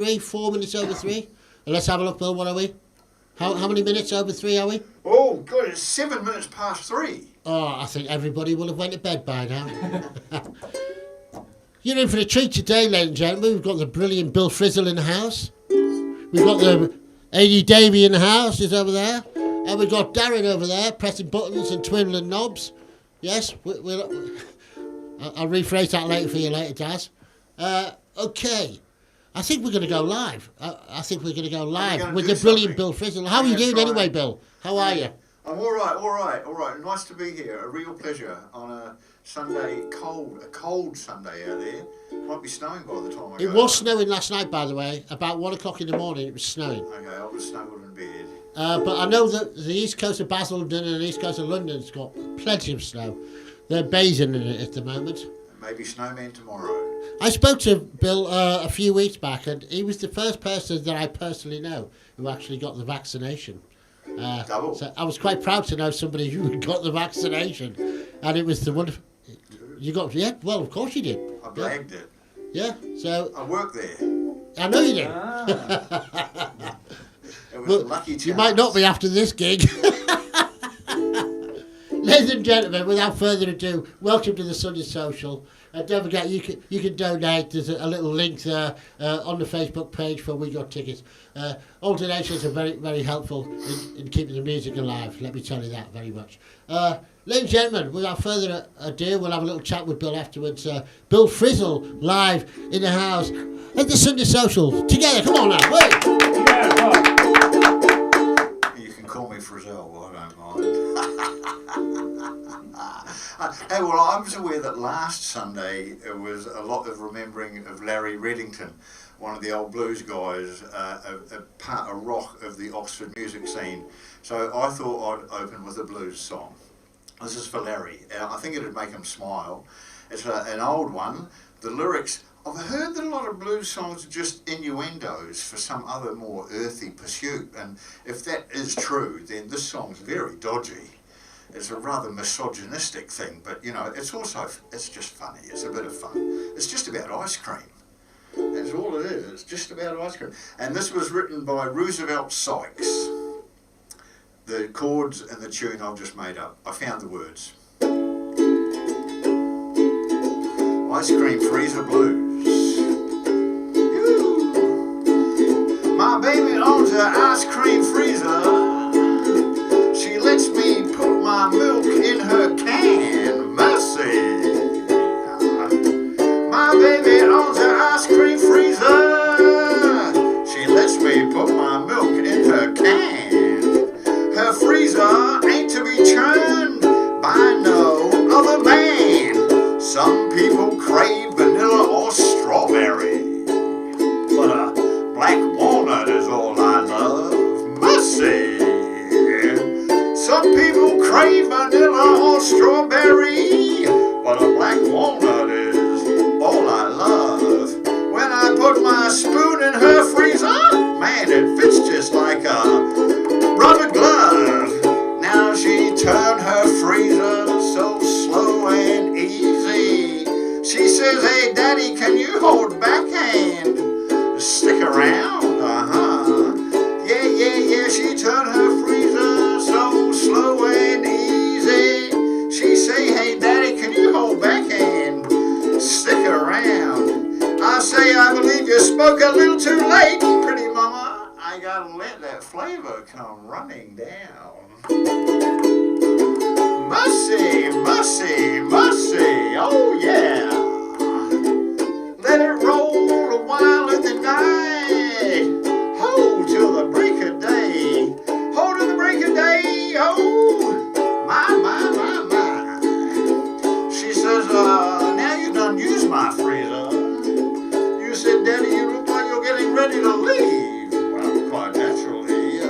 4 minutes over 3. And let's have a look, Bill. What are we? How many minutes over 3 are we? Oh, God, it's 7 minutes past 3. Oh, I think everybody will have went to bed by now. You're in for a treat today, ladies and gentlemen. We've got the brilliant Bill Frizzle in the house. We've got the A.D. Davey in the house. He's over there. And we've got Darren over there pressing buttons and twiddling knobs. Yes, I'll rephrase that later for you later, Daz. Okay. I think we're going to go live. I think we're going to go live with the brilliant Bill Frizzle. How are you doing anyway, Bill? How are you? I'm all right. Nice to be here. A real pleasure on a Sunday, a cold Sunday out there. Might be snowing by the time I go. It was snowing last night, by the way. About 1 o'clock in the morning, it was snowing. Okay, I was snowed in bed. But I know that the east coast of Basildon and the east coast of London's got plenty of snow. They're bathing in it at the moment. Maybe snowman tomorrow. I spoke to Bill a few weeks back, and he was the first person that I personally know who actually got the vaccination. Double. So I was quite proud to know somebody who got the vaccination, and it was the wonderful. You got well, of course you did. I blagged it. Yeah, so I worked there. I know you did. It was a lucky chance. You might not be after this gig. Ladies and gentlemen, without further ado, welcome to the Sunday Social. Don't forget, you can donate. There's a little link there on the Facebook page for We Got Tickets. All donations are very, very helpful in keeping the music alive. Let me tell you that very much. Ladies and gentlemen, without further ado, we'll have a little chat with Bill afterwards. Bill Frizzle live in the house at the Sunday Social. Together, come on now, wait! You can call me Frizzell, I don't mind. Hey, well, I was aware that last Sunday it was a lot of remembering of Larry Reddington, one of the old blues guys, a rock of the Oxford music scene. So I thought I'd open with a blues song. This is for Larry. I think it'd make him smile. It's an old one. The lyrics, I've heard that a lot of blues songs are just innuendos for some other more earthy pursuit, and if that is true, then this song's very dodgy. It's a rather misogynistic thing, but you know, it's just funny. It's a bit of fun. It's just about ice cream. That's all it is. It's just about ice cream. And this was written by Roosevelt Sykes. The chords and the tune I've just made up. I found the words. Ice cream freezer blues. Yoo. My baby owns an ice cream freezer. She lets me put my milk in her can. Mercy. My baby owns an ice cream freezer. She lets me put my milk in her can. Her freezer ain't to be churned by no other man. Some people crave vanilla or strawberry, but a black walnut is all I love. Mercy. Some people crave vanilla or strawberry, but a black walnut is all I love. When I put my spoon in her freezer, man, it fits just like a rubber glove. Now she turned her freezer so slow and easy. She says, hey daddy, can you hold backhand? Stick around, Yeah, she turned her freezer so slow and easy. She say, hey daddy, can you hold backhand? Stick around. I say, I believe you spoke a little too late, pretty mama. I gotta let that flavor come running down. Mercy, mercy, mercy, oh yeah. Let it roll a while in the night. Hold till the break of day. Hold till the break of day, oh. My. She says, now you done used my freezer. You said, Daddy, you look like you're getting ready to leave. Well, quite naturally.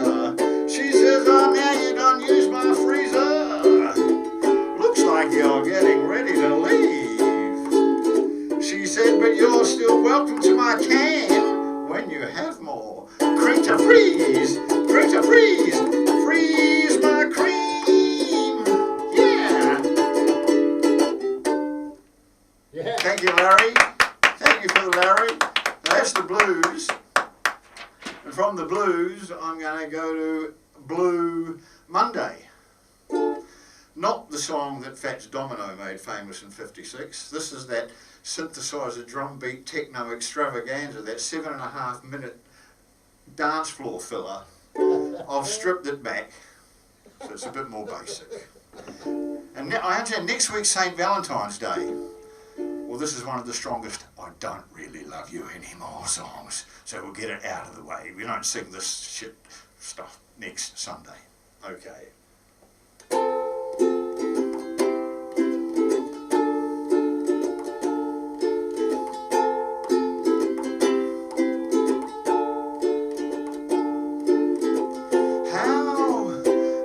She says, now you done used my freezer. Looks like you're getting ready to leave. She said, but you're still welcome to my can when you have more. Cream to freeze, freeze my cream. Yeah. Thank you, Larry. Thank you for the Larry. That's the blues. from the blues, I'm going to go to Blue Monday. Not the song that Fats Domino made famous in '56. This is that synthesizer drum beat techno extravaganza, that 7.5 minute dance floor filler. I've stripped it back, so it's a bit more basic. And I understand next week's St. Valentine's Day. Well, this is one of the strongest I Don't Really Love You Anymore songs, so we'll get it out of the way. We don't sing this shit stuff next Sunday. Okay.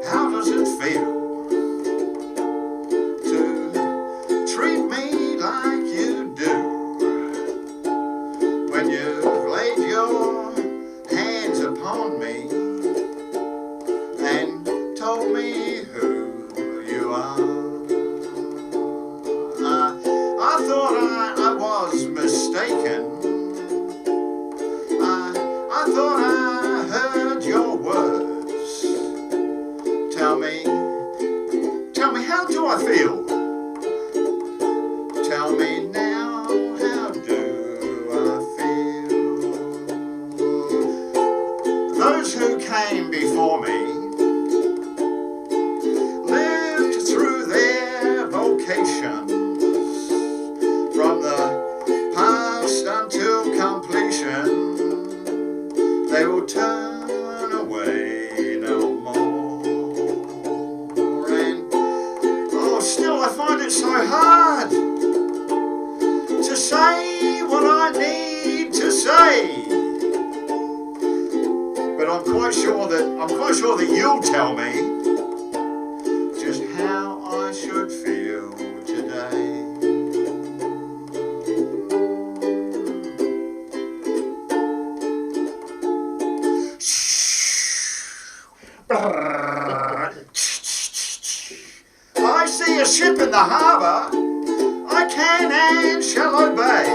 How does it feel to treat me like you do when you've laid your hands upon me and told me who you are? I thought I was mistaken. I thought I heard your words. Tell me, how do I feel? Tell me now, how do I feel? Those who came before me lived through their vocations, from the past until completion. They will turn away no more. And still I find it so hard to say what I need to say. But I'm quite sure that you'll tell me just how I should feel today. I see a ship in the harbour, I can and shall obey.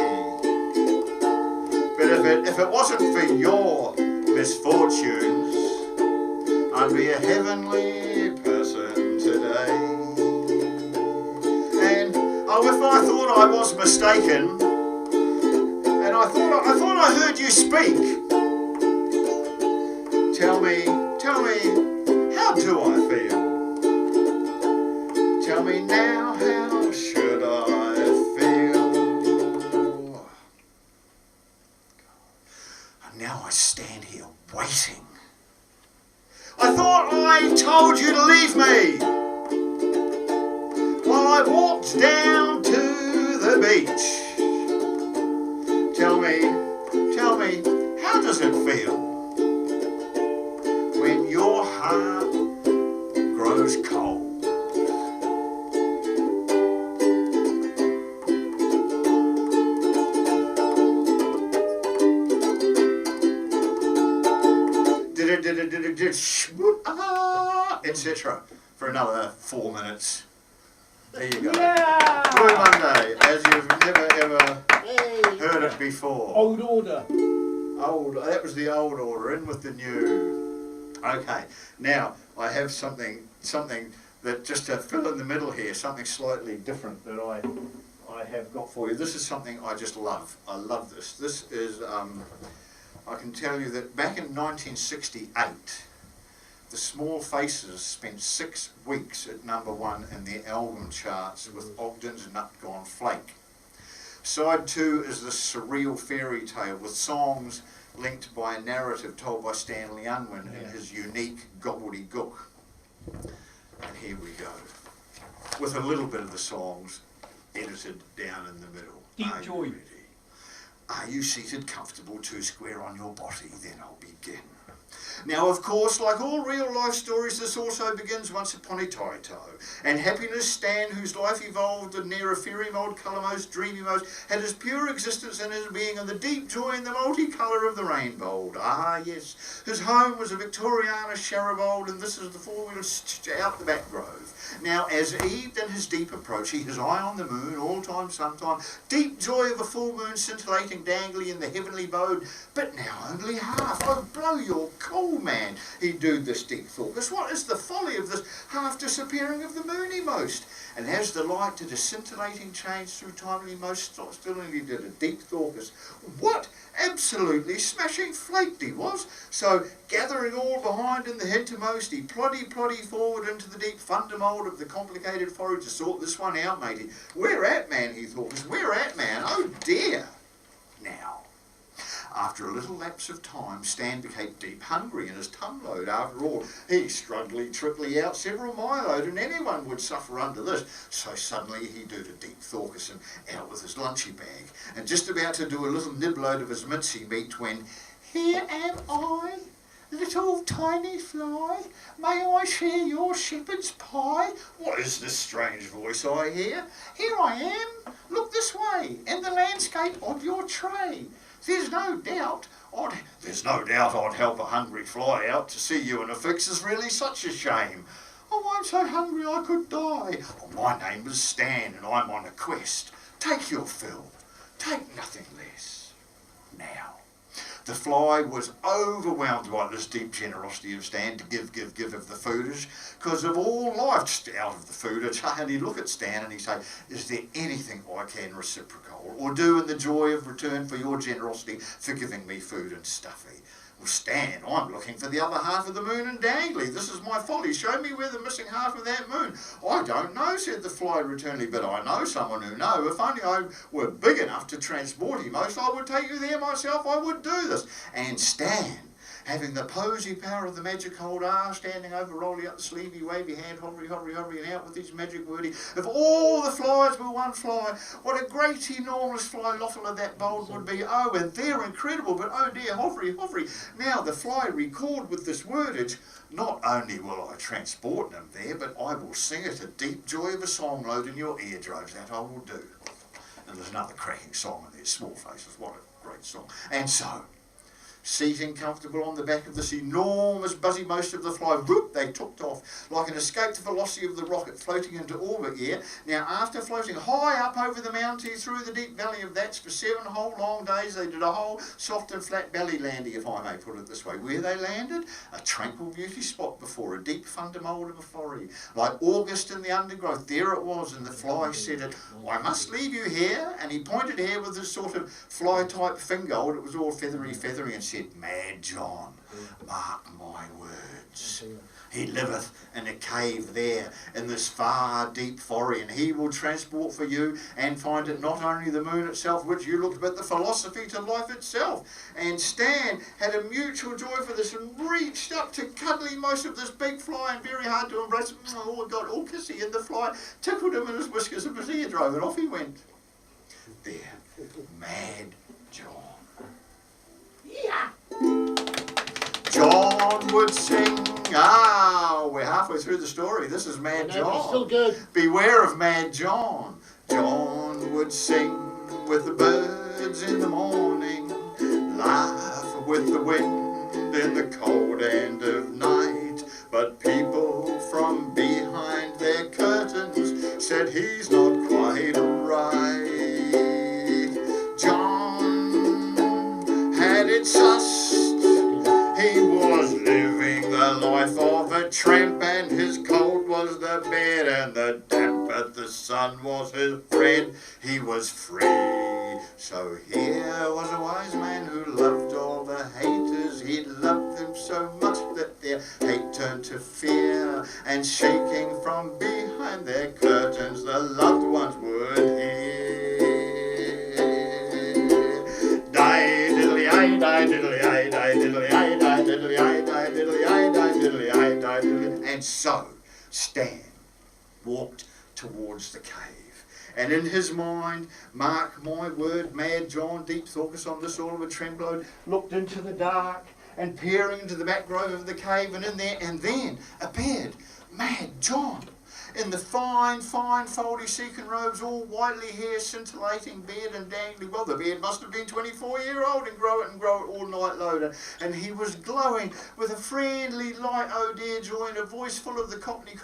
But if it wasn't for your misfortunes, I'd be a heavenly person today. And if I thought I was mistaken, and I thought I heard you speak, tell me, how do I feel? Tell me now, how should I feel? And now I stand here waiting. I thought I told you to leave me while I walked down to the beach. Tell me, how does it feel when your heart grows cold? Etc. for another 4 minutes. There you go. Yeah! Blue Monday, as you've never ever heard it before. Old order. That was the old order, in with the new. Okay, now I have something that, just to fill in the middle here, something slightly different that I have got for you. This is something I just love. I love this. This is, I can tell you that back in 1968, the Small Faces spent 6 weeks at #1 in the album charts with Ogden's Nut Gone Flake. Side 2 is the surreal fairy tale with songs linked by a narrative told by Stanley Unwin in his unique gobbledygook. And here we go, with a little bit of the songs edited down in the middle. Deep joy. Are you seated comfortable 2 square on your body? Then I'll begin. Now, of course, like all real-life stories, this also begins once upon a Taito. And Happiness Stan, whose life evolved near a fairy mode, colour most, dreamy most, had his pure existence in his being and the deep joy in the multicolour of the rainbow. Ah, yes. His home was a Victoriana Sharabold, and this is the four-wheeler out the back grove. Now, as Eve in his deep approach, he his eye on the moon, all time, sometime, deep joy of a full moon scintillating dangly in the heavenly abode, but now only half. Oh, blow your cool, man, he'd do this deep thought. Because what is the folly of this half disappearing of the moony most? And as the light did a scintillating change through timely most, still he did a deep thoughtless. What absolutely smashing flaked he was. So gathering all behind in the hintermost, he ploddy forward into the deep fundamold of the complicated forage to sort this one out, matey. Where at, man, he thought. Where at, man? Oh dear. Now, after a little lapse of time, Stan became deep hungry and his tongue load. After all, he struggling trickly out several mileoed, and anyone would suffer under this. So suddenly he do the deep thorkus and out with his lunchy bag, and just about to do a little nibload of his mincy meat when, here am I, little tiny fly, may I share your shepherd's pie? What is this strange voice I hear? Here I am, look this way, in the landscape of your tray. There's no doubt I'd help a hungry fly out. To see you in a fix is really such a shame. Oh, I'm so hungry I could die. Oh, my name is Stan and I'm on a quest. Take your fill, take nothing less. Now, the fly was overwhelmed by this deep generosity of Stan to give of the foodage, because of all life just out of the foodage. And he'd look at Stan and he'd say, is there anything I can reciprocate or do in the joy of return for your generosity for giving me food and stuffy? Well, Stan, I'm looking for the other half of the moon and dangly. This is my folly. Show me where the missing half of that moon. I don't know, said the fly returnally, but I know someone who know. If only I were big enough to transport him most, I would take you there myself. I would do this. And Stan, having the posy power of the magic hold standing over, rolling up the sleevey, wavy hand, hovering, and out with his magic wordy. If all the flies were one fly, what a great enormous fly loffler that bold would be. Oh, and they're incredible, but oh dear, hovery. Now the fly record with this wordage, not only will I transport them there, but I will sing it a deep joy of a song load in your eardrums, that I will do. And there's another cracking song in there, Small Faces, what a great song. And so, seating comfortable on the back of this enormous buzzy most of the fly, whoop, they took off like an escaped velocity of the rocket floating into orbit here. Now, after floating high up over the mountain through the deep valley of that for 7 whole long days, they did a whole soft and flat belly landing, if I may put it this way. Where they landed? A tranquil beauty spot before a deep fundamold of a forry, like August in the undergrowth. There it was, and the fly said it, I must leave you here, and he pointed here with this sort of fly-type finger, it was all feathery, and said, Mad John, mark my words. He liveth in a cave there in this far deep forest, and he will transport for you and find it not only the moon itself which you looked, but the philosophy to life itself. And Stan had a mutual joy for this and reached up to cuddling most of this big fly and very hard to embrace. Oh, God, all kissy, and the fly tickled him in his whiskers of his ear drove, and off he went. There, Mad John. Yeah. John would sing. We're halfway through the story. This is Mad John. It's still good. Beware of Mad John. John would sing with the birds in the morning, laugh with the wind in the cold end of night. But people from behind their curtains said he's not quite right. John had it sussed. He was living the life of a tramp, and his coat was the bed, and the damp but the sun was his friend. He was free. So here was a wise man who loved all the haters. He loved them so much that their hate turned to fear, and shaking from behind their curtains the loved ones would hear. Die-diddly-I, die-diddly-I, die-diddly-I, die-diddly-I, die-diddly-I, die-diddly-I, die-diddly-I. And so Stan walked towards the cave, and in his mind, mark my word, Mad John, deep thoughtless on this all of a trembloed, looked into the dark, and peering into the back grove of the cave, and in there, and then appeared Mad John, in the fine, foldy sequin robes, all whitely hair, scintillating, beard and dangly. Well, the beard must have been 24-year-old, and grow it all night loader. And he was glowing with a friendly light, oh dear joy, and a voice full of the cockney,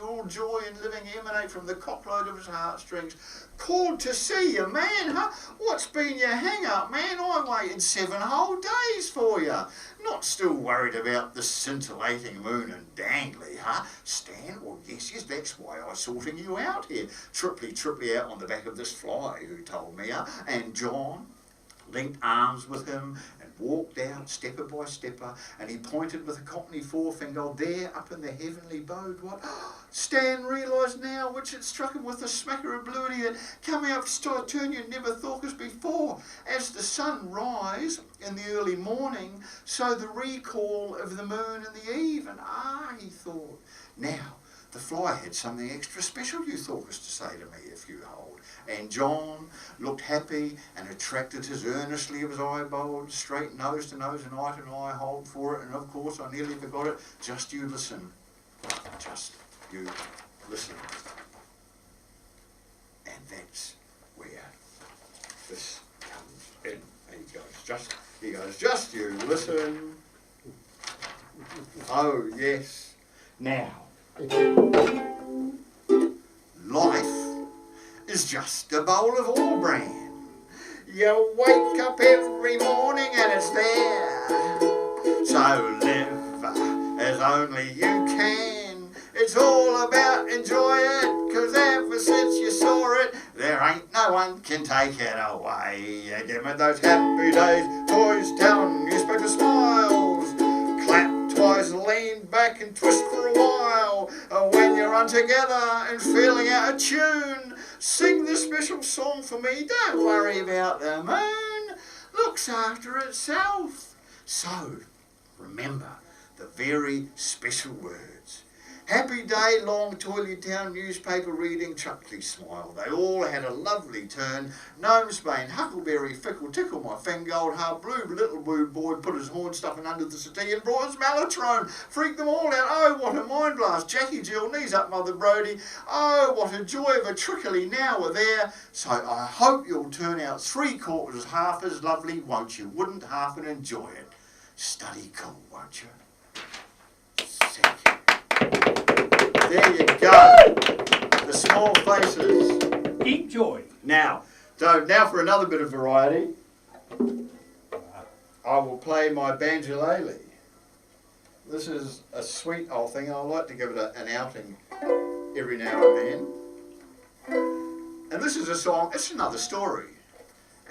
all joy and living emanate from the cockload of his heartstrings. Called to see you, man, huh? What's been your hang-up, man? I waited 7 whole days for you. Not still worried about the scintillating moon and dangly, huh? Stan, well, yes, that's why I was sorting you out here. Triply out on the back of this fly, who told me, huh? And John linked arms with him and walked out stepper by stepper, and he pointed with a cockney forefinger, there up in the heavenly abode. What? Stan realised now, which had struck him with a smacker of bluity, that coming up to turn you never thought as before. As the sun rise in the early morning, so the recall of the moon in the even. He thought, now the fly had something extra special, you thought, as to say to me, if you hold. And John looked happy and attracted his earnestly of his eyeball, straight nose to nose and eye to eye hold for it. And of course, I nearly forgot it. Just you listen. Just you listen. And that's where this comes in. He goes, just you listen. Oh, yes. Now, life is just a bowl of all bran. You wake up every morning and it's there. So live as only you can. It's all about enjoy it, 'cause ever since you saw it, there ain't no one can take it away. You give me those happy days, toys down, newspaper smiles. Clap twice, lean back and twist for a while. When you're on together and feeling out of tune, sing this special song for me. Don't worry about the moon. Looks after itself. So, remember the very special words. Happy day, long toilet town, newspaper reading, chuckly smile. They all had a lovely turn. Gnomesbane, Huckleberry, Fickle, Tickle My Finger, Old Half Blue, Little Blue Boy put his horn stuffing under the settee and brought his Malatrone. Freaked them all out. Oh, what a mind blast. Jackie Jill, knees up, Mother Brodie. Oh, what a joy of a trickly now we're there. So I hope you'll turn out 3/4 half as lovely, won't you? Wouldn't half and enjoy it. Study cool, won't you? Thank you. There you go. The small faces. Deep joy. Now for another bit of variety, I will play my banjolele. This is a sweet old thing. I like to give it an outing every now and then. And this is a song, it's another story.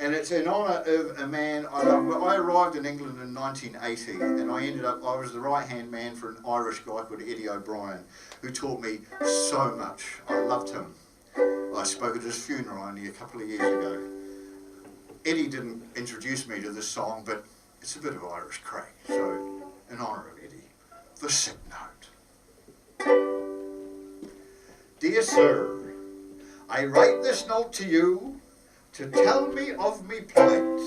And it's in honour of a man I love. I arrived in England in 1980 and I was the right-hand man for an Irish guy called Eddie O'Brien, who taught me so much. I loved him. I spoke at his funeral only a couple of years ago. Eddie didn't introduce me to this song, but it's a bit of Irish crack. So, in honour of Eddie, the sick note. Dear sir, I write this note to you to tell me of me plight,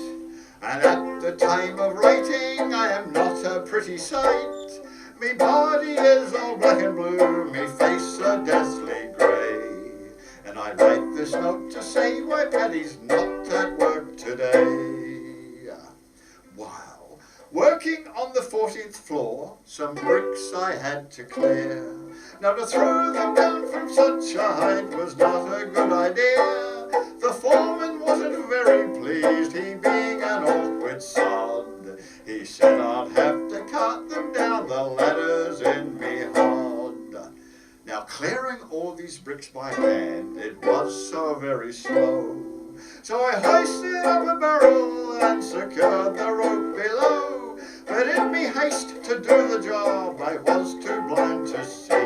and at the time of writing I am not a pretty sight. Me body is all black and blue, me face a deathly grey, and I write this note to say why Paddy's not at work today. While working on the 14th floor, some bricks I had to clear. Now to throw them down from such a height was not a good idea. The foreman wasn't very pleased, he being an awkward sod. He said I'd have to cut them down, the ladders in me hod. Now clearing all these bricks by hand, it was so very slow. So I hoisted up a barrel and secured the rope below. But in me haste to do the job, I was too blind to see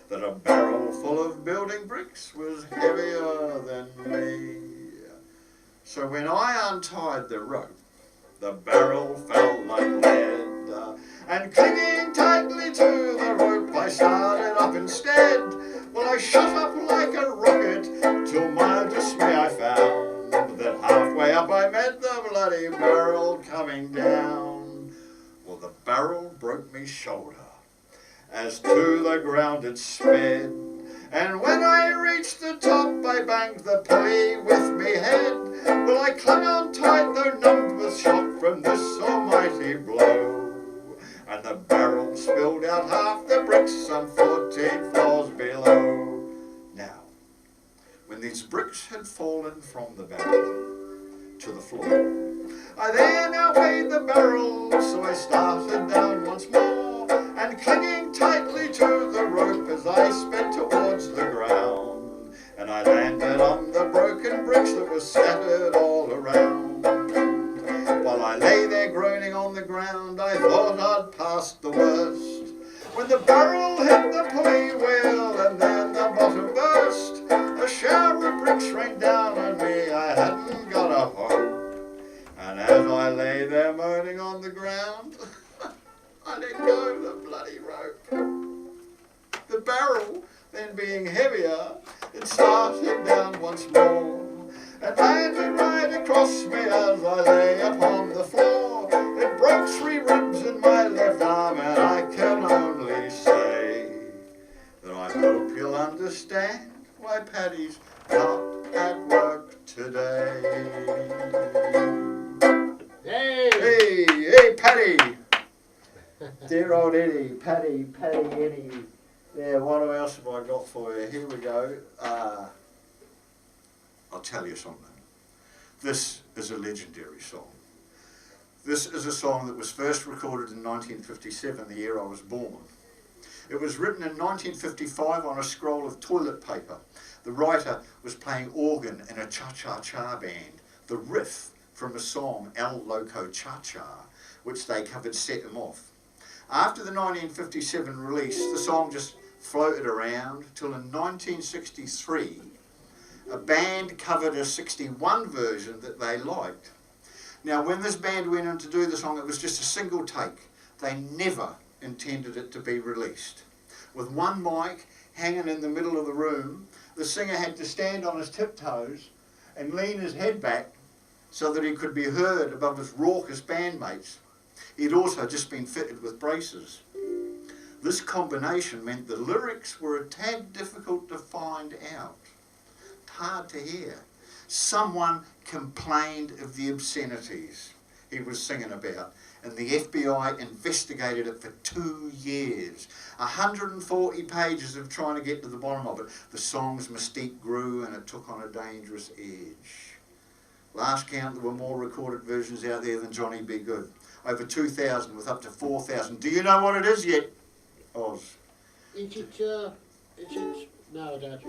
that a barrel full of building bricks was heavier than me. So when I untied the rope, the barrel fell like lead, and clinging tightly to the rope I started up instead. Well, I shot up like a rocket, till my dismay I found that halfway up I met the bloody barrel coming down. barrel broke me shoulder. As to the ground it sped, and when I reached the top I banged the pulley with me head. Well, I clung on tight though numbed with shock from this almighty blow, and the barrel spilled out half the bricks some 14 floors below. Now, when these bricks had fallen from the barrel to the floor, I then outweighed the barrel, so I started down once more, and clinging tightly to the rope as I sped towards the ground, and I landed on the broken bricks that were scattered all around. While I lay there groaning on the ground, I thought I'd passed the worst, when the barrel hit the pulley wheel and then the bottom burst. A shower of bricks rained down on me, I hadn't got a hope. And as I lay there moaning on the ground, I let go of the bloody rope. The barrel, then being heavier, it started down once more, and landed right across me as I lay upon the floor. It broke 3 ribs in my left arm, and I can only say that I hope you'll understand why Paddy's not at work today. Hey, Paddy! Dear old Eddie, Paddy, Eddie. Yeah, what else have I got for you? Here we go. I'll tell you something. This is a legendary song. This is a song that was first recorded in 1957, the year I was born. It was written in 1955 on a scroll of toilet paper. The writer was playing organ in a cha-cha-cha band. The riff from a song, El Loco Cha-Cha, which they covered, set him off. After the 1957 release, the song just floated around till in 1963, a band covered a 61 version that they liked. Now, when this band went in to do the song, it was just a single take. They never intended it to be released. With one mic hanging in the middle of the room, the singer had to stand on his tiptoes and lean his head back so that he could be heard above his raucous bandmates. He'd also just been fitted with braces. This combination meant the lyrics were a tad difficult to find out. Hard to hear. Someone complained of the obscenities he was singing about, and the FBI investigated it for 2 years. 140 pages of trying to get to the bottom of it. The song's mystique grew and it took on a dangerous edge. Last count, there were more recorded versions out there than Johnny B. Good. Over 2,000 with up to 4,000. Do you know what it is yet, Oz? Is it, no, I don't.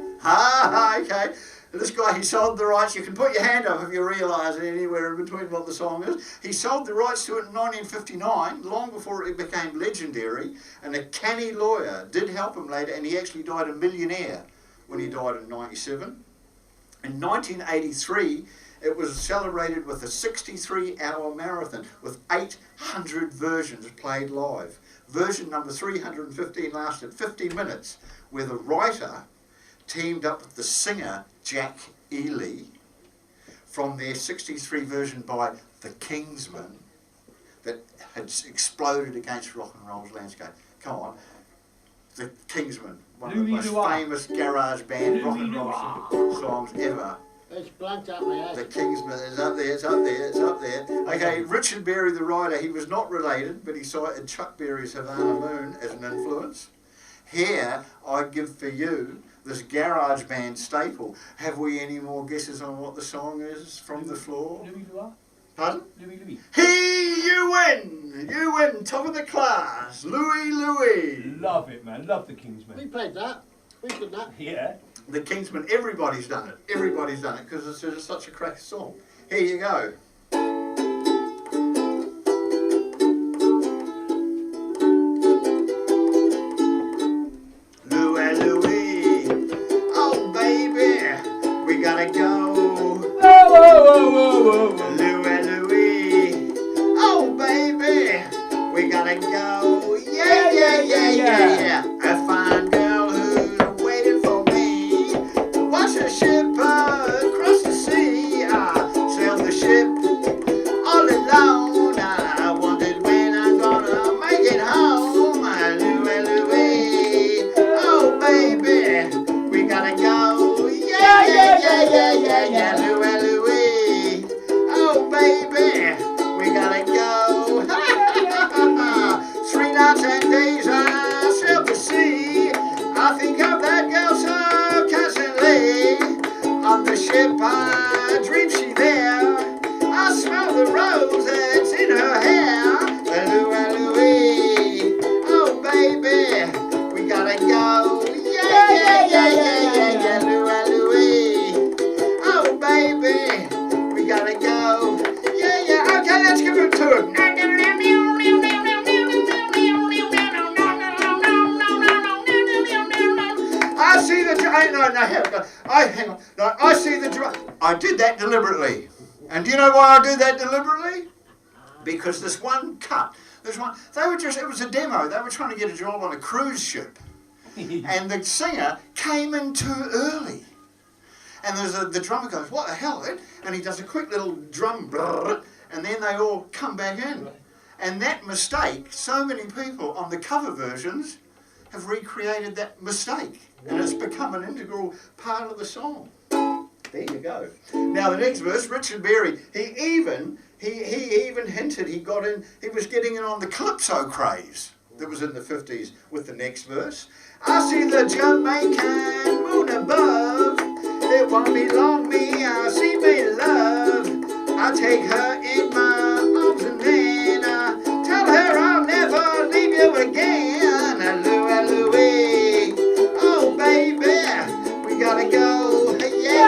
Okay. This guy, he sold the rights. You can put your hand up if you realise it anywhere in between what the song is. He sold the rights to it in 1959, long before it became legendary, and a canny lawyer did help him later, and he actually died a millionaire when he died in 97. In 1983, it was celebrated with a 63-hour marathon with 800 versions played live. Version number 315 lasted 50 minutes, where the writer teamed up with the singer Jack Ely from their 63 version by The Kingsmen that had exploded against rock and roll's landscape. Come on. The Kingsmen, one of the most famous garage band rock and roll songs ever. It's blanked out my head. The Kingsmen is up there, it's up there, it's up there. Okay, Richard Berry, the writer, he was not related, but he cited Chuck Berry's Havana Moon as an influence. Here, I give for you this garage band staple. Have we any more guesses on what the song is from the floor? Louis Louis. Pardon? Louis. You win! You win! Top of the class! Louis! Love it, man. Love the Kingsmen. We played that. We've done that. Yeah. The Kingsmen, everybody's done it. Everybody's done it because it's just such a crack song. Here you go. Louis, oh baby, we gotta go. Whoa. Louis, oh baby, we gotta go. Yeah. A fine girl who's waiting for me to watch a ship across the sea. I sailed the ship all alone. I wondered when I'm gonna make hang on. Now, I see the drum. I did that deliberately. And do you know why I do that deliberately? Because this one cut, it was a demo. They were trying to get a job on a cruise ship. And the singer came in too early. And the drummer goes, what the hell? And he does a quick little drum, and then they all come back in. And that mistake, so many people on the cover versions have recreated that mistake. And it's become an integral part of the song. There you go. Now the next verse, Richard Berry, he even hinted he was getting in on the calypso craze that was in the 50s with the next verse. I see the Jamaican moon above. It won't be long, me, I see me love. I take her in my arms and then I tell her I'll never leave you again. Louie, oh baby, we gotta go. Yeah,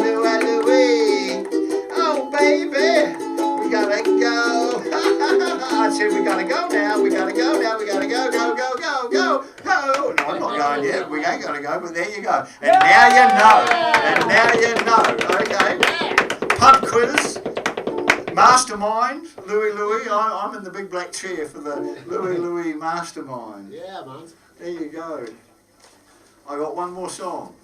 Louie, oh baby, we gotta go. I said we gotta go now, we gotta go. Oh, no, I'm not going yet. We ain't gonna go, but there you go. And now you know. Okay. Pub quiz. Mastermind. Louie. I'm in the big black chair for the Louie Mastermind. Yeah, man. There you go. I got one more song.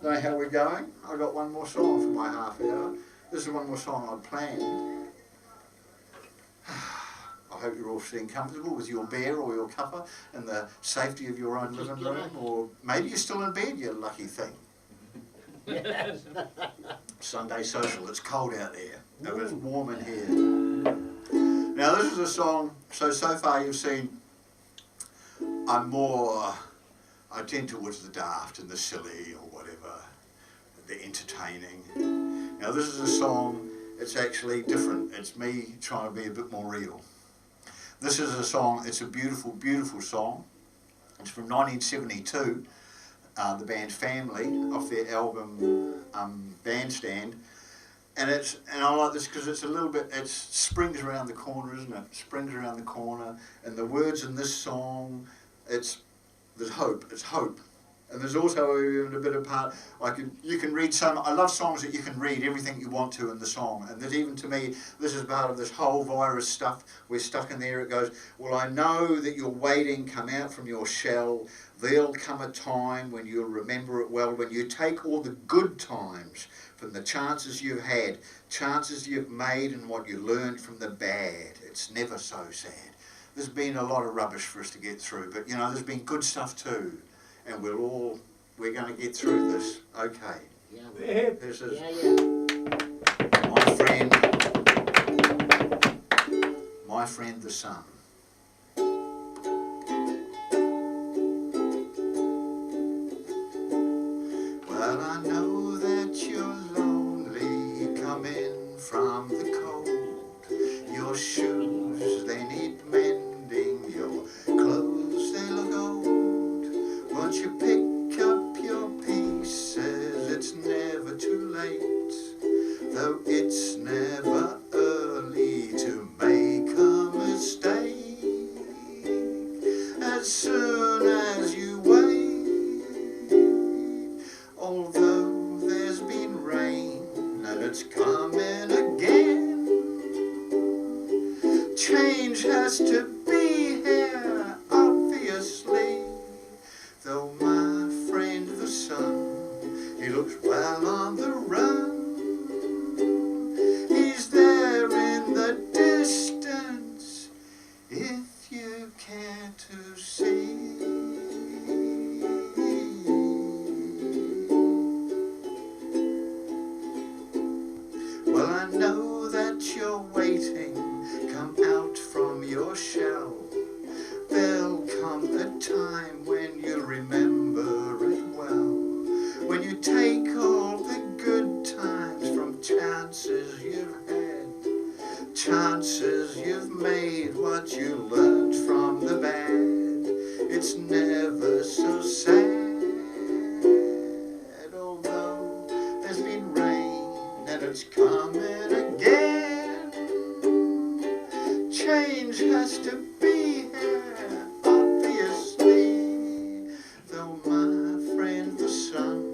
Know how we're going? I got one more song for my half hour. This is one more song I'd planned. I hope you're all sitting comfortable with your beer or your cuppa in the safety of your own living room, or maybe you're still in bed, you lucky thing. Yes. Sunday social, it's cold out there. It was warm in here. Now this is a song, so far you've seen I tend towards the daft and the silly or whatever, the entertaining. Now this is a song, it's actually different. It's me trying to be a bit more real. This is a song, it's a beautiful, beautiful song. It's from 1972, the band Family, off their album Bandstand. And I like this because it's a little bit, it springs around the corner, isn't it? Springs around the corner. And the words in this song, there's hope, it's hope. And there's also even a bit of part, you can read I love songs that you can read everything you want to in the song. And that even to me, this is part of this whole virus stuff. We're stuck in there, it goes, well, I know that you're waiting, come out from your shell. There'll come a time when you'll remember it well, when you take all the good times from the chances you've had, chances you've made and what you learned from the bad. It's never so sad. There's been a lot of rubbish for us to get through, but you know, there's been good stuff too. And we're going to get through this. Okay. Yeah. This is my friend the sun. Well, I know that you're lonely coming from the cold. Your shoes, they need mending. Your clothes, they look old. Once you pick up your pieces, it's never too late. Though it's never early to make a mistake. As soon as you wait, although there's been rain and it's coming again, change has to be here, obviously. Though my friend the sun, he looks well on the run. He's there in the distance, if you care to see. Well, I know that you're waiting, come out from your shell. There'll come a time when you'll remember it well, when you take all the good times from chances you've had, chances you've made, what you learned from the bad. It's never so sad, although there's been rain and it's coming again. Change has to be here, obviously. Though my friend the sun,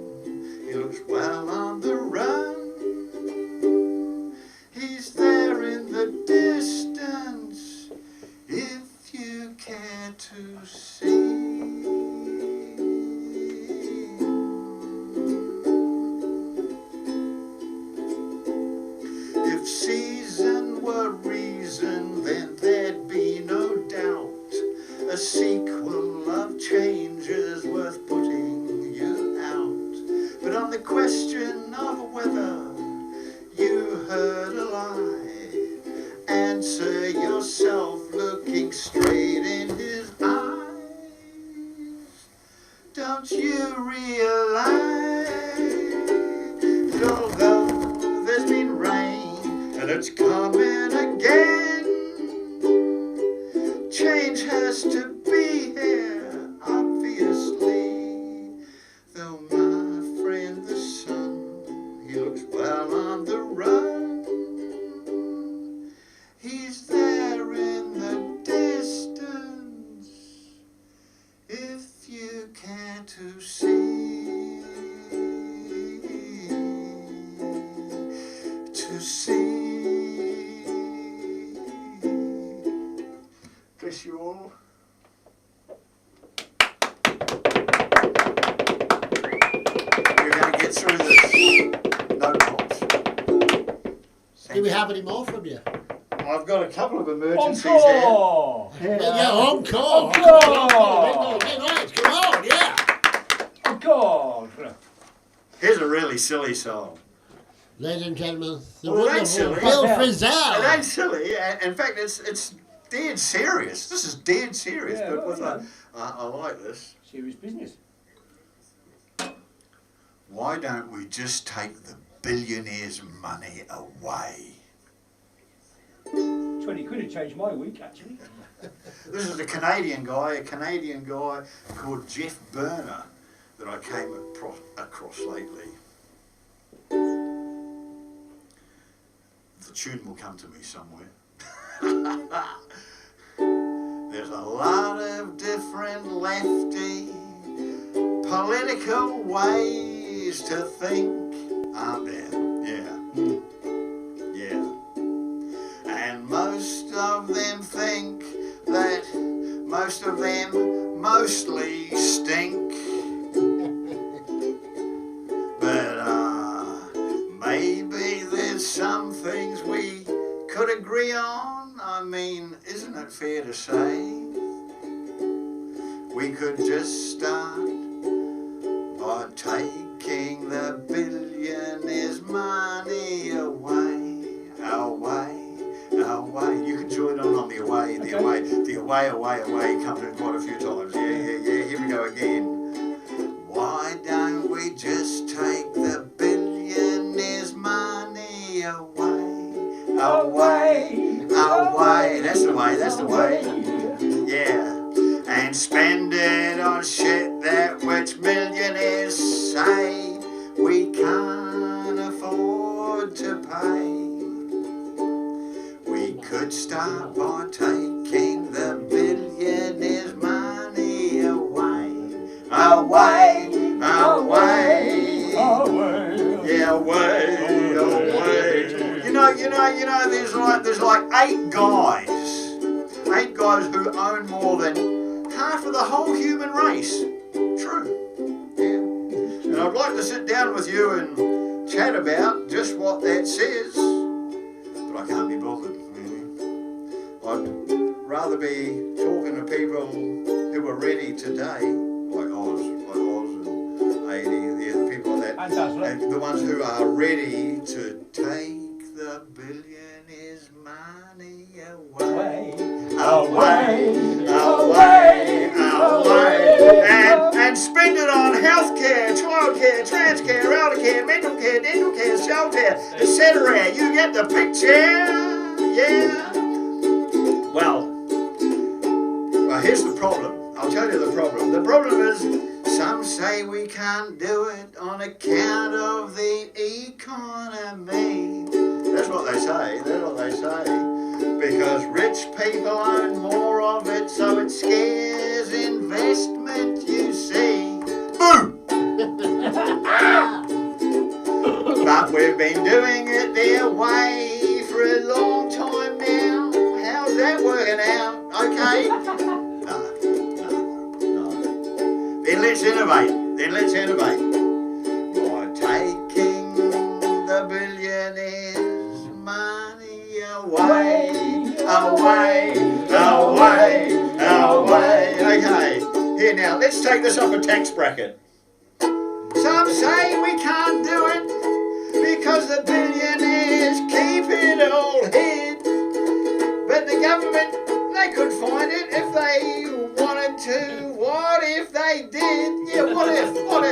yourself looking straight in his eyes. Don't you realize that although there's been rain and it's coming again, change has to be here, obviously. Though my friend the sun, he looks well on the run. He's there in the distance, if you care to see. To see. Bless you all. We're going to get through this. No problems. Do we have any more from you? I've got a couple of emergencies here. Encore! Yeah, encore. Encore. Come on, yeah. Encore! Here's a really silly song. Ladies and gentlemen, the Well, it ain't wonderful silly. Bill Yeah. It Frisell. ain't silly. In fact, it's dead serious. This is dead serious. Yeah, But well, with yeah. I like this. Serious business. Why don't we just take the billionaires' money away? 20 quid would change my week, actually. This is a Canadian guy called Jeff Burner that I came across lately. The tune will come to me somewhere. There's a lot of different lefty political ways to think, aren't there? Yeah. Yeah. And most of them think that most of them mostly stink. But maybe there's some things we could agree on. I mean, isn't it fair to say we could just start by taking the billionaires' money away, away, away. You can join on the away, the away, the away, away, away. Comes in quite a few times. Yeah. Here we go again. Why don't we just take the billionaires' money away, away, away? That's the way. That's the way. Yeah. And spend it on shit that which millionaires say we can't afford to pay. We could start by taking the billionaires' money away, away, away, yeah, away, away. You know. There's like eight guys who own more than half of the whole human race. True. Yeah. And I'd like to sit down with you and chat about just what that says, but I can't be bothered, really. I'd rather be talking to people who are ready today, like Oz and AD, the people like that, And Dazzler. and the ones who are ready to take the billionaires' money away. Away, away, away, and spend it on healthcare, childcare, transcare, eldercare, mental care, dental care, shelter, etc. You get the picture, yeah. Well, here's the problem. I'll tell you the problem. The problem is some say we can't do it on account of the economy. That's what they say. That's what they say. Because rich people own more of it, so it scares investment, you see. Boom! But we've been doing it their way for a long time now. How's that working out? Okay? No. Then let's innovate. By taking the billionaires' money away. Away. Okay, here now, let's take this off a tax bracket. Some say we can't do it because the billionaires keep it all hid. But the the government, they could find it if they wanted to. What if they did? Yeah, what if, eh? What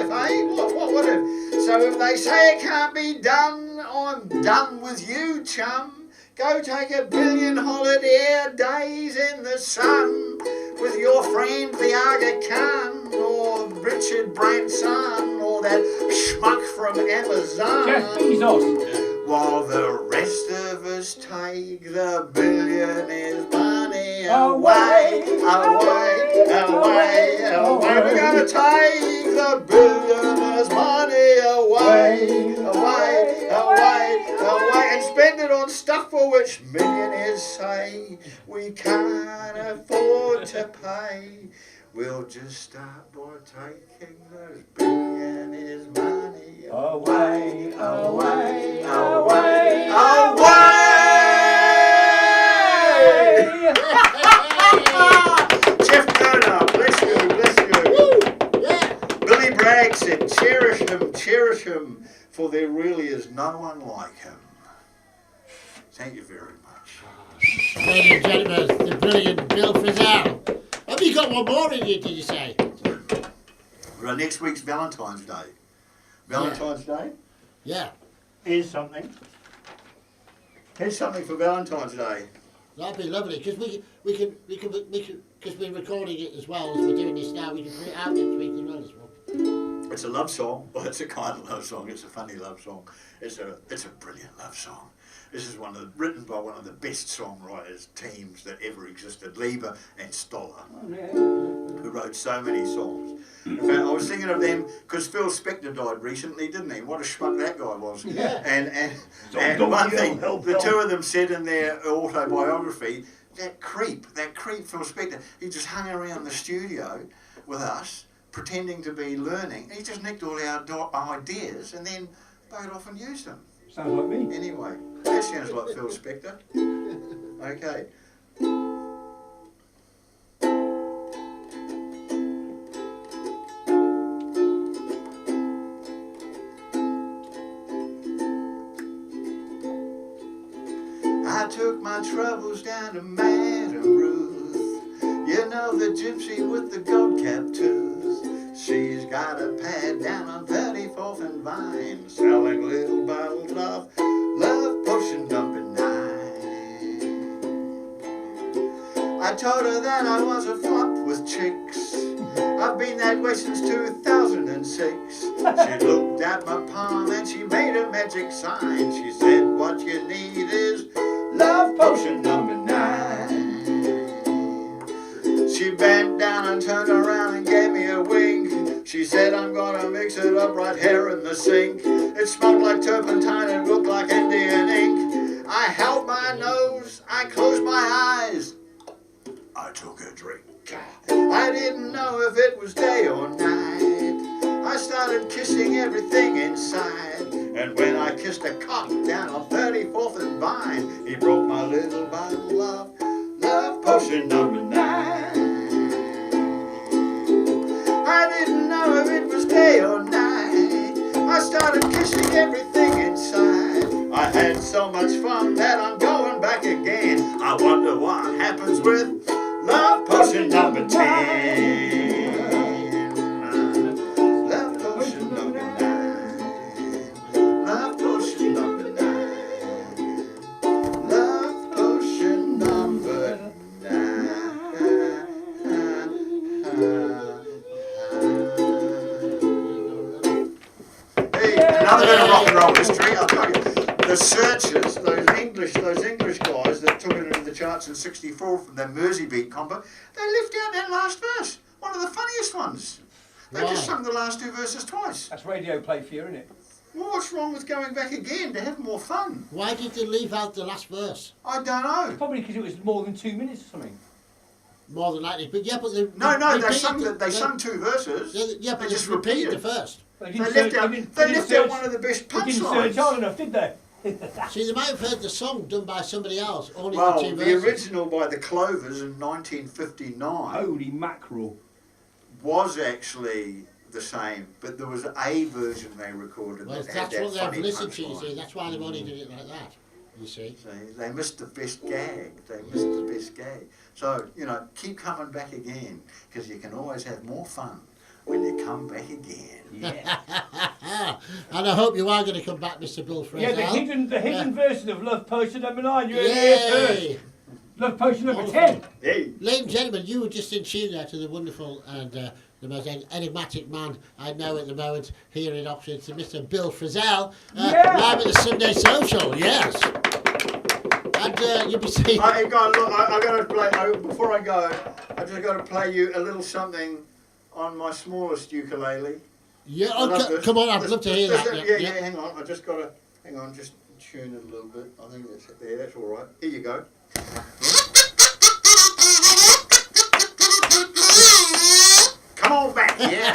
if? So if they say it can't be done, I'm done with you, chum. Go take 1 billion holiday days in the sun with your friend the Aga Khan or Richard Branson or that schmuck from Amazon. Jeff Bezos. While the rest of us take the billionaires' money away, away, away, away. We're gonna take the billionaires' money away, away, away, away, and spend it on stuff for which millionaires say we can't afford to pay. We'll just start by taking those billionaires' money away, away, away, away. Jeff Turner, bless you, bless you. Yeah. Billy Bragg said, cherish him, for there really is no one like him. Thank you very much. Ladies and gentlemen, the brilliant Bill Frisell. Have you got one more in you, did you say? Well, next week's Valentine's Day. Valentine's Day? Yeah. Here's something. Here's something for Valentine's Day. That'd be lovely, because we can, because we're recording it as well as we're doing this now, we can put it out next week as well as well. It's a love song. Well, it's a kind of love song. It's a funny love song. It's a brilliant love song. This is written by one of the best songwriters teams that ever existed, Lieber and Stoller, who wrote so many songs. In fact, I was thinking of them because Phil Spector died recently, didn't he? What a schmuck that guy was. Yeah. And one thing, the two of them said in their autobiography, that creep Phil Spector, he just hung around the studio with us, pretending to be learning. He just nicked all our ideas and then buggered off and used them. Sounds like me. Anyway, that sounds like Phil Spector. Okay. I took my troubles down to Madame Ruth. You know the gypsy with the gold cap tooth. She's got a pad down on 34th and Vine, selling little bottles of love potion number 9. I told her that I was a flop with chicks. I've been that way since 2006. She looked at my palm and she made a magic sign. She said, what you need is love potion number 9. She bent down and turned around and gave me a wink. She said, I'm gonna mix it up right here in the sink. It smelled like turpentine and looked like Indian ink. I held my nose, I closed my eyes. I took a drink. I didn't know if it was day or night. I started kissing everything inside. And when I kissed a cop down on 34th and Vine, he broke my little bottle of love potion number 9. I didn't know if it was day or night. I started kissing everything inside. I had so much fun that I'm going back again. I wonder what happens with love potion number 10. Love potion number 9. Love potion number 9. Love potion number 9. Hey, another bit of rock and roll history. I'll tell you. The Searchers, those English guys that took it into the charts in '64 from their Mersey Beat combo, they left out that last verse. One of the funniest ones. They just sung the last 2 verses twice. That's radio play for you, isn't it? Well, what's wrong with going back again to have more fun? Why did they leave out the last verse? I don't know. Probably because it was more than 2 minutes or something. More than likely, but yeah, but they They sung 2 verses. Yeah, but they just repeated repeated the first. They They left out one of the best They didn't search hard punchlines. enough, did they? See, they might have heard the song done by somebody else, only Well, the 2 the verses. original by the Clovers in 1959 Holy mackerel. was actually the same, but there was a version they recorded Well, that had that's that what funny they've listened to, you punchline. see. That's why they've only did it like that. You see. They missed the best gag. So, keep coming back again, because you can always have more fun when you come back again. Yeah. And I hope you are going to come back, Mr. Bill Frisell. Yeah, the hidden version of Love Potion number 9. You heard it here first. Yay! Love Potion number 10. Hey! Ladies and gentlemen, you were just in tune there to the wonderful and the most enigmatic man I know at the moment here in Oxford, to Mr. Bill Frisell, Yeah. live at the Sunday Social, yes. And you'll be seeing... Hey, guys, look, I got to play, before I go, I just got to play you a little something on my smallest ukulele. Yeah, I love this. come on, I'd love to hear Just- that. Yeah, hang on, I just got to, just tune it a little bit. I think that's it there, that's all right. Here you go. Come on back, yeah.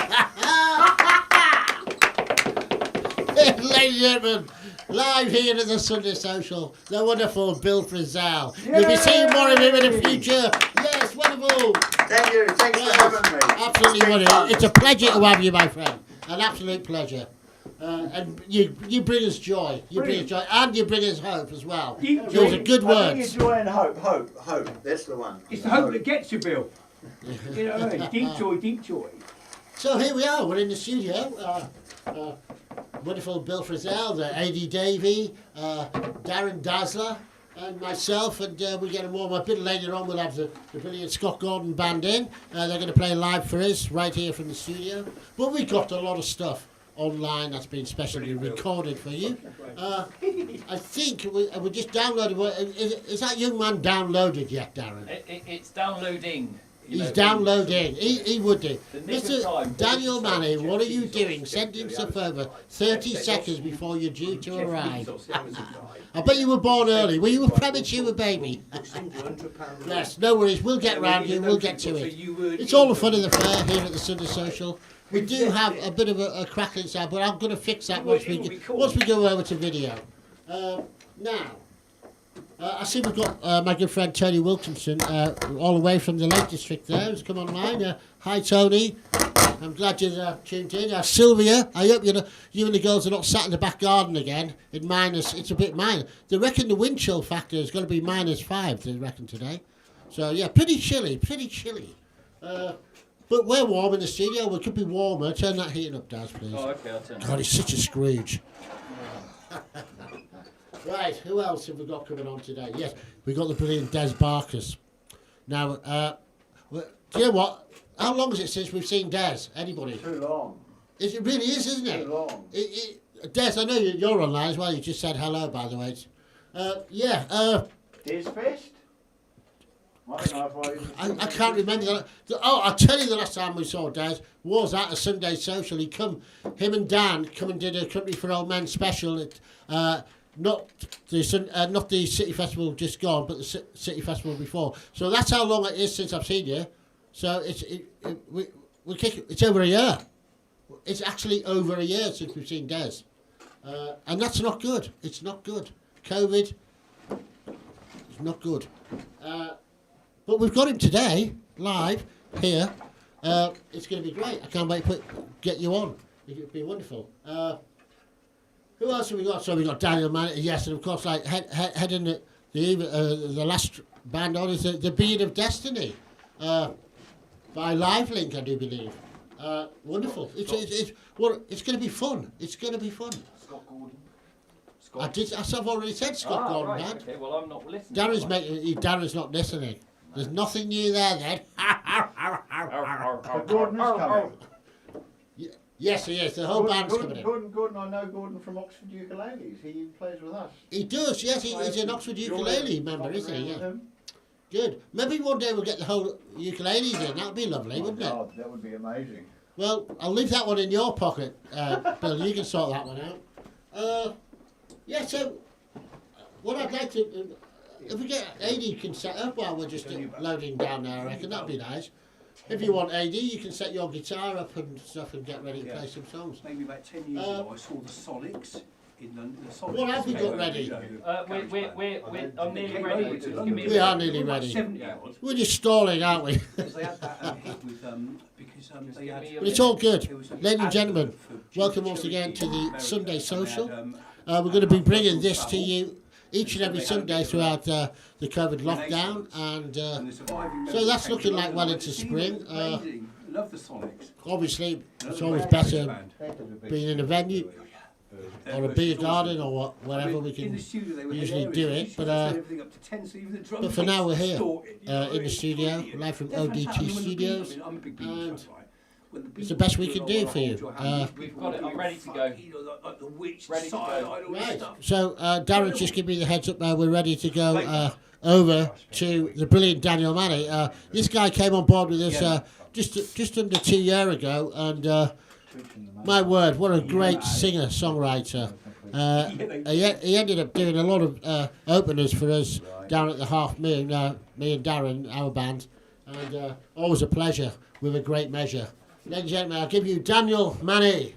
Ladies and gentlemen, live here at the Sunday Social, the wonderful Bill Frisell. You'll be seeing more of him in the future. Yes, wonderful. Thank you, thanks for having me. Absolutely It's been wonderful. fun. It's a pleasure to have you, my friend. An absolute pleasure. And you bring us joy. You bring us joy, and you bring us hope as well. Deep Those joy. are good I think words. it's joy and hope. That's the one. It's the hope that gets you, Bill. You know what I mean? Deep joy, deep joy. So here we are. We're in the studio. Wonderful Bill Frisell, the AD Davey, Darren Dazzler, and myself, and we're getting warm up. A bit later on, we'll have the brilliant Scott Gordon band in. They're going to play live for us right here from the studio. But we've got a lot of stuff online that's been specially recorded for you. I think we just downloaded. Is that young man downloaded yet, Darren? It's downloading. He's downloading. He would do. The nick of Mr. time. Daniel Manning, what are you doing? Sending stuff over 30 seconds before you're due to arrive. I bet you were born early. Were you a premature baby? Yes, no worries. We'll get round you. We'll get to it. It's all the fun of the fair here at the Sunday Social. We do have a bit of a crackling sound, but I'm going to fix that once we go over to video. Now, I see we've got my good friend Tony Wilkinson all the way from the Lake District there, who's come online. Hi, Tony. I'm glad you're tuned in. Sylvia, I hope you and the girls are not sat in the back garden again. It's a bit minus. They reckon the wind chill factor is going to be -5, they reckon, today. So, yeah, pretty chilly. But we're warm in the studio. We could be warmer. Turn that heating up, Daz, please. Oh, okay, I'll turn it. God, he's such a Scrooge. Right, who else have we got coming on today? Yes, we've got the brilliant Des Barkers. Now, do you know what? How long is it since we've seen Des? Anybody? Too long. It really is, isn't it? Too long. Des, I know you're online as well. You just said hello, by the way. Des Fest? I can't remember. I'll tell you the last time we saw Des was at a Sunday Social. Him and Dan come and did a Country for Old Men special at not the City Festival just gone, but the City Festival before. So that's how long it is since I've seen you. So it's over a year. It's actually over a year since we've seen Des, and that's not good. It's not good. COVID. It's not good. But we've got him today, live, here. It's going to be great. I can't wait to get you on. It'll be wonderful. Who else have we got? So we've got Daniel Manning, yes, and of course, like heading the last band on is the Being of Destiny by Livelink, I do believe. Wonderful. It's going to be fun. It's going to be fun. Scott Gordon. I've already said Scott Gordon, right, Dad. okay, well, I'm not listening. Darren's not listening. There's nothing new there, then. Gordon is coming. Yes, he is. The whole band's coming in. Gordon, I know Gordon from Oxford Ukuleles. He plays with us. He does, yes. He's an Oxford ukulele member, isn't he? Yeah. Good. Maybe one day we'll get the whole ukuleles in. That'd be lovely, wouldn't it? God, that would be amazing. Well, I'll leave that one in your pocket, Bill. You can sort that one out. So what I'd like to... if we get AD can set up while we're just loading down there, I reckon that'd be nice. If you want AD, you can set your guitar up and stuff and get ready to play some songs. Maybe about 10 years ago, I saw the Solics in the Solics. What have we got ready? I'm nearly ready. Just give me a We are minute. nearly ready. 70 odd. We're just stalling, aren't we? Because they had that hit with because they had. me a But it's all good. there was a Ladies and gentlemen, advert for welcome Chili once again to the in America, Sunday and they Social. had, We're going to be bringing this to you each and every Sunday throughout the COVID lockdown, and so that's looking like well into spring. Love the Sonics. Obviously, it's always better being in a venue or a beer garden or whatever we can usually do it. But for now, we're here in the studio, live from ODT Studios, and it's the best we can do for you. We've got it. I'm ready to go. Ready to go. Right. So Darren just give me the heads up now. We're ready to go over to the brilliant Daniel Manny. This guy came on board with us just under 2 years ago, and my word, what a great singer songwriter. He ended up doing a lot of openers for us down at the Half Moon. Me and Darren, our band, and always a pleasure with a great measure. Ladies and gentlemen, I'll give you Daniel Manny.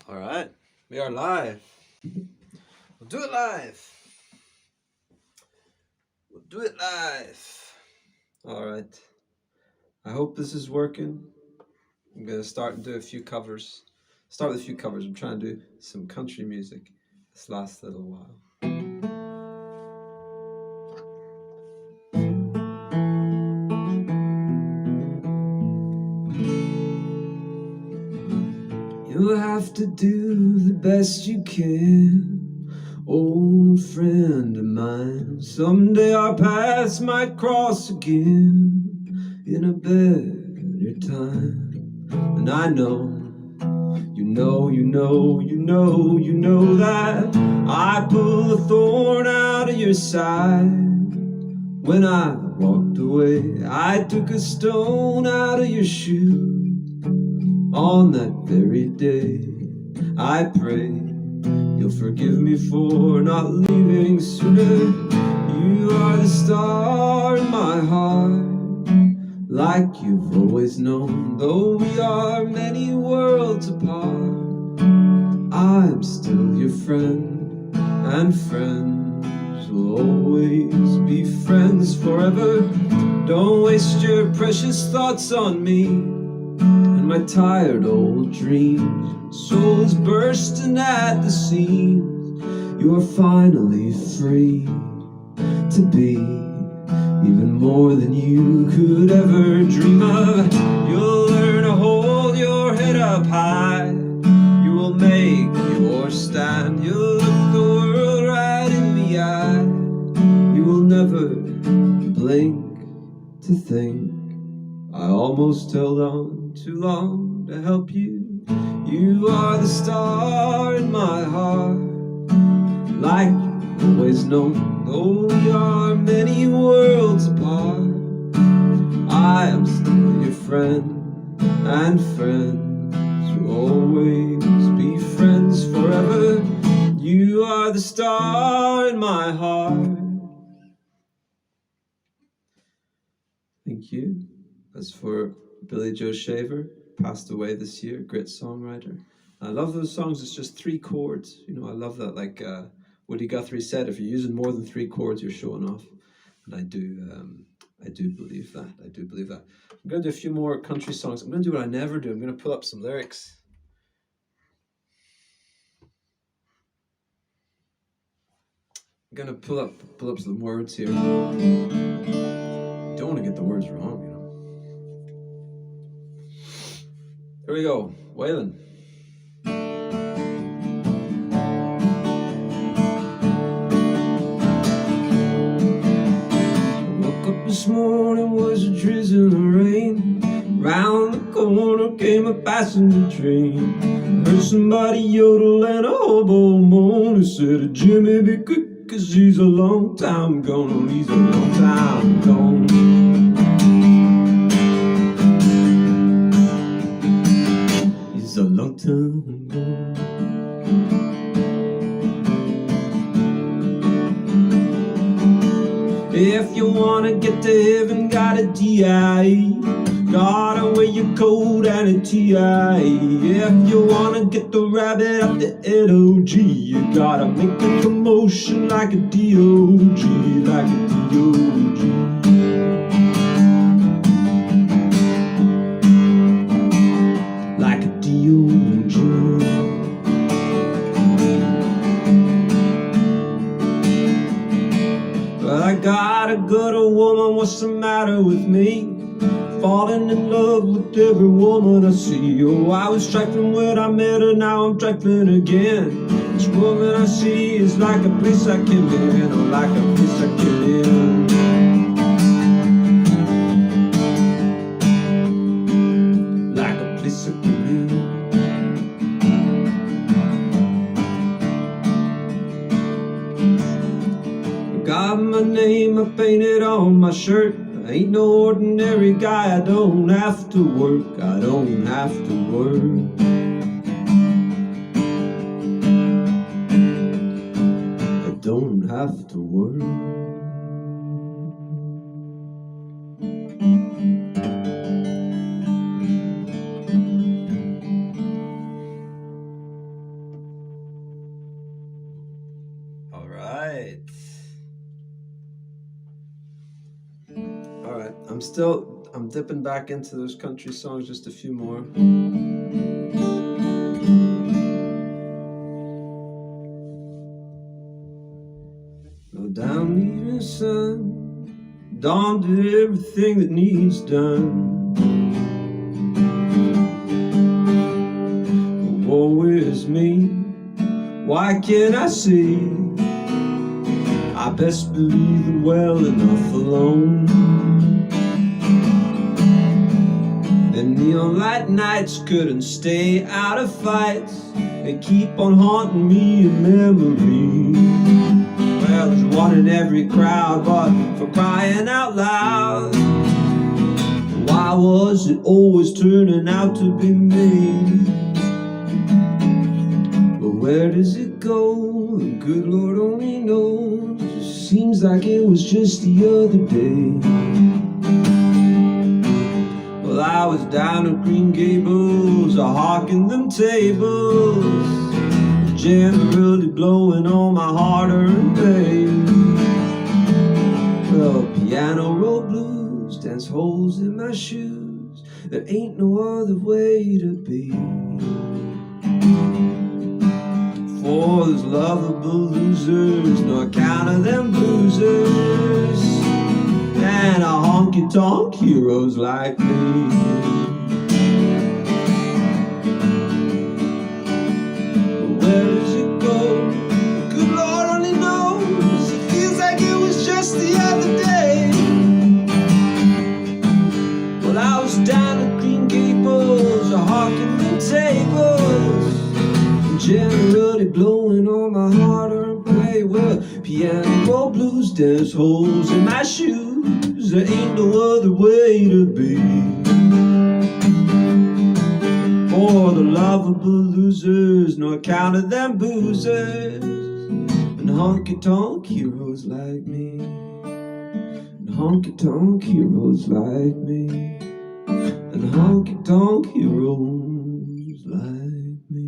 All right, we are live. We'll do it live. We'll do it live. All right. I hope this is working. I'm gonna start and do a few covers. Start with a few covers. I'm trying to do some country music this last little while. You'll have to do the best you can, old friend of mine. Someday our paths might cross again in a better time. And I know, you know that I pulled a thorn out of your side. When I walked away, I took a stone out of your shoe. On that very day, I pray you'll forgive me for not leaving sooner. You are the star in my heart, like you've always known. Though we are many worlds apart, I'm still your friend, and friends will always be friends forever. Don't waste your precious thoughts on me and my tired old dreams. Souls bursting at the seams. You're finally free to be even more than you could ever dream of. You'll learn to hold your head up high. You will make your stand. You'll look the world right in the eye. You will never blink to think I almost held on too long to help you. You are the star in my heart, like you've always known. Though we are many worlds apart, I am still your friend, and friends will always be friends forever. You are the star in my heart. Thank you. As for Billy Joe Shaver, passed away this year, great songwriter. I love those songs. It's just 3 chords. You know, I love that. Like Woody Guthrie said, if you're using more than 3 chords, you're showing off. And I do believe that. I do believe that. I'm going to do a few more country songs. I'm going to do what I never do. I'm going to pull up some lyrics. I'm going to pull up some words here. Don't want to get the words wrong, you know. Here we go, Waylon. Woke up this morning, was a drizzling rain. Round the corner came a passenger train. Heard somebody yodel and a hobo moan. He said, Jimmy, be quick, 'cause he's a long time gone. He's a long time gone. A long time ago. If you wanna get to heaven, got a DI. Gotta wear your coat and a TI. If you wanna get the rabbit up the LOG, you gotta make a commotion like a DOG, like a DOG. Well, I got a good old woman, what's the matter with me? Falling in love with every woman I see. Oh, I was trifling when I met her, now I'm trifling again. Each woman I see is like a place I can live in, or like a place I can live. Like a place I can live. Got my name, I painted on my shirt. I ain't no ordinary guy, I don't have to work, I don't have to work. I don't have to work. All right. Alright, I'm dipping back into those country songs, just a few more. Go down the evening sun, dawn did everything that needs done. Woe is me, why can't I see? I best believe it well enough alone. The neon light nights couldn't stay out of fights. They keep on haunting me in memory. Well, there's one in every crowd, but for crying out loud, why was it always turning out to be me? But where does it go? The good Lord only knows. It seems like it was just the other day. Well, I was down at Green Gables, a-hawking them tables, generally blowing on my hard-earned pay. Well, piano roll blues, dance holes in my shoes. There ain't no other way to be. For those lovable losers, no account of them boozers, and a honky-tonk heroes like me. But where does it go? The good Lord only knows. It feels like it was just the other day. Well, I was down at Green Gables, a-hawking them tables, generally blowing on my hard-earned pay. Well, piano roll blues, dance holes in my shoes. There ain't no other way to be. For the lovable losers, no account of them boozers, and honky-tonk heroes like me. And honky-tonk heroes like me. And honky-tonk heroes like me.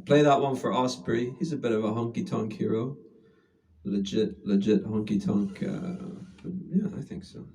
Play that one for Osprey. He's a bit of a honky-tonk hero. Legit honky-tonk. Yeah, I think so.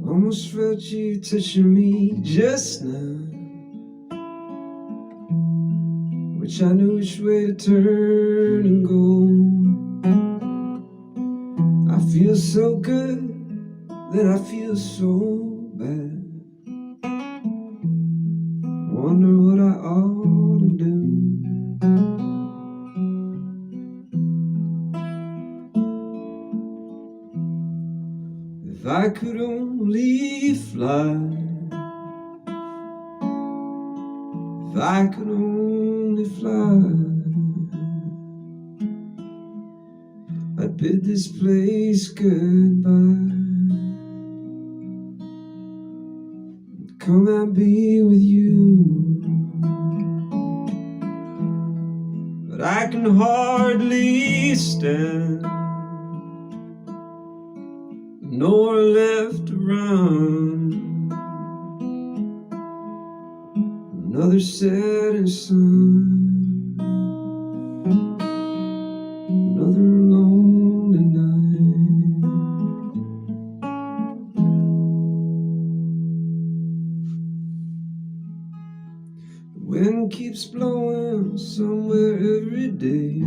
Almost felt you touching me just now, which I knew which way to turn and go. I feel so good, then I feel so bad. Wonder what I ought to do. If I could only fly, if I could only fly, I'd bid this place goodbye, come and be with you. But I can hardly stand, nowhere left to run. Another setting sun, another lonely night. The wind keeps blowing somewhere every day.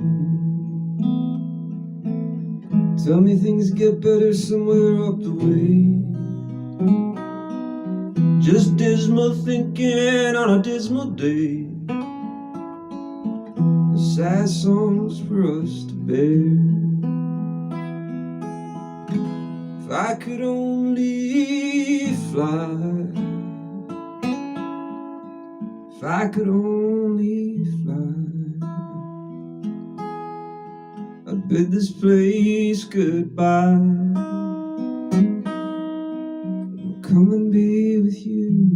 Tell me things get better somewhere up the way. Just dismal thinking on a dismal day. The sad songs for us to bear. If I could only fly, if I could only fly, I'd bid this place goodbye. Come and be with you.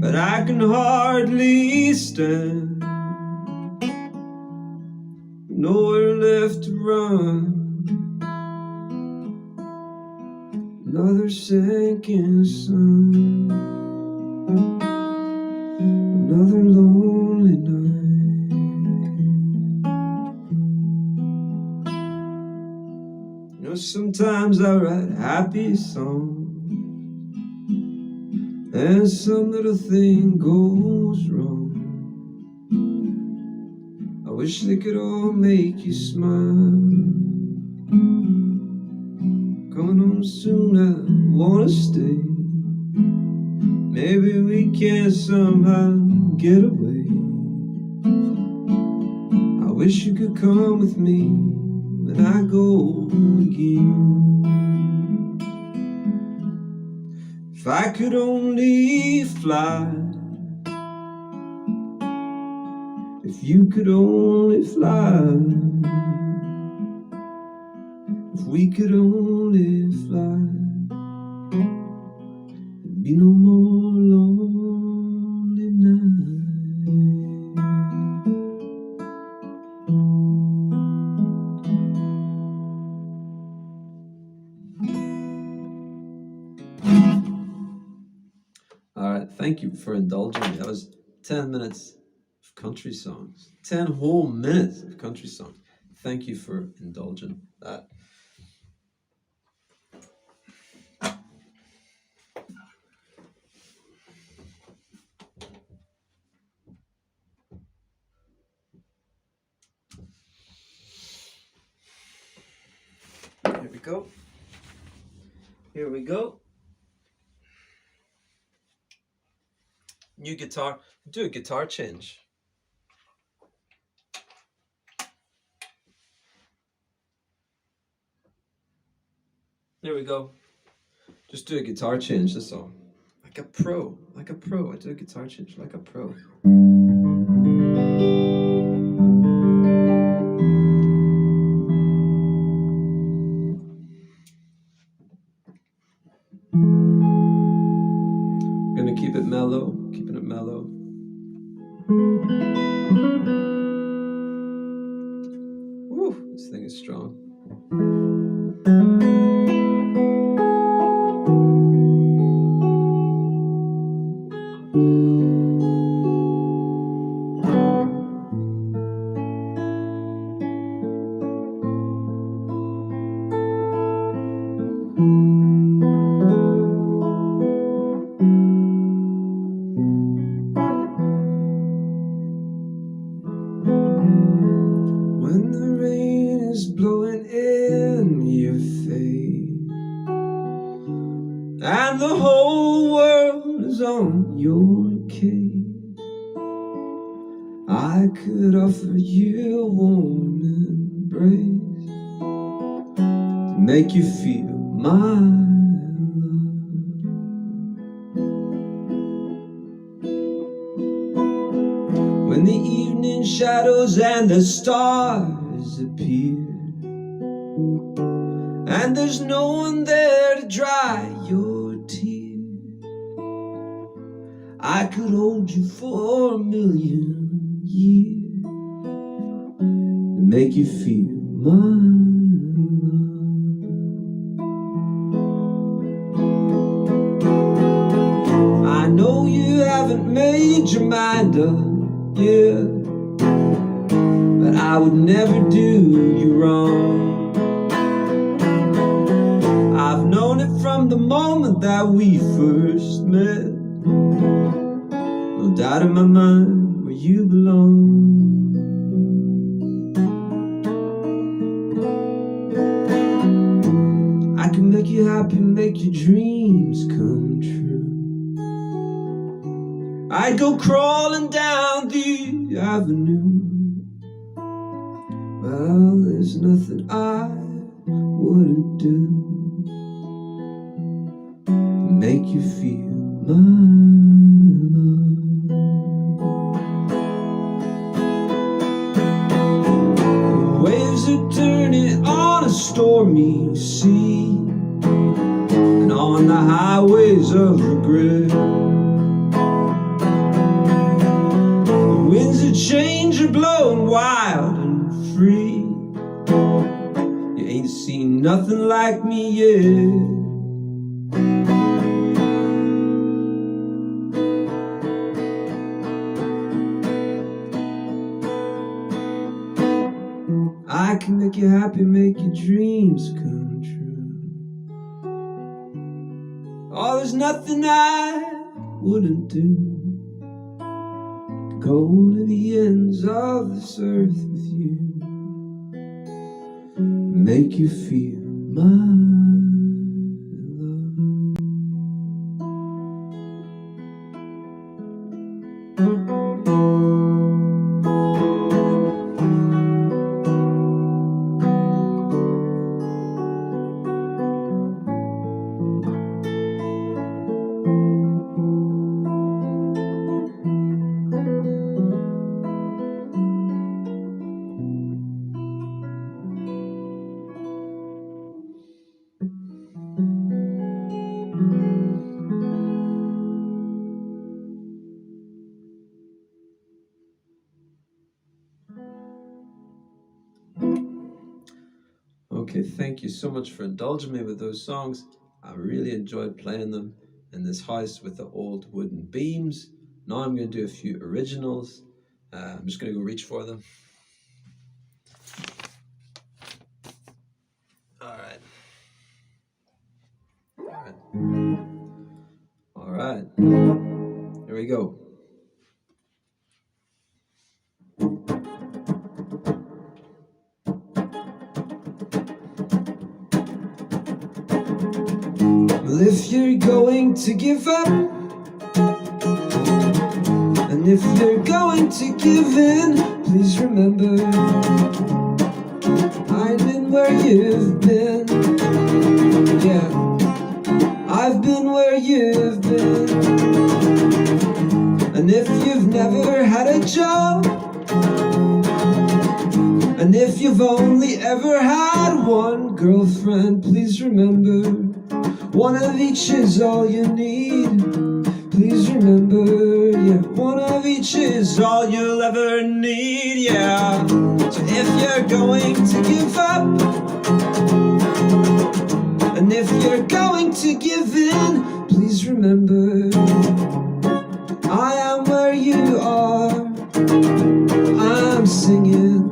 But I can hardly stand, nowhere left to run. Another sinking sun, another lonely night. You know, sometimes I write happy songs, and some little thing goes wrong. I wish they could all make you smile. Coming home soon, I wanna stay. Maybe we can somehow get away. I wish you could come with me when I go again. If I could only fly, if you could only fly, if we could only fly, there'd be no more lonely nights. All right, thank you for indulging me. That was 10 minutes of country songs. 10 whole minutes of country songs. Thank you for indulging that. Here we go. Here we go. New guitar. Do a guitar change. There we go. Just do a guitar change, that's all. Like a pro. Like a pro. I do a guitar change like a pro. I'm gonna keep it mellow. Keeping it mellow. Woo, this thing is strong. When the rain is blowing in your face and the whole world is on your case, I could offer you a warm embrace to make you feel my love. When the evening shadows and the stars appear and there's no one there to dry your I could hold you for 1,000,000 years and make you feel my love. I know you haven't made your mind up yet, but I would never do you wrong. I've known it from the moment that we first met. No doubt in my mind where you belong. I can make you happy, make your dreams come true. I'd go crawling down the avenue. Well, there's nothing I wouldn't do to make you feel my love. The waves are turning on a stormy sea, and on the highways of regret, the winds of change are blowing wild and free. You ain't seen nothing like me yet. I can make you happy, make your dreams come true. Oh, there's nothing I wouldn't do to go to the ends of this earth with you, make you feel my love. Okay, thank you so much for indulging me with those songs. I really enjoyed playing them in this house with the old wooden beams. Now I'm going to do a few originals. I'm just going to go reach for them. All right. Here we go. Well, if you're going to give up, and if you're going to give in, please remember I've been where you've been. Yeah, I've been where you've been. And if you've never had a job, and if you've only ever had one girlfriend, please remember one of each is all you need. Please remember, yeah, one of each is all you'll ever need, yeah. So if you're going to give up, and if you're going to give in, please remember I am where you are. I'm singing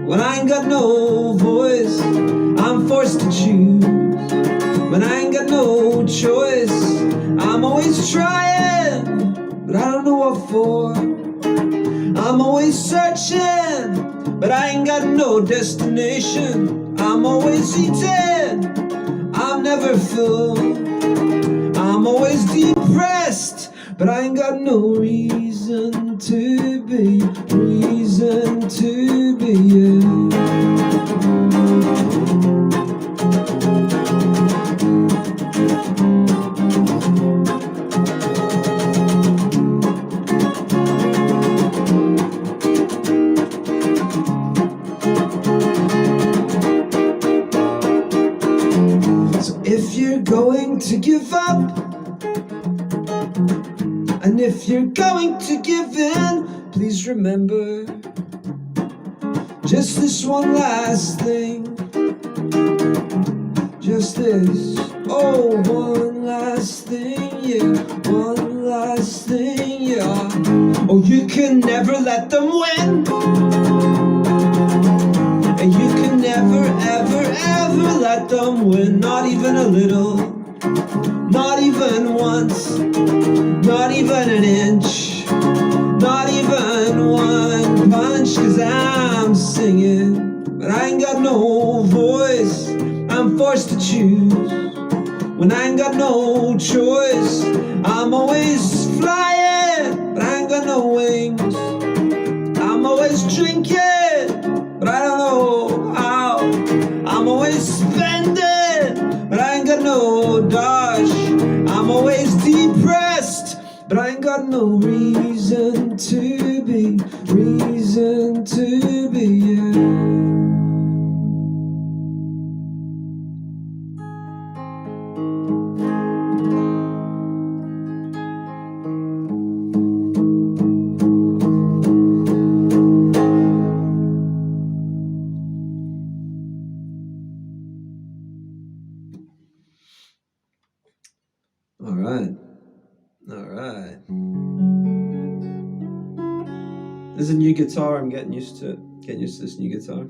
when I ain't got no voice. I'm forced to choose when I ain't got no choice. I'm always trying, but I don't know what for. I'm always searching, but I ain't got no destination. I'm always eating, I'm never full. I'm always depressed, but I ain't got no reason to be, reason to be, yeah. So if you're going to give up, and if you're going to give in, please remember just this one last thing. Just this, oh, one last thing, yeah, one last thing, yeah. Oh, you can never let them win, and you can never, ever, ever let them win. Not even a little, not even once, not even an inch, not even one punch. 'Cause I'm singing, but I ain't got no voice. I'm forced to choose when I ain't got no choice. I'm always flying, but I ain't got no wings. I'm always drinking, but I don't know how. I'm always spending, but I ain't got no dosh. I'm always depressed, but I ain't got no reason to be, yeah. All right. This is a new guitar. I'm getting used to it. Getting used to this new guitar.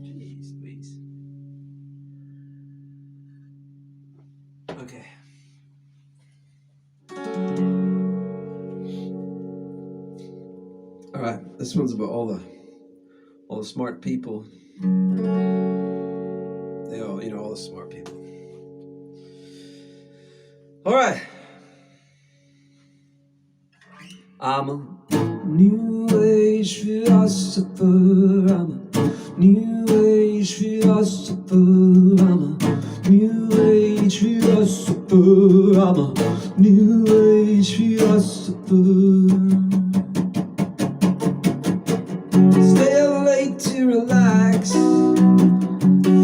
Jeez Louise. Okay. All right. This one's about all the smart people. They all, all the smart people. All right. I'm a new age philosopher. I'm a new age philosopher. I'm a new age philosopher. I'm a new age philosopher. Stay up late to relax,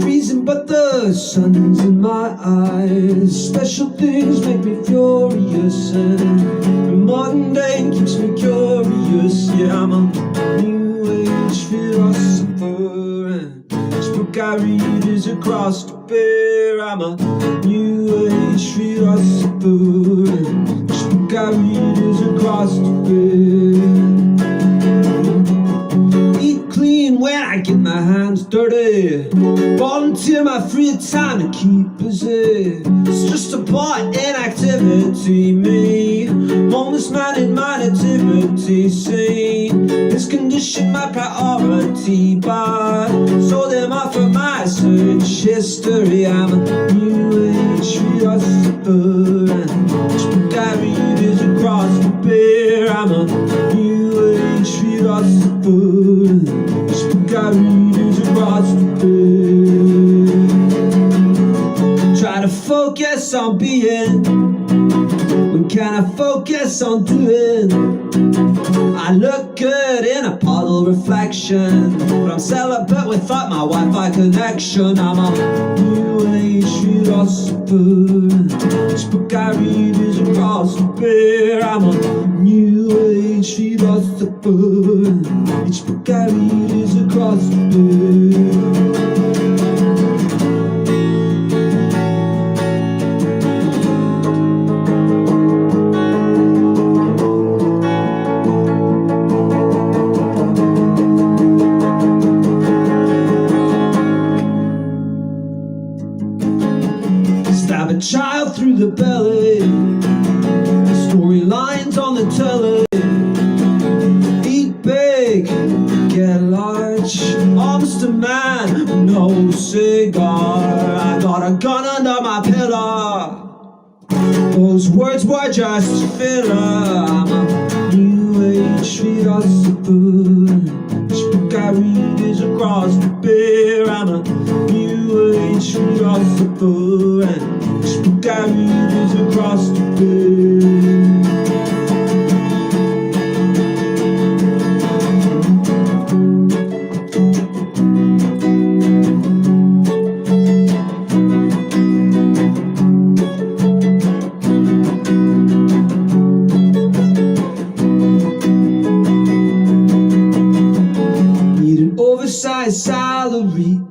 freezing but the sun's in my eyes. Special things make me furious, and the mundane keeps me curious. Yeah, I'm a new age philosopher, and each book I read is a cross to bear. I'm a new age philosopher, and each book I read is a cross to bear. Eat clean when I get my hands dirty, volunteer my free time to keep busy. It's just a part in activity, me, homeless man in my nativity scene. This condition my priority, but so them off of my search history. I'm a new age philosopher, and each book I read is a cross to bear. I'm a new age philosopher, and each book I read is a cross to bear. Try to focus on being, when can I focus on doing? I look good in a puddle reflection, but I'm celibate without my Wi-Fi connection. I'm a new age philosopher, each book I read is a cross to bear. I'm a new age philosopher, each book I read is a cross to bear. Stab a child through the belly, storylines on the telly. Eat big, get large, almost a man, no cigar. I got a gun under my pillow, those words were just filler. I'm a new age philosopher, each book I read is a cross to bear. I'm a new age philosopher, and each book I read is a cross to bear.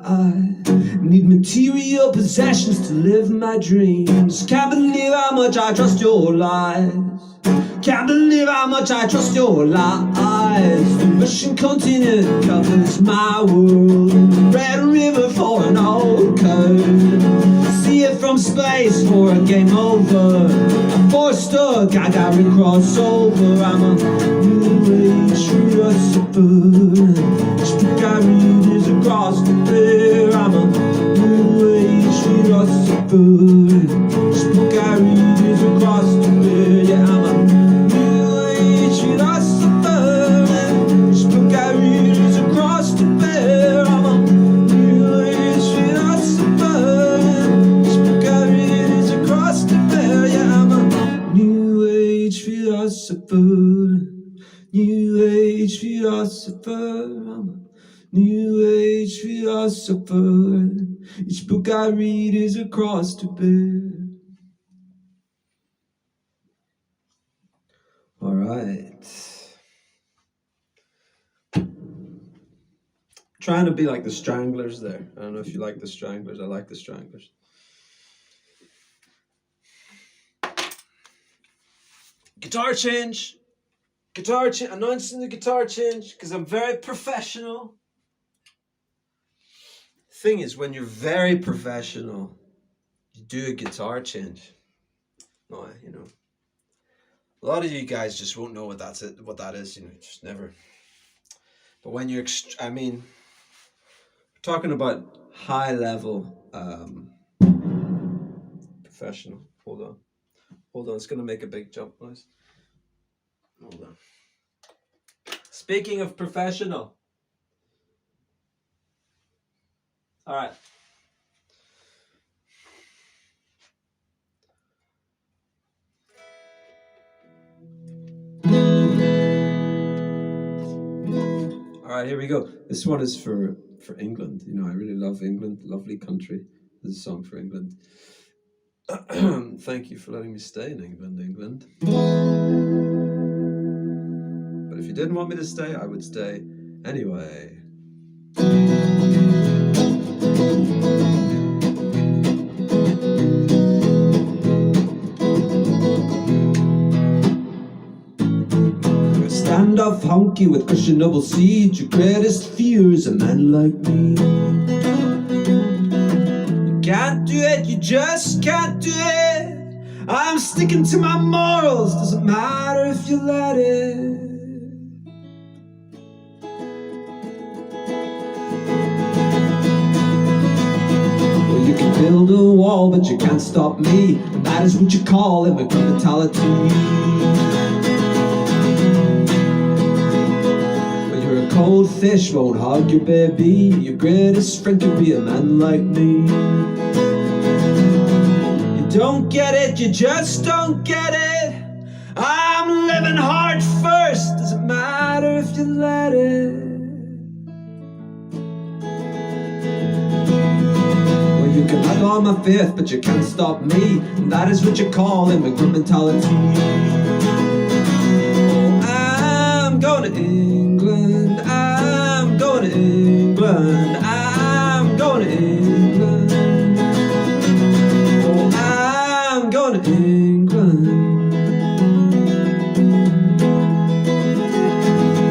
I need material possessions to live my dreams. Can't believe how much I trust your lies. Can't believe how much I trust your lies. The Russian continent covers my world. Red River for an old code. See it from space for a game over. A four-star Gagarin crossover. I'm a new age philosopher. Spaghetti across the bear. I'm a new age philosopher. Spaghetti across the bear. Yeah, I'm a new age philosopher. Spaghetti across the bear. I'm a new age philosopher. Spaghetti across the bear. Yeah, I'm a new age philosopher. New age philosopher. I'm a new age philosopher. Each book I read is a cross to bear. All right. Trying to be like the Stranglers there. I don't know if you like the Stranglers. I like the Stranglers. Guitar change. Announcing the guitar change because I'm very professional. Thing is, when you're very professional, you do a guitar change. No, you know, a lot of you guys just won't know what that is. You know, just never. But when you're, we're talking about high level professional. Hold on. It's gonna make a big jump noise. Hold on. Speaking of professional. All right. All right, here we go. This one is for England. You know, I really love England. Lovely country. This is a song for England. Thank you for letting me stay in England. But if you didn't want me to stay, I would stay anyway. Standoff honky with questionable seed. Your greatest fear is a man like me. You can't do it, you just can't do it. I'm sticking to my morals, doesn't matter if you let it. Well, you can build a wall, but you can't stop me. And that is what you call immigrant mentality. Cold fish won't hug your baby. Your greatest friend could be a man like me. You don't get it, you just don't get it. I'm living hard first, doesn't matter if you let it. Well, you can hug on my faith, but you can't stop me. And that is what you call immigrant mentality. Oh, I'm going to England, I'm going to England, I'm going to England. Oh, I'm going to England.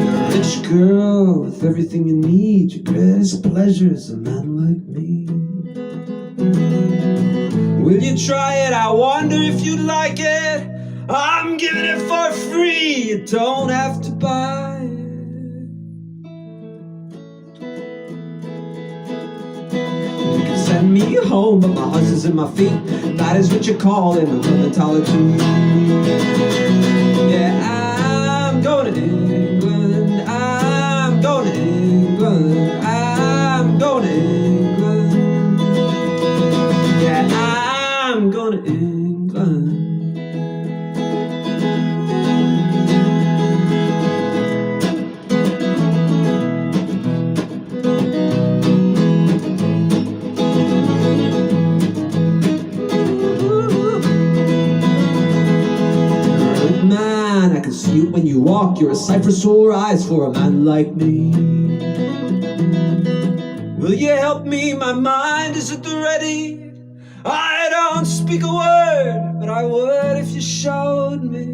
You're a rich girl with everything you need. Your greatest pleasure is a man like me. Will you try it? I wonder if you'd like it. I'm giving it for free. You don't have to buy it. You can send me home, but my heart is in my feet. That is what you call immigrant mentality. Yeah, I'm going to England. I'm going to England. I'm going to England. Yeah, I'm going to England. Man, I can see it when you walk. You're a sight for sore eyes for a man like me. Will you help me? My mind is at the ready. I don't speak a word, but I would if you showed me.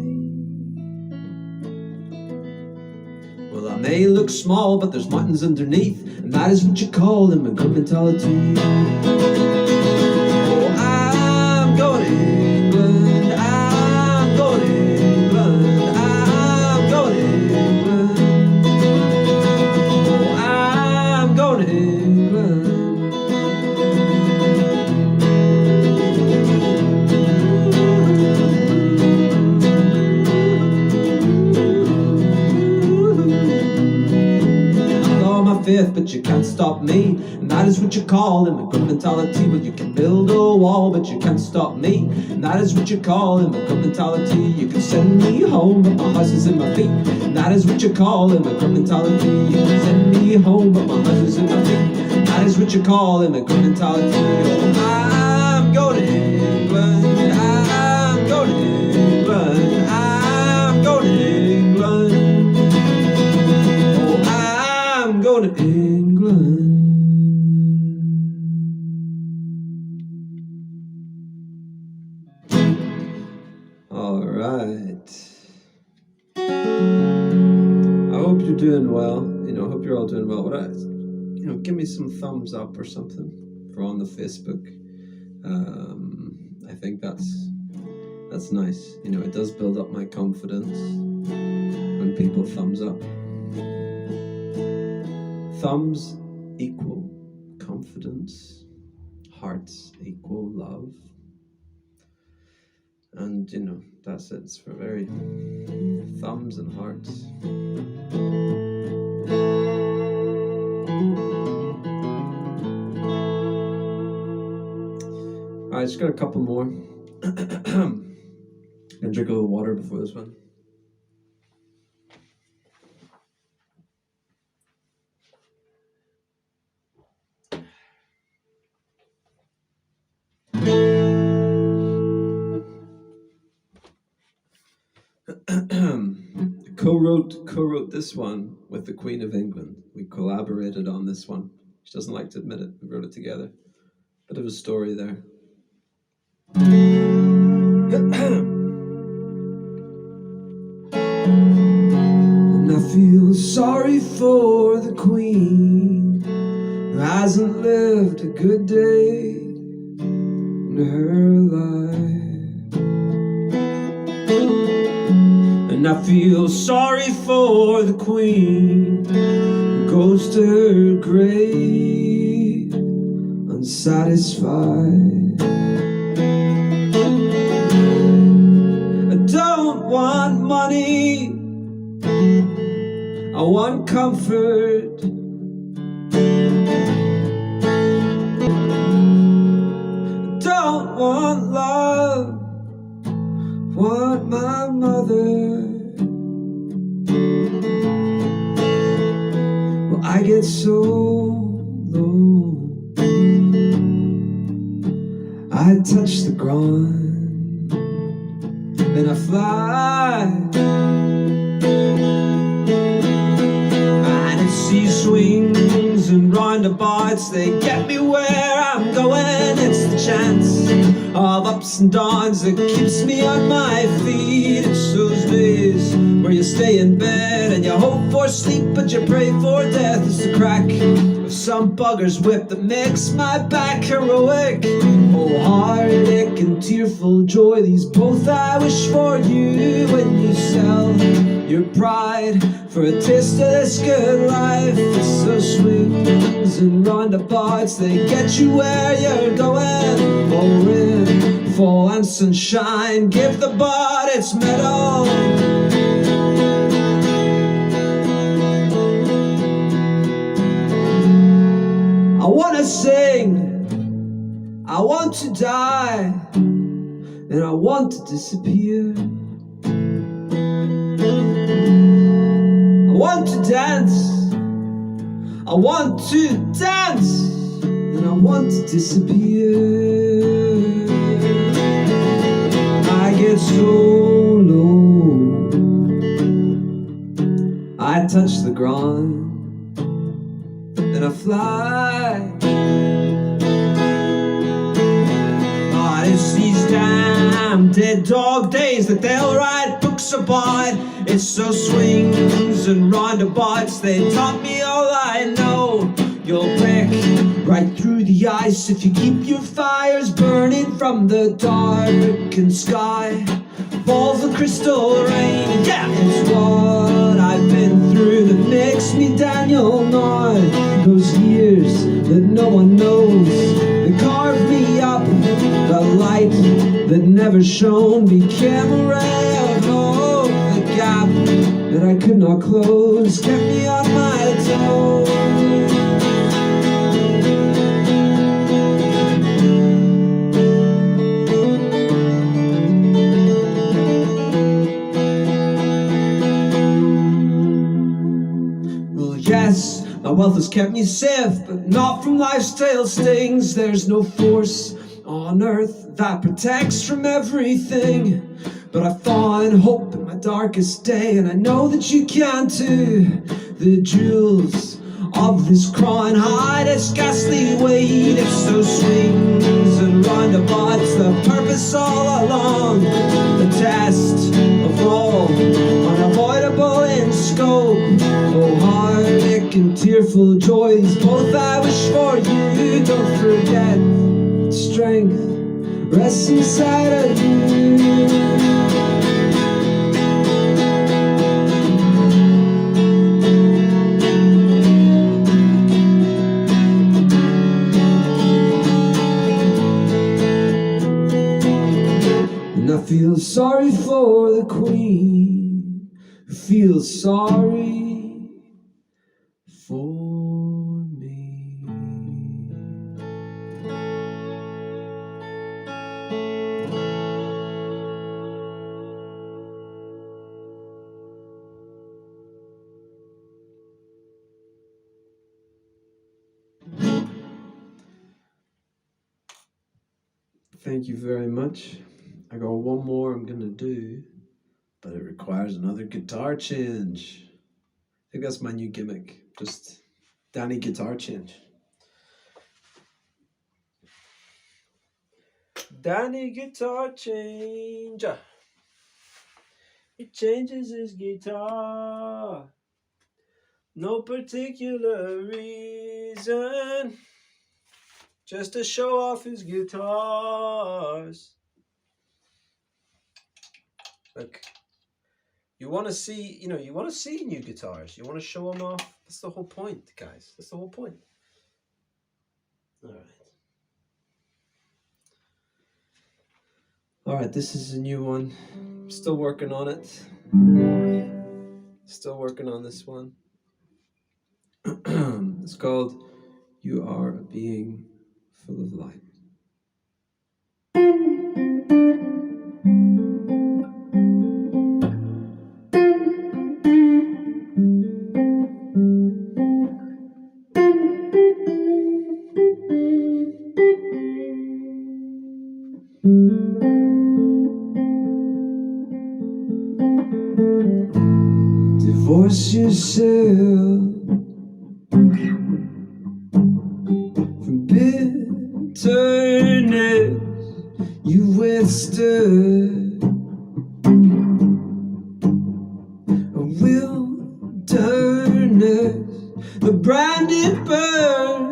Well, I may look small, but there's mountains underneath, and that is what you call immigrant mentality. Oh, I'm going to England, I'm going to England, I'm going to England. Oh, I'm going to England. Fifth, but you can't stop me, and that is what you call immigrant mentality. Well, you can build a wall, but you can't stop me, and that is what you call immigrant mentality. You can send me home, but my house is in my feet, and that is what you call immigrant mentality. You can send me home, but my house is in my feet, and that is what you call immigrant mentality. Oh, I'm going to England, I'm going to England, I'm going to England. I'm going to England. All right. I hope you're doing well. I hope you're all doing well. Give me some thumbs up or something for on the Facebook. I think that's nice. It does build up my confidence when people thumbs up. Thumbs equal confidence, hearts equal love, and that's it. It's for very thumbs and hearts. Alright, just got a couple more. Gonna drink a little water before this one. Co-wrote this one with the Queen of England. We collaborated on this one. She doesn't like to admit it. We wrote it together. Bit of a story there. And I feel sorry for the Queen who hasn't lived a good day in her life. And I feel sorry for the Queen who goes to her grave unsatisfied. I don't want money, I want comfort. I don't want love, want my mother. Well, I get so low, I touch the ground, then I fly. And it's these swings and roundabouts, they get me where I'm going. It's the chance of ups and downs that keeps me on my feet. It's those days where you stay in bed and you hope for sleep, but you pray for death. It's the crack of some bugger's whip that makes my back heroic. Oh, heartache and tearful joy, these both I wish for you. When you sell your pride for a taste of this good life, it's those swings and roundabouts, they get you where you're going. Oh, rain, fall and sunshine, give the bud its medal. I wanna sing, I want to die, and I want to disappear. I want to dance, I want to dance, and I want to disappear. I get so low, I touch the ground, then then I fly. Oh, it's these damn dead dog days that they'll write books about. It's so swings and roundabouts, they taught me all I know. You'll break right through the ice if you keep your fires burning from the darkened sky. Falls the crystal rain, yeah, it's what I've been through that makes me Daniel now. Those years that no one knows, they carved me up. The light that never shone became a ray of hope. The gap that I could not close kept me on my toes. Yes, my wealth has kept me safe, but not from life's tail stings. There's no force on earth that protects from everything. But I find hope in my darkest day, and I know that you can too. The jewels of this crown hide its ghastly weight. It's those swings and roundabouts, the purpose all along. The test of all, unavoidable in scope. Oh, heartache and tearful joys, both I wish for you. Don't forget, strength rests inside of you. And I feel sorry for the queen who feels sorry for me. Thank you very much. I got one more I'm gonna do, but it requires another guitar change. I think that's my new gimmick, just Danny guitar change. Danny guitar changer. He changes his guitar. No particular reason, just to show off his guitars. Look, you want to see, you want to see new guitars. You want to show them off. That's the whole point, guys. That's the whole point. All right. All right, this is a new one. Still working on it. Still working on this one. It's called You Are a Being Full of Light. Divorce yourself from bitterness you withstood, a wilderness, the branded burn.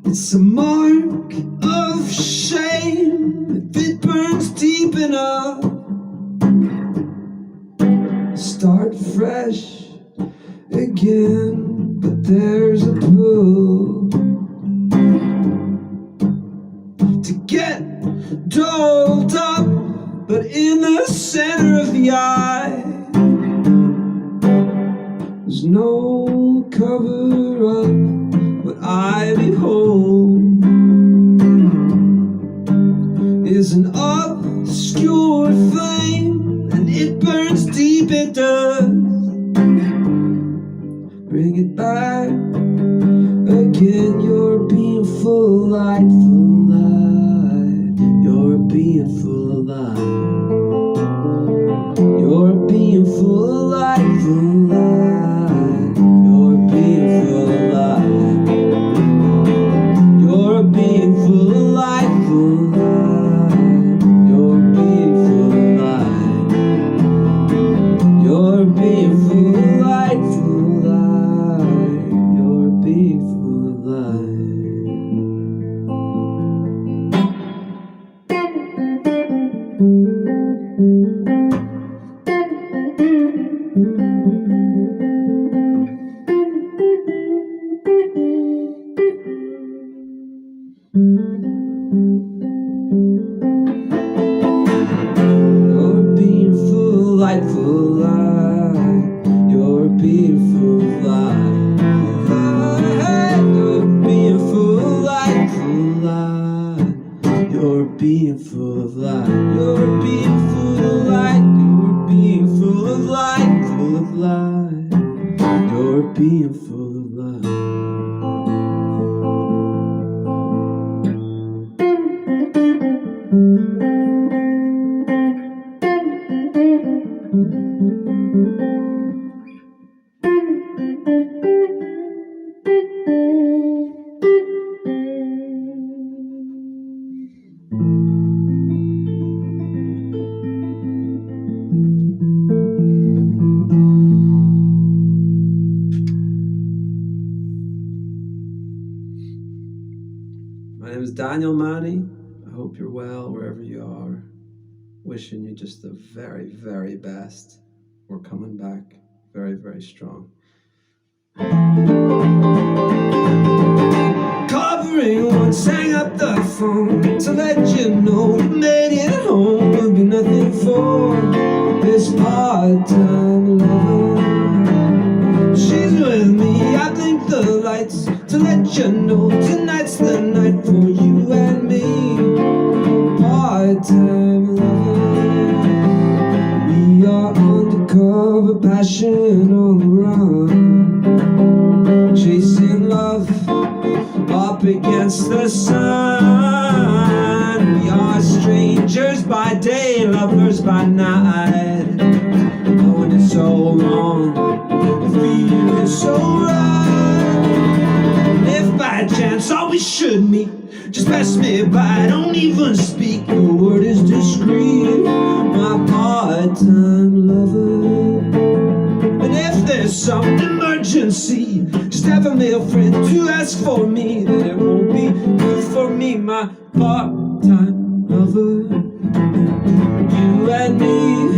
It's a mark of shame if it burns deep enough. Start fresh again, but there's a pull to get dolled up, but in the center of the eye there's no cover up. What I behold is an obscure flame, and it burns deep, it does. Bring it back again. You're being full of light, full of light. You're being full of light. You're being full of light, full of light. lie. You're being full light, full light. You're being full light. You're being full light, full light. You're being full of light. You're being full of light. You're being full of light, full of light. You're being full of light. My name is Daniel Manny. I hope you're well wherever you are. Wishing you just the very, very best. We're coming back very, very strong. Covering once, hang up the phone to let you know you made it home. Will be nothing for this part-time lover. She's with me, I blink the lights to let you know tonight's the night for you and me. Part-time lovers, we are undercover, passion on the run, chasing love up against the sun. We are strangers by day, lovers by night, knowing it's so wrong, feeling so right. And if by chance all we should meet, just pass me by, don't even speak, your word is discreet, my part-time lover. And if there's some emergency, just have a male friend to ask for me, that it won't be good for me, my part-time lover. You and me,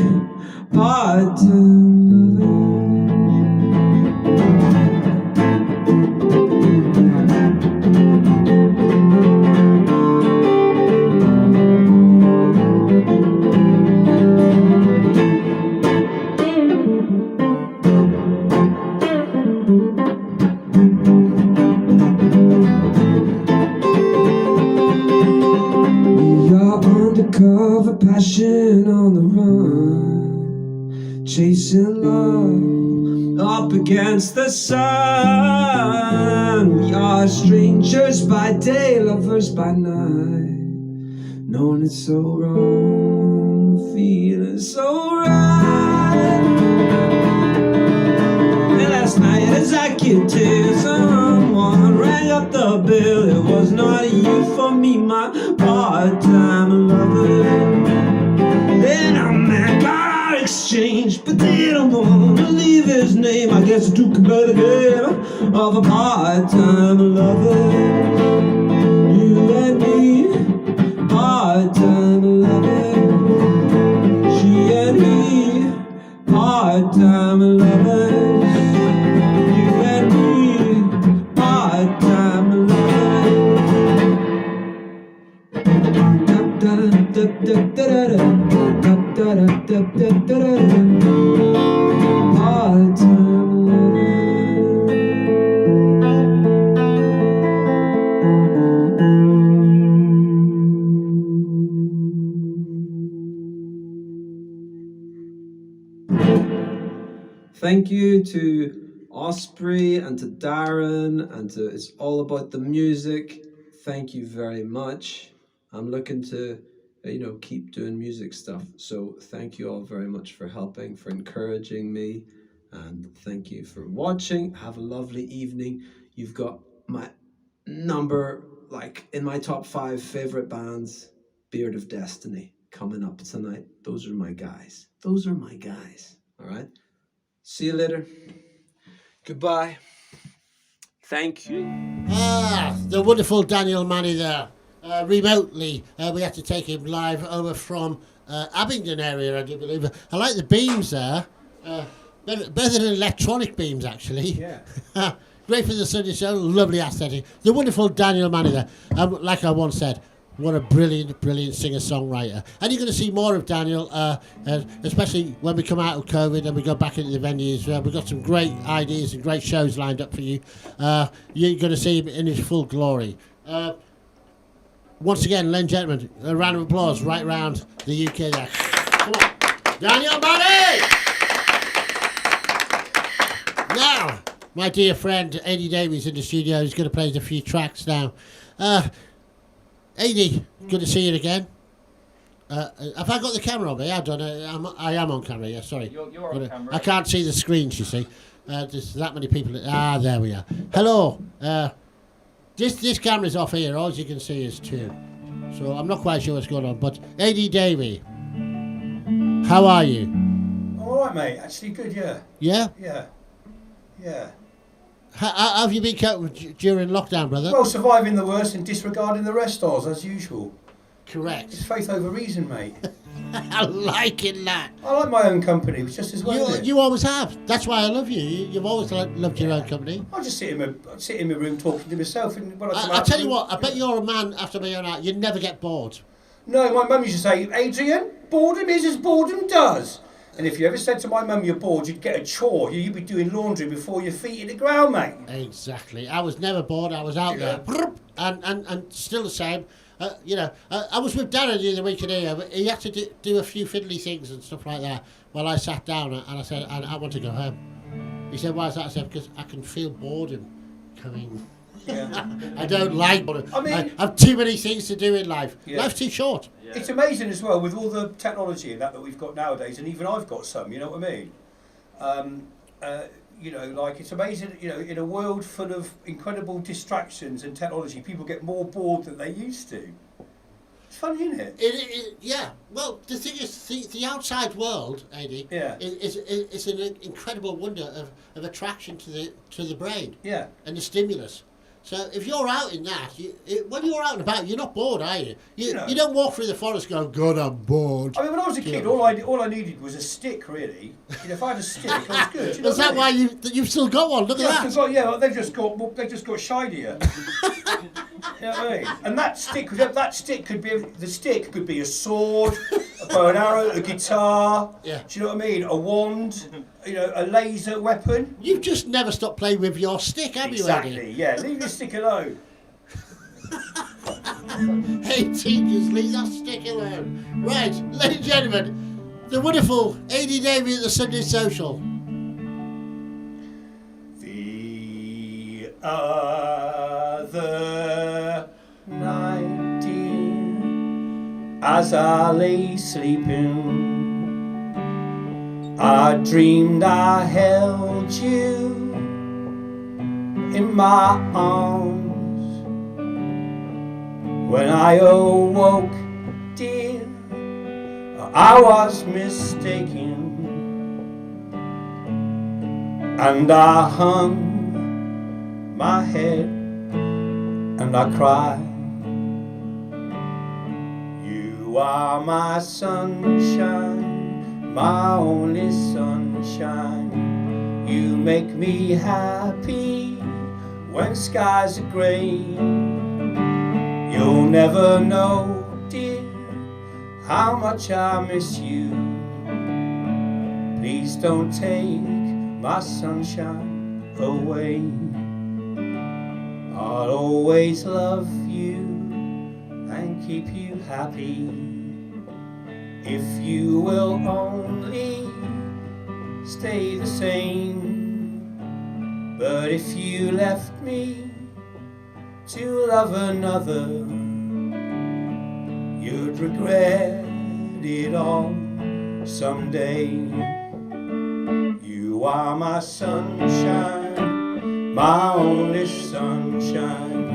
part-time lover. Undercover, passion on the run, chasing love up against the sun. We are strangers by day, lovers by night, knowing it's so wrong, feeling so right. And last night as I kicked in, someone rang up the bill. It was not you for me, my part-time lover. Then a man got our exchange, but didn't want to leave his name. I guess I took a better game of a part-time lover. You and me, part-time lover. She and he, part-time lovers. You and me, part-time lovers. Part-time Thank you to Osprey and to Darren and to It's All About the Music. Thank you very much. I'm looking to, keep doing music stuff. So thank you all very much for helping, for encouraging me. And thank you for watching. Have a lovely evening. You've got my number, in my top 5 favorite bands, Beard of Destiny, coming up tonight. Those are my guys. All right. See you later. Goodbye. Thank you. The wonderful Daniel Manny there. Remotely, we had to take him live over from Abingdon area, I do believe. I like the beams there. Better than electronic beams, actually. Yeah. Great for the Sunday show, lovely aesthetic. The wonderful Daniel Manny there. Like I once said, what a brilliant, brilliant singer-songwriter. And you're going to see more of Daniel, especially when we come out of COVID and we go back into the venues. We've got some great ideas and great shows lined up for you. You're going to see him in his full glory. Once again, ladies and gentlemen, a round of applause right round the UK there. Come on. Daniel Manny! Now, my dear friend, Eddie Davies in the studio is going to play a few tracks now. Eddie, good to see you again. Have I got the camera on me? I don't know. I am on camera, yeah, sorry. You're on camera. I can't see the screens, you see. There's that many people. There we are. Hello. This camera's off here. All you can see is two. So I'm not quite sure what's going on. But Eddie Davey, how are you? All right, mate. Actually, good. Yeah. Yeah? Yeah. How have you been coping during lockdown, brother? Well, surviving the worst and disregarding the rest, Oz, as usual. Correct. It's faith over reason, mate. I like it, that. I like my own company, it's just as well. isn't it? You always have. That's why I love you. You've always loved your own company. I just sit in my room talking to myself, and when I come I out, tell you what, I bet you're a man after my own heart. You never get bored. No, my mum used to say, Adrian, boredom is as boredom does. And if you ever said to my mum you're bored, you'd get a chore. You'd be doing laundry before your feet hit the ground, mate. Exactly. I was never bored. I was out there. And still the same. I was with Darren the other week in here. He had to do a few fiddly things and stuff like that. Well, I sat down and I said, I want to go home. He said, why is that? I said, because I can feel boredom coming. Yeah. I don't like boredom. I mean- I have too many things to do in life. Yeah. Life's too short. Yeah. It's amazing as well with all the technology and that we've got nowadays, and even I've got some, you know what I mean? It's amazing, in a world full of incredible distractions and technology, people get more bored than they used to. It's funny, isn't it? Yeah. Well, the thing is, the outside world, Eddie, Yeah. is an incredible wonder of attraction to the brain. Yeah. And the stimulus. So if you're out in that, when you're out and about, you're not bored, are you? You don't walk through the forest going, God, I'm bored. I mean, when I was a kid, all I needed was a stick, really. If I had a stick, I was good. You know Is that why you've still got one? Look at that. They've just got shinier. You know what I mean? And that stick could be a sword, a bow and arrow, a guitar. Yeah. Do you know what I mean? A wand, a laser weapon. You've just never stopped playing with your stick, have you, Eddie? Exactly. Yeah. Leave your stick alone. 18, just leave that stick alone. Right, ladies and gentlemen, the wonderful Eddie Davey at the Sunday Social. The other night, dear, as I lay sleeping, I dreamed I held you in my arms. When I awoke, dear, I was mistaken, and I hung my head and I cried. You are my sunshine, my only sunshine. You make me happy when skies are grey. You'll never know, dear, how much I miss you. Please don't take my sunshine away. I'll always love you and keep you happy if you will only stay the same. But if you left me to love another, you'd regret it all someday. You are my sunshine, my only sunshine.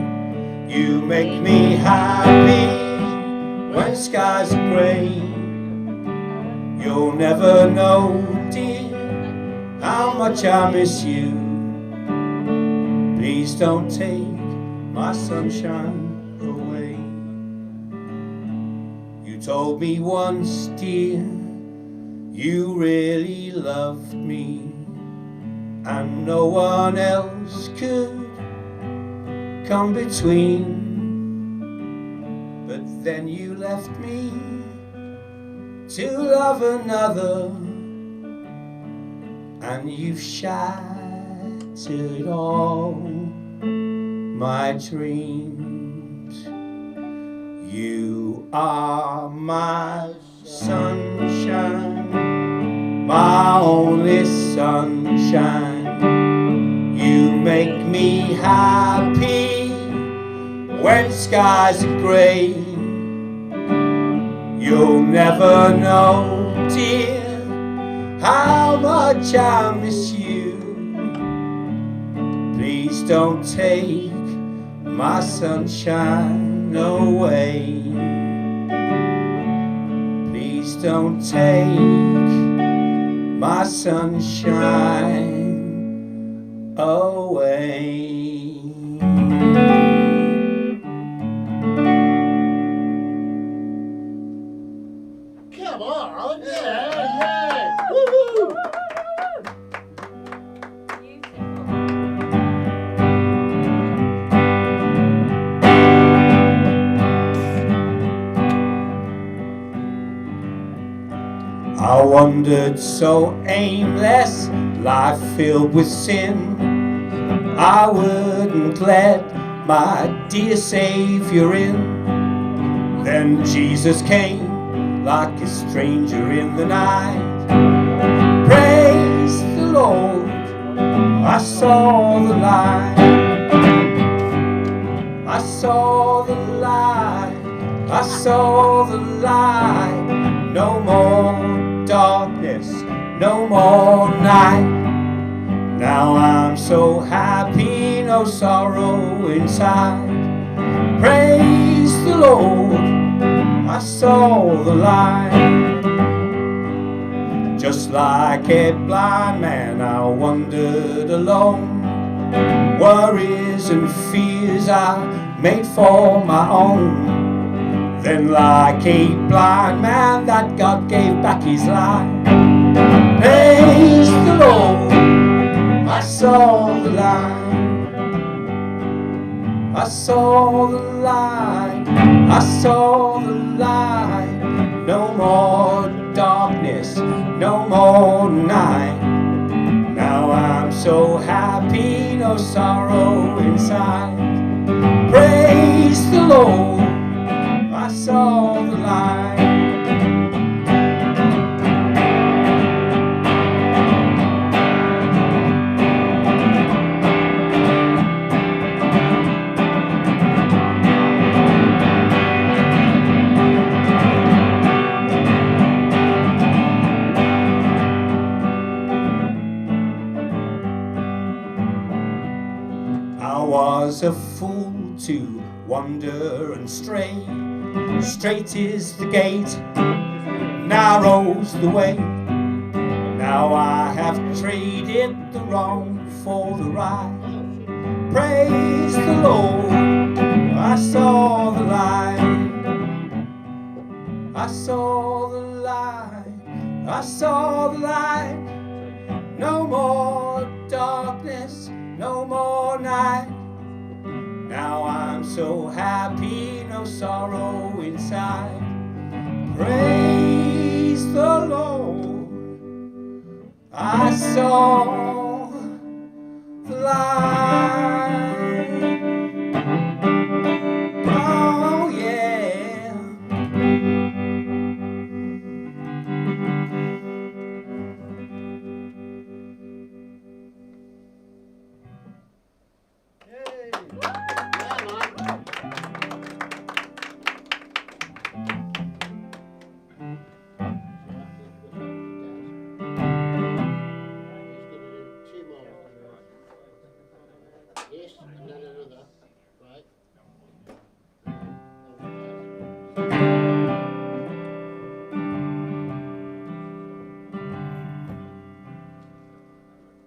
You make me happy when skies are grey. You'll never know, dear, how much I miss you. Please don't take my sunshine away. You told me once, dear, you really loved me, and no one else could come between. But then you left me to love another, and you've shattered all my dreams. You are my sunshine, my only sunshine. You make me happy when skies are grey. You'll never know, dear, how much I miss you. Please don't take my sunshine away. Please don't take my sunshine away. Come on, yeah. Woo-hoo. I wandered so aimless, life filled with sin. I wouldn't let my dear Savior in. Then Jesus came like a stranger in the night. Praise the Lord, I saw the light. I saw the light, I saw the light. No more darkness, no more night. Now I'm so happy, no sorrow inside. Praise the Lord, I saw the light. Just like a blind man, I wandered alone. Worries and fears I made for my own. Then like a blind man that God gave back his life. Praise the Lord, I saw the light. I saw the light, I saw the light. No more darkness, no more night. Now I'm so happy, no sorrow inside. Praise the Lord, I saw the light. I was a fool to wander and stray. Straight is the gate, narrow's the way. Now I have traded the wrong for the right. Praise the Lord, I saw the light. I saw the light, I saw the light. No more darkness, no more night. Now I'm so happy, no sorrow inside. Praise the Lord, I saw the light. Oh yeah. Yes, and then another, right?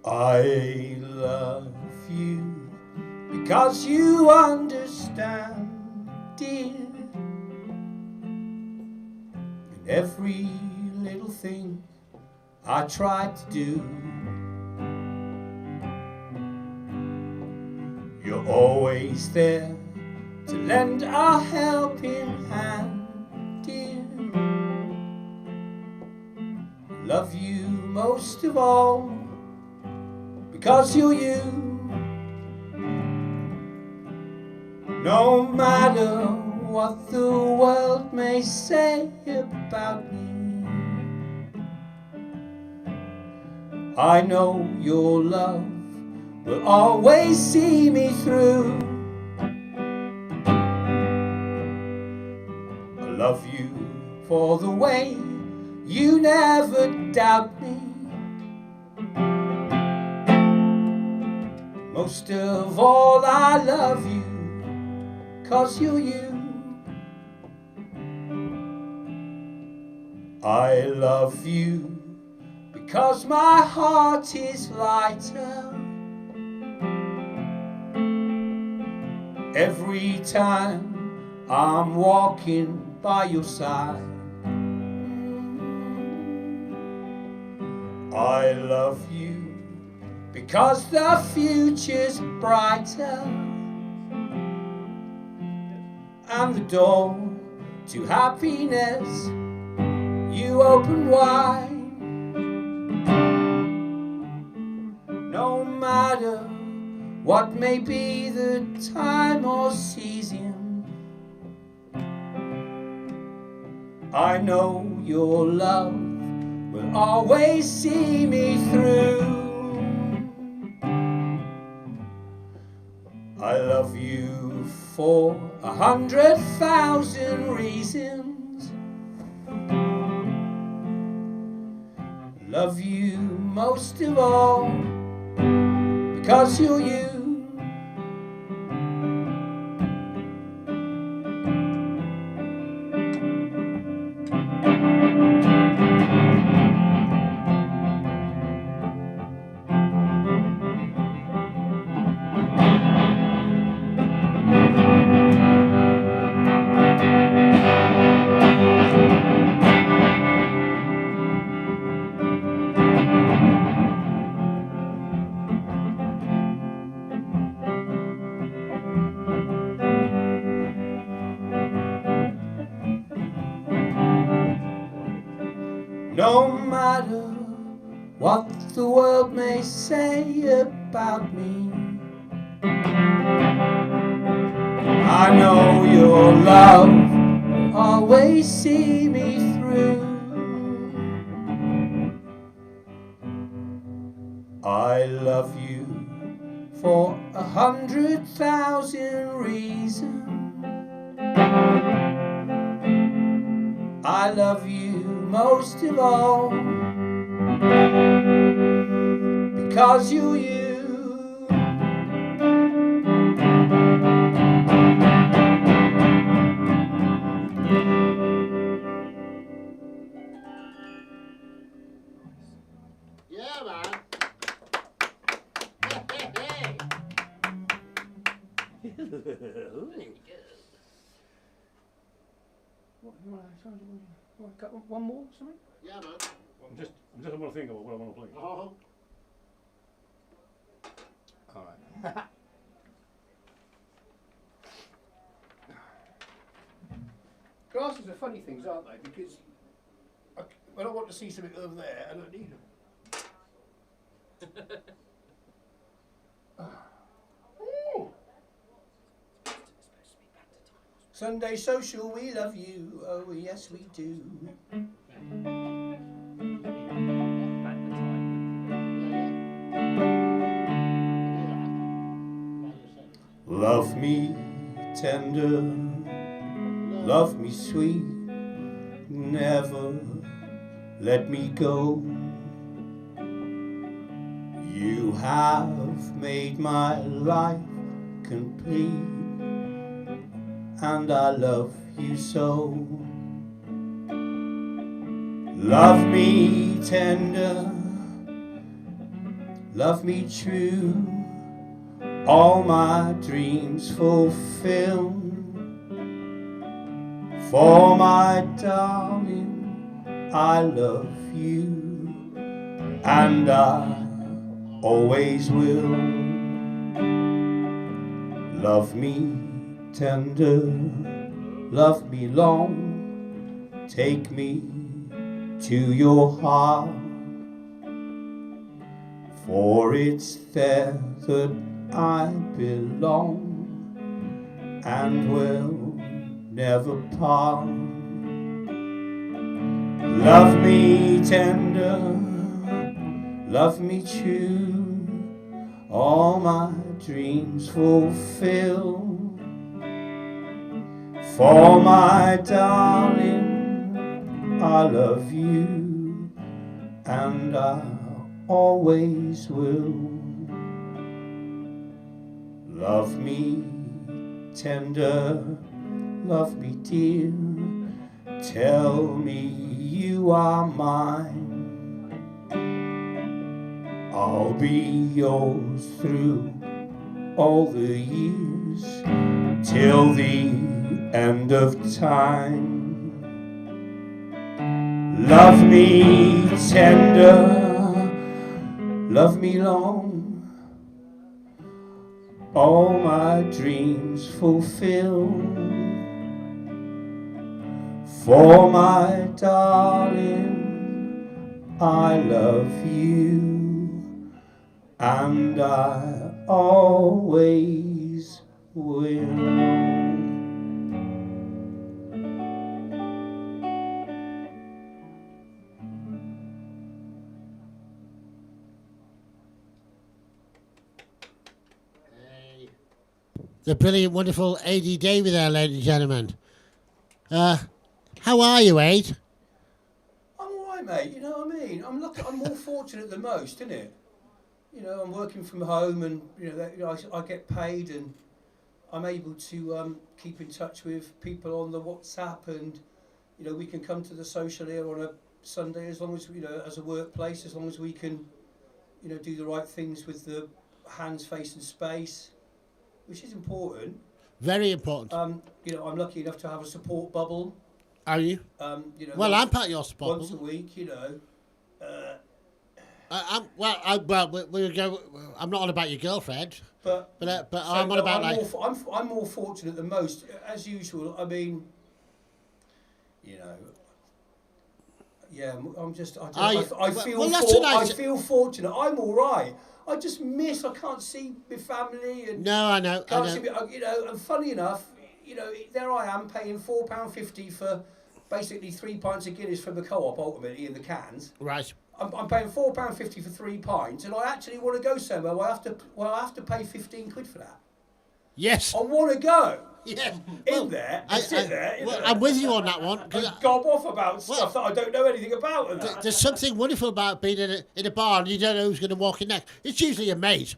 I love you because you understand, dear. And every little thing I tried to do, you're always there to lend a helping hand, dear. Love you most of all because you're you. No matter what the world may say about me, I know your love will always see me through. I love you for the way you never doubt me. Most of all, I love you 'cause you're you. I love you because my heart is lighter every time I'm walking by your side. I love you because the future's brighter and the door to happiness you open wide. No matter what may be the time or season, I know your love will always see me through. I love you for 100,000 reasons. Love you most of all because you're you. No matter what the world may say about me, I know your love will always see me through. I love you for 100,000 reasons. I love you most of all because you're you. Yeah, man. Got one more, something? Yeah, man. I'm just on one thing of what I want to play. Oh. All right. Glasses are funny things, aren't they? Because when I want to see something over there, I don't need them. Ooh. Sunday social, we love you. Oh yes, we do. Love me tender, love me sweet, never let me go. You have made my life complete, and I love you so. Love me tender, love me true, all my dreams fulfill. For my darling, I love you, and I always will. Love me tender, love me long, take me to your heart, for it's there that I belong and will never part. Love me tender, love me true, all my dreams fulfill. For my darling, I love you, and I always will. Love me tender, love me dear, tell me you are mine. I'll be yours through all the years, till the end of time. Love me tender, love me long, all my dreams fulfill. For my darling, I love you, and I always will. The brilliant, wonderful A.D. Davey there, ladies and gentlemen. How are you, Aid? I'm alright, mate, you know what I mean? I'm more fortunate than most, isn't it? You know, I'm working from home, and I get paid, and I'm able to keep in touch with people on the WhatsApp, and we can come to the social here on a Sunday, as long as as a workplace, as long as we can do the right things with the hands, face and space, which is important. Very important. I'm lucky enough to have a support bubble. Are you? Well, I'm part of your support once bubble. a week, I'm not on about your girlfriend, but I'm on about I'm more fortunate than most, as usual. I mean, yeah. I feel fortunate. I'm all right. I just miss. I can't see my family, and no, I know. See me, and funny enough, there I am paying £4.50 for basically 3 pints of Guinness from the co-op, ultimately in the cans. Right. I'm paying £4.50 for 3 pints, and I actually want to go somewhere where I have to pay 15 quid for that. Yes. I want to go. Yeah. There, sit there. I'm with you on that one. And gob off about stuff that I don't know anything about. And that. There's something wonderful about being in a bar and you don't know who's going to walk in next. It's usually a mate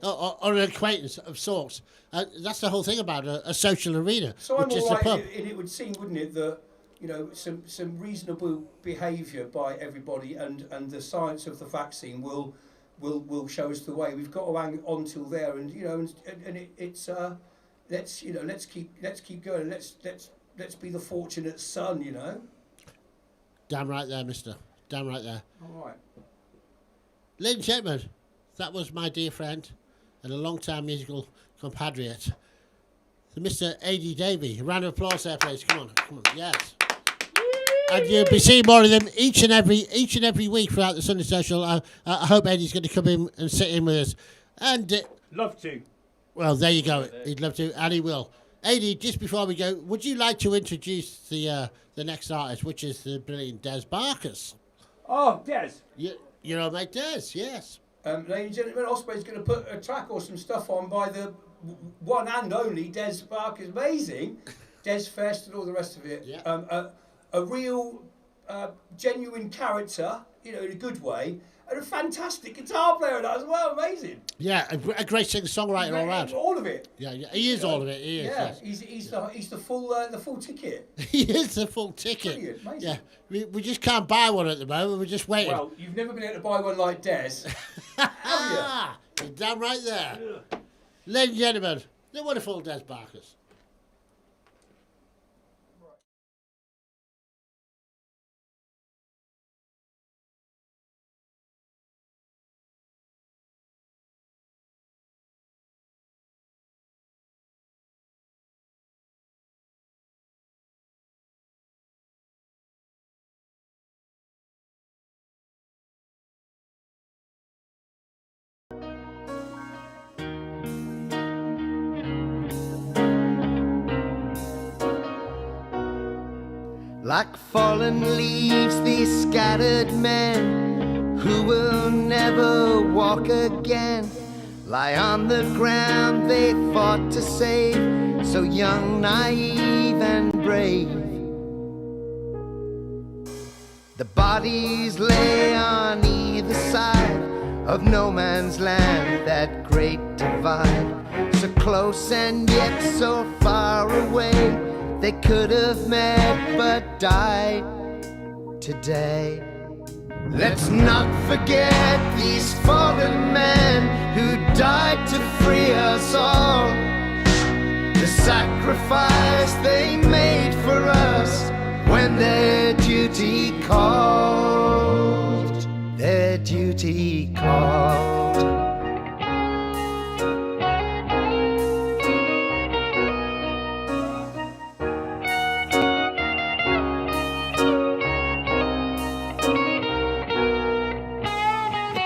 or an acquaintance of sorts. That's the whole thing about a social arena, so which is the pub. And it would seem, wouldn't it, that some reasonable behaviour by everybody and the science of the vaccine will show us the way. We've got to hang on till there, and it's let's keep going. Let's be the fortunate son, Damn right there, mister. Damn right there. All right. Ladies and gentlemen, that was my dear friend and a long-time musical compatriot, Mr. A.D. Davey. A round of applause there, please. Come on. Yes. And you'll be seeing more of them each and every week throughout the Sunday Social. I hope Eddie's going to come in and sit in with us. And Love to. well, there you go. He'd love to, and he will. Eddie, just before we go, would you like to introduce the next artist, which is the brilliant Des Barkers? Oh, Des. You know, mate, Des, yes. Ladies and gentlemen, Osprey's going to put a track or some stuff on by the one and only Des Barkers. Amazing. Des Fest and all the rest of it. Yeah. A real, genuine character, in a good way, and a fantastic guitar player in that as well. Amazing. Yeah, a great singer-songwriter all round. All of it. Yeah, he is all of it. He is. Yeah, Yes. he's the full ticket. He is the full ticket. Brilliant, amazing. Yeah, we just can't buy one at the moment. We're just waiting. Well, you've never been able to buy one like Des, have You're damn right there. Ladies and gentlemen, the wonderful Des Barkers. Like fallen leaves, these scattered men who will never walk again lie on the ground they fought to save, so young, naive, and brave. The bodies lay on either side of no man's land, that great divide, so close and yet so far away. They could have met but died today. Let's not forget these fallen men who died to free us all. The sacrifice they made for us when their duty called. Their duty called.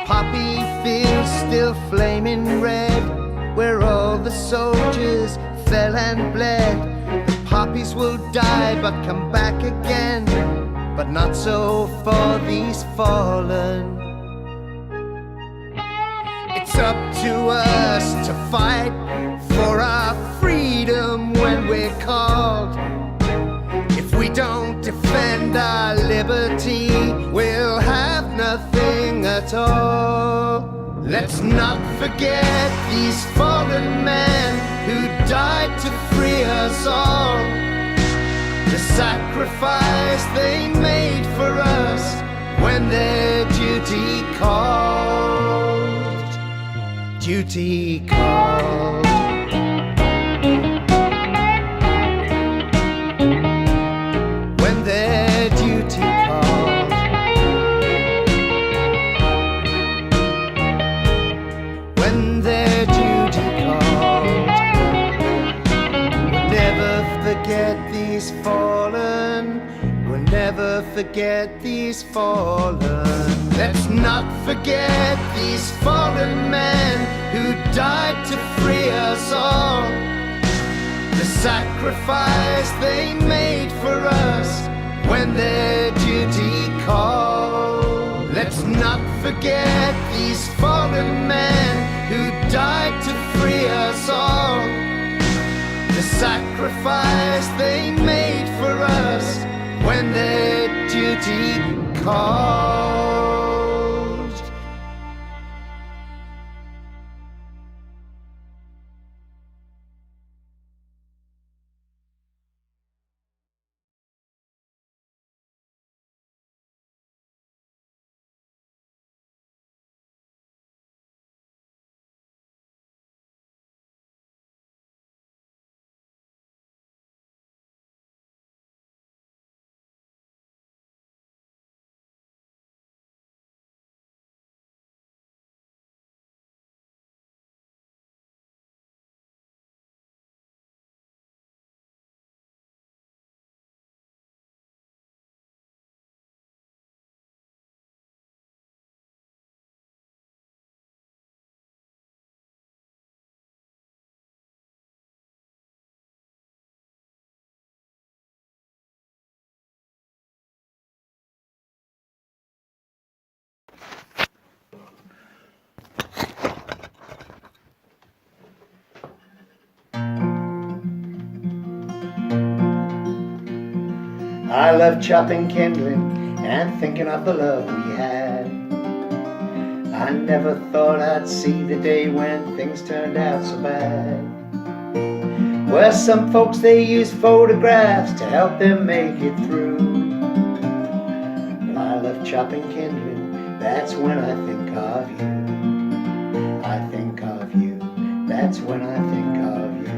Poppy fields still flaming red, where all the soldiers fell and bled. The poppies will die but come back again, but not so for these fallen. It's up to us to fight for our freedom when we're called. If we don't defend our liberty, we'll have nothing at all. Let's not forget these fallen men who died to free us all. The sacrifice they made for us when their duty called. Duty called. When their duty called. When their duty called. We'll never forget these fallen. We'll never forget these fallen. Let's not forget these fallen men who died to free us all. The sacrifice they made for us when their duty called. Let's not forget these fallen men who died to free us all. The sacrifice they made for us when their duty called. I love chopping kindling and thinking of the love we had. I never thought I'd see the day when things turned out so bad. Well, some folks they use photographs to help them make it through. Well, I love chopping kindling, that's when I think of you. I think of you, that's when I think of you.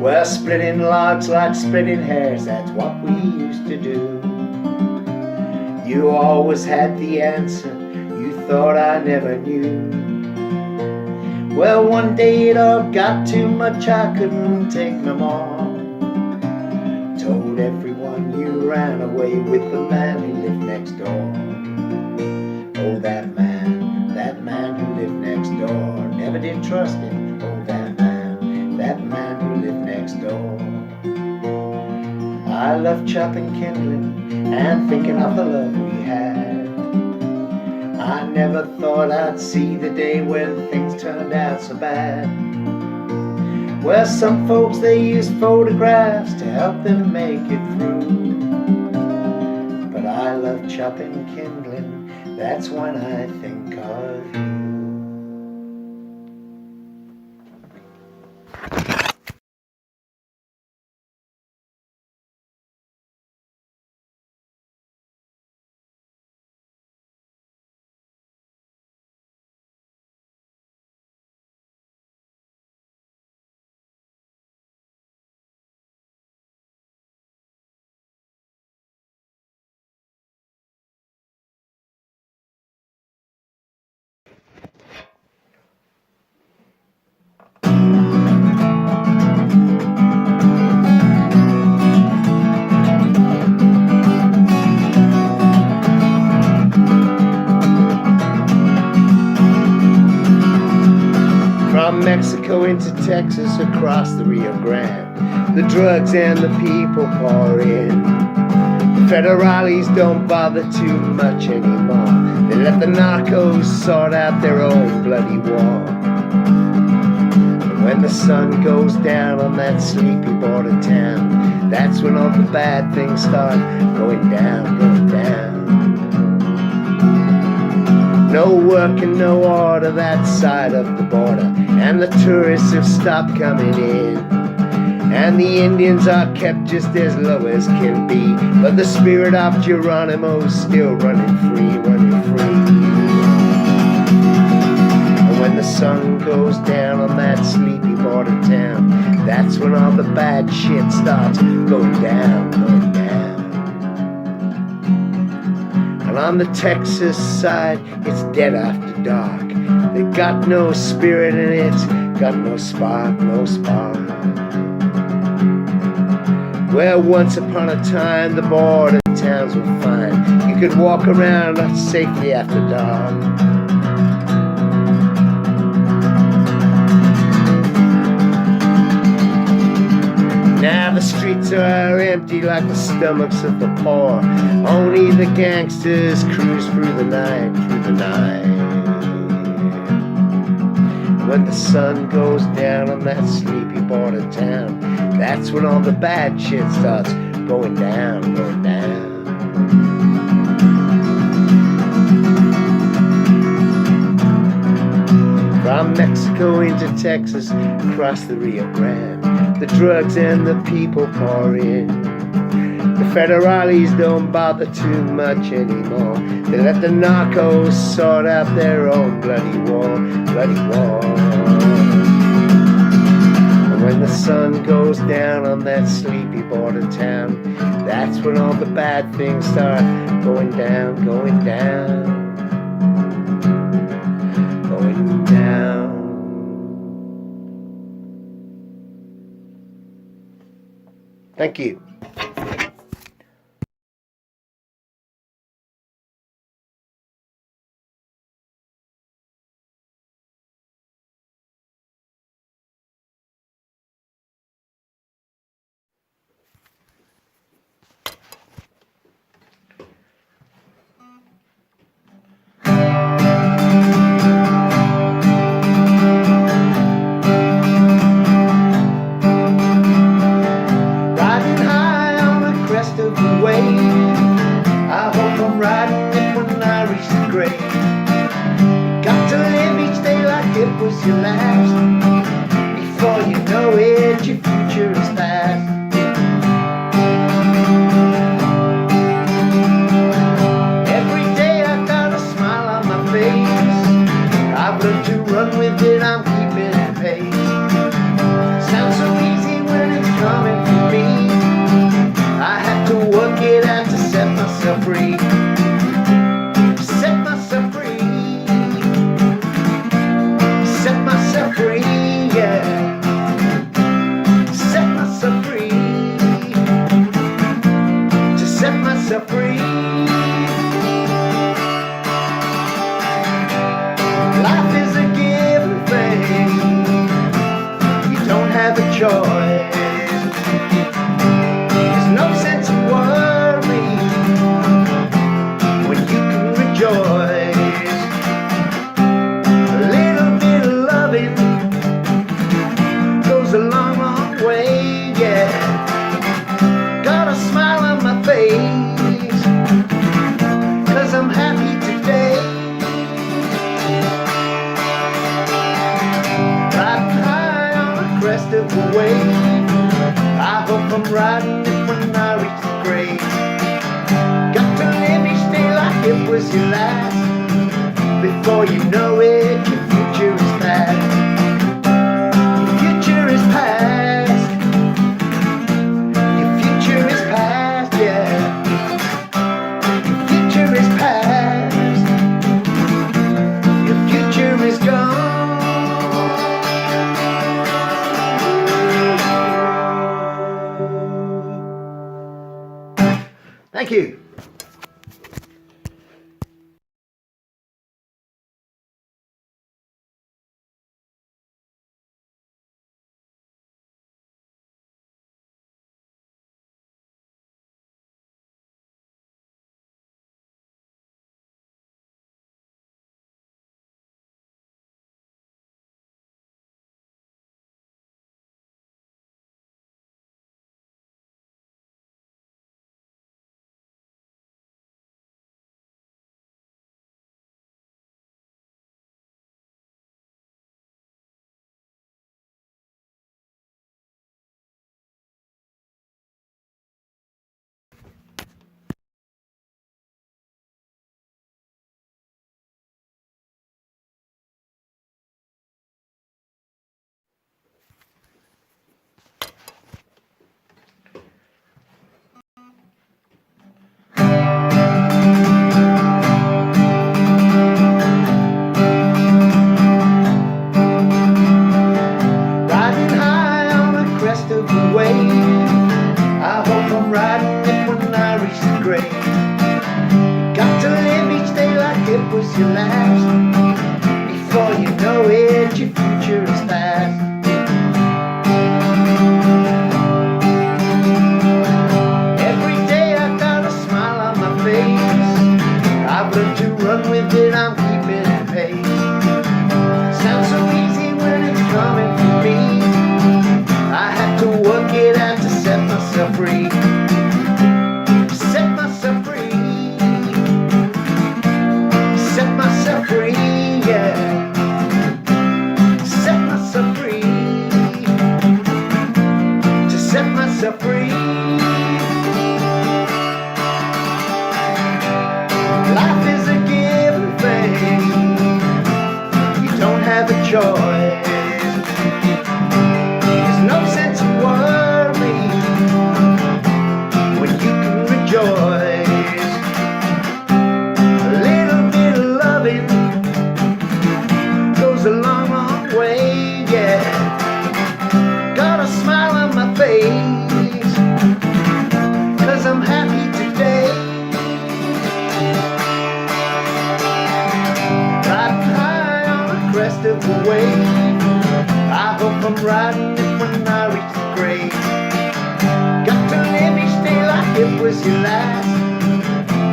Well, splitting logs like splitting hairs, that's what we used to do. You always had the answer, you thought I never knew. Well, one day it all got too much, I couldn't take no more. Told everyone you ran away with the man who lived next door. Oh, that man who lived next door. Never did trust him, oh, that man who lived next door. I love chopping kindling and thinking of the love we had. I never thought I'd see the day when things turned out so bad. Well, some folks, they use photographs to help them make it through. But I love chopping kindling, that's when I think of you. From Mexico into Texas, across the Rio Grande, the drugs and the people pour in. The federales don't bother too much anymore. They let the narcos sort out their own bloody war. And when the sun goes down on that sleepy border town, that's when all the bad things start going down, going down. No work and no order that side of the border, and the tourists have stopped coming in, and the Indians are kept just as low as can be, but the spirit of Geronimo's still running free, running free. And when the sun goes down on that sleepy border town, that's when all the bad shit starts going down, going down. And on the Texas side, it's dead after dark. They got no spirit in it, got no spark, no spark. Well, once upon a time, the border towns were fine. You could walk around safely after dark. Now the streets are empty like the stomachs of the poor. Only the gangsters cruise through the night, through the night. When the sun goes down on that sleepy border town, that's when all the bad shit starts going down, going down. From Mexico into Texas, across the Rio Grande, the drugs and the people pour in. The federales don't bother too much anymore. They let the narcos sort out their own bloody war, bloody war. And when the sun goes down on that sleepy border town, that's when all the bad things start going down, going down, going down. Thank you. Riding high was your last. Before you know it, your future is past. Every day I got a smile on my face. I've learned to run with it, I'm keeping it pace. Sounds so easy when it's coming from me. I have to work it out to set myself free. Set myself free. Set myself free, yeah. Set myself free. To set myself free. Life is a given thing. You don't have a choice. There's no sense in worry when you can rejoice. A little bit of loving goes a long, long way, yeah. Got a smile on my face, 'cause I'm happy today. Riding high on the crest of a wave. I hope I'm riding it when I reach the grave. Got to live each day like it was your last. Before you know it, your future is past. Your future is past. Your future is past, yeah. Your future is past. Your future is gone. Thank you. Riding high on the crest of a wave. I hope I'm riding it when I reach the grave. Got to live each day like it was your last. Before you know it, your future is past. Every day I got a smile on my face. I've learned to run with it, I'm keeping it pace. Sounds so easy when it's coming from me. I have to work it out to set myself free. Set myself free. Set myself free, yeah. Set myself free. To set myself free. Life is a given thing. You don't have a choice. There's no sense in worry when you can rejoice. A little bit of loving goes a long, long way, yeah. Got a smile on my face, 'cause I'm happy today. Riding high on the crest of a wave. I hope I'm riding it when I reach the grave. Got to live each day like it was your last.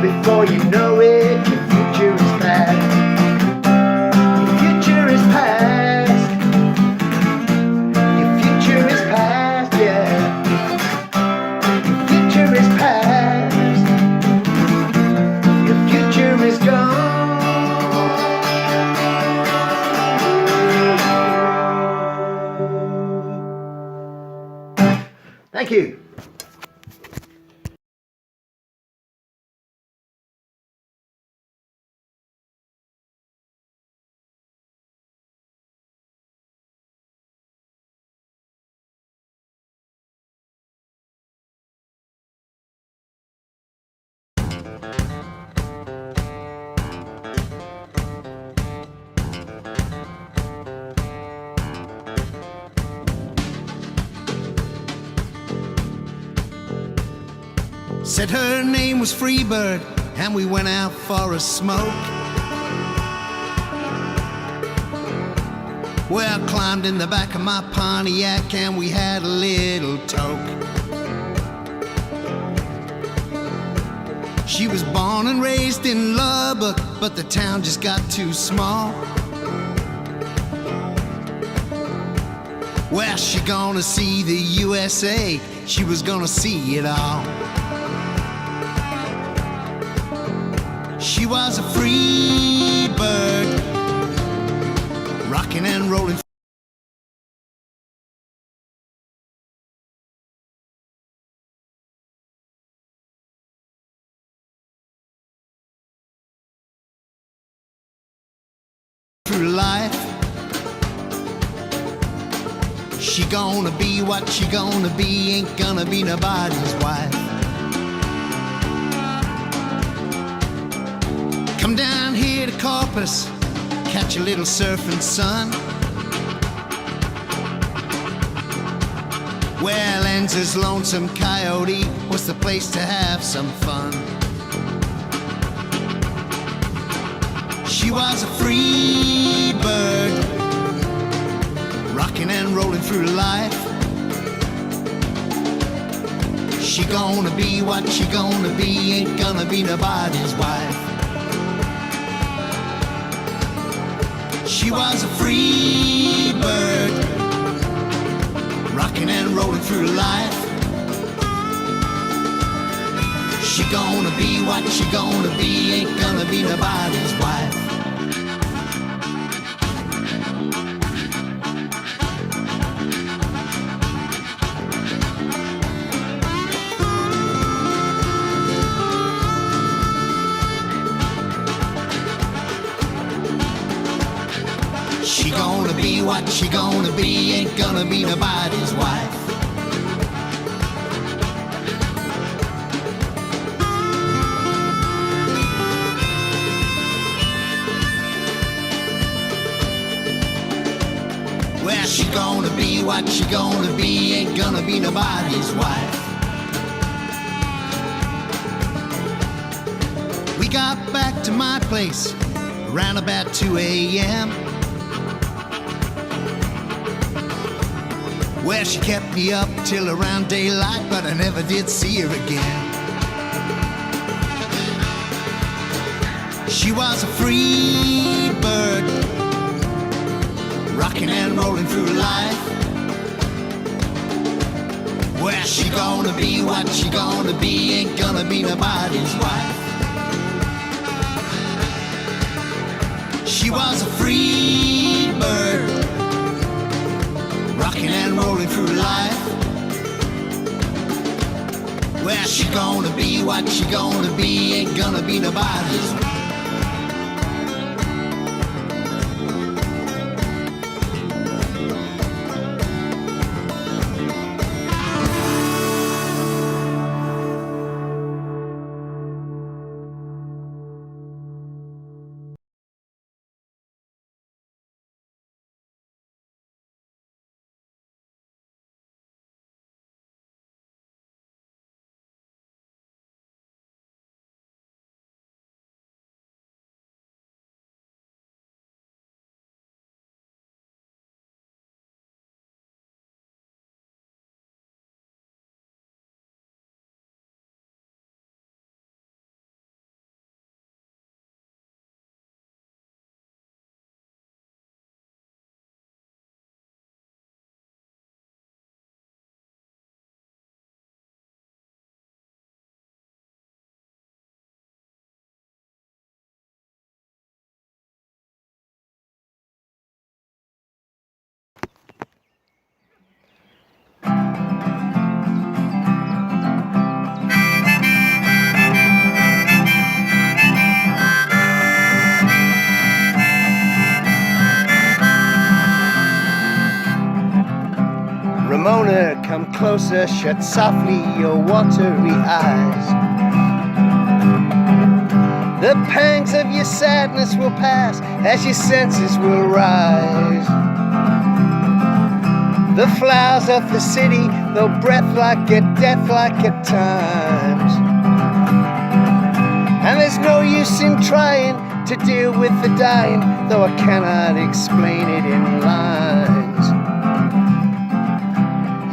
Before you know it, your future is past. Your future is past. Your future is past, yeah. Your future is past. Your future is gone. Thank you. Said her name was Freebird, and we went out for a smoke. Well, I climbed in the back of my Pontiac, and we had a little toke. She was born and raised in Lubbock, but the town just got too small. Well, she gonna see the USA, she was gonna see it all. She was a free bird, rocking and rolling through life. She gonna be what she gonna be, ain't gonna be nobody's wife. Come down here to Corpus, catch a little surfing, son. Well, Enza's Lonesome Coyote was the place to have some fun. She was a free bird, rocking and rolling through life. She gonna be what she gonna be, ain't gonna be nobody's wife. She was a free bird, rocking and rolling through life. She gonna be what she gonna be, ain't gonna be nobody's wife. She gonna be what she gonna be, ain't gonna be nobody's wife. Well, she gonna be what she gonna be, ain't gonna be nobody's wife. We got back to my place around about 2 a.m. Well, she kept me up till around daylight, but I never did see her again. She was a free bird, rocking and rolling through life. Well, she gonna be what she gonna be, ain't gonna be nobody's wife. She was a free bird, rocking and rolling through life. Well, she gonna be what she gonna be, ain't gonna be nobody's wife. come closer, shut softly your watery eyes. The pangs of your sadness will pass as your senses will rise. The flowers of the city, though breath-like, get death-like at times. And there's no use in trying to deal with the dying, though I cannot explain it in lines.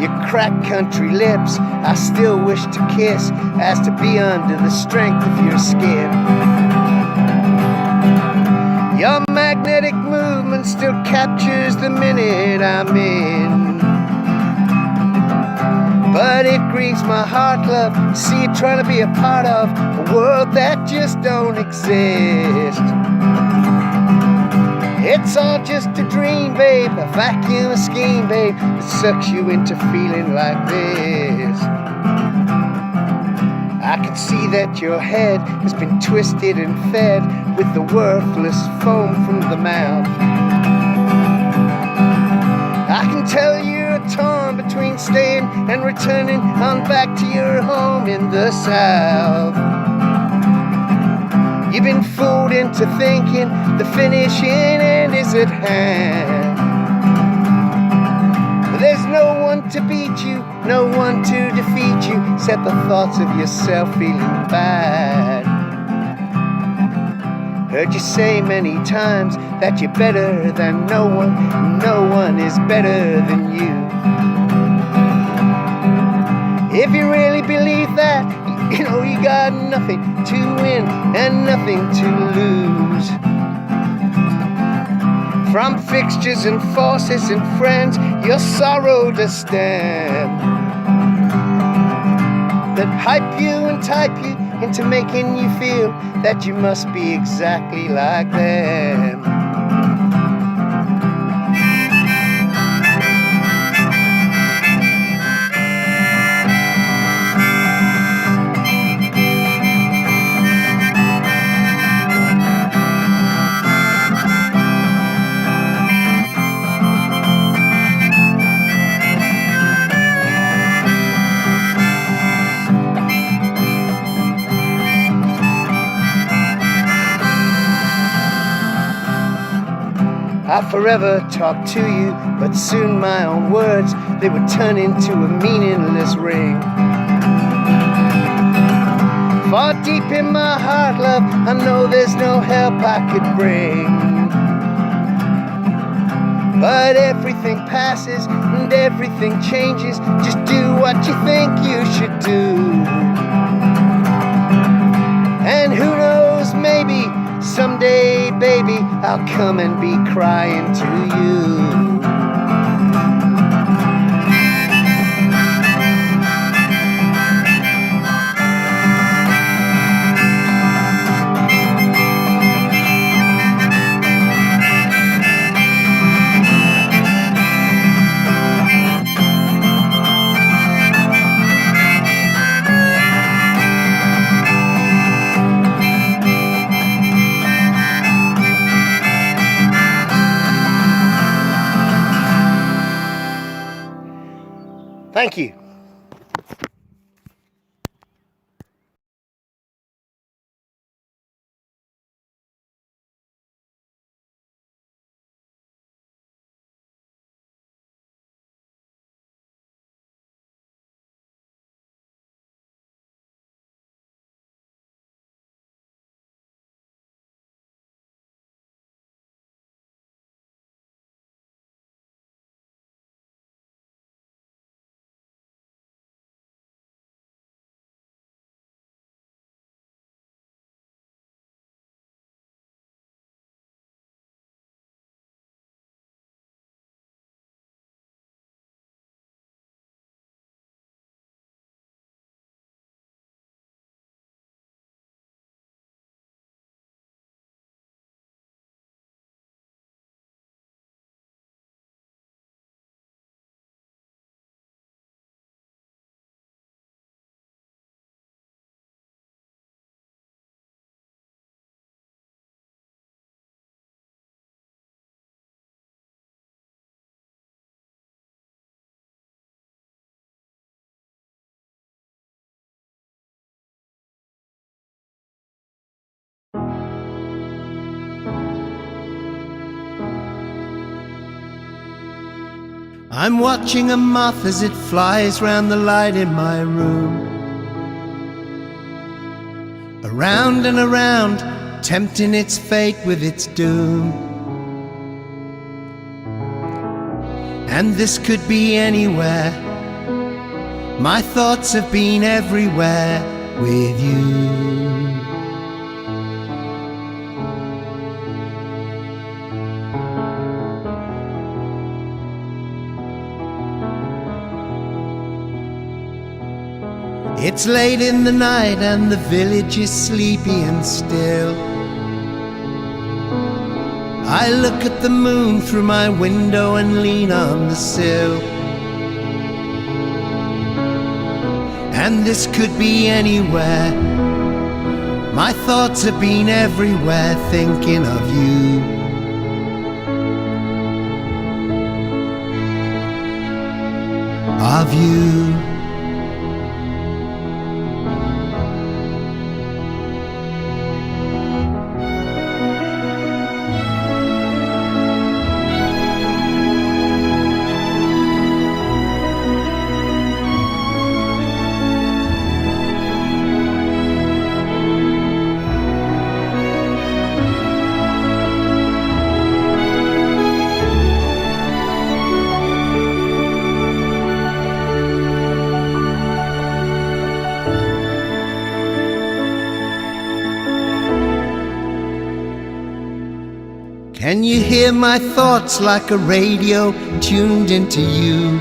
Your cracked country lips I still wish to kiss, as to be under the strength of your skin. Your magnetic movement still captures the minute I'm in. But it grieves my heart, love, to see you trying to be a part of a world that just don't exist. It's all just a dream, babe, a vacuum scheme, babe, that sucks you into feeling like this. I can see that your head has been twisted and fed with the worthless foam from the mouth. I can tell you're torn between staying and returning on back to your home in the South. You've been fooled into thinking the finishing end is at hand. There's no one to beat you, no one to defeat you, except the thoughts of yourself feeling bad. Heard you say many times that you're better than no one is better than you. If you really believe that, you know you got nothing to win and nothing to lose. From fixtures and forces and friends, your sorrow to stand, that hype you and type you into making you feel that you must be exactly like them. I forever talk to you, but soon my own words, they would turn into a meaningless ring. Far deep in my heart, love, I know there's no help I could bring. But everything passes and everything changes, just do what you think you should do. And who knows, maybe someday, baby, I'll come and be crying to you. Thank you. I'm watching a moth as it flies round the light in my room. Around and around, tempting its fate with its doom. And this could be anywhere. My thoughts have been everywhere with you. It's late in the night and the village is sleepy and still. I look at the moon through my window and lean on the sill. And this could be anywhere. My thoughts have been everywhere thinking of you. Of you. Can you hear my thoughts like a radio tuned into you?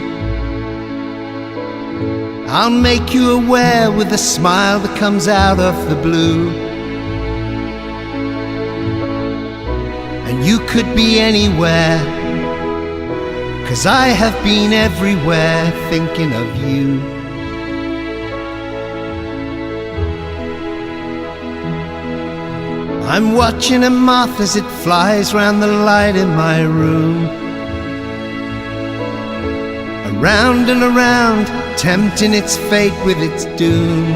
I'll make you aware with a smile that comes out of the blue. And you could be anywhere, 'cause I have been everywhere thinking of you. I'm watching a moth as it flies round the light in my room. Around and around, tempting its fate with its doom.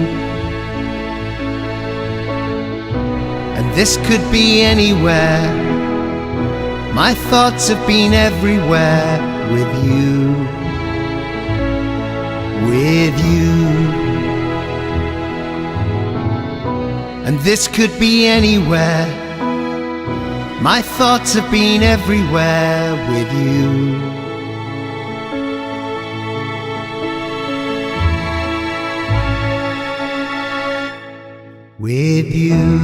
And this could be anywhere. My thoughts have been everywhere with you. With you. And this could be anywhere. My thoughts have been everywhere with you. With you.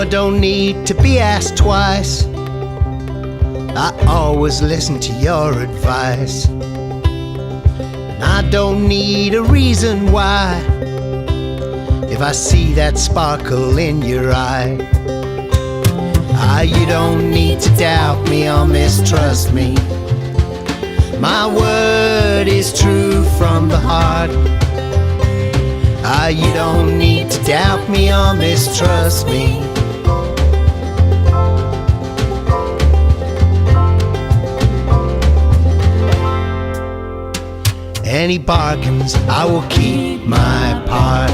I don't need to be asked twice. I always listen to your advice. And I don't need a reason why. If I see that sparkle in your eye, you don't need to doubt me or mistrust me. My word is true from the heart. You don't need to doubt me or mistrust me. Any bargains, I will keep my part.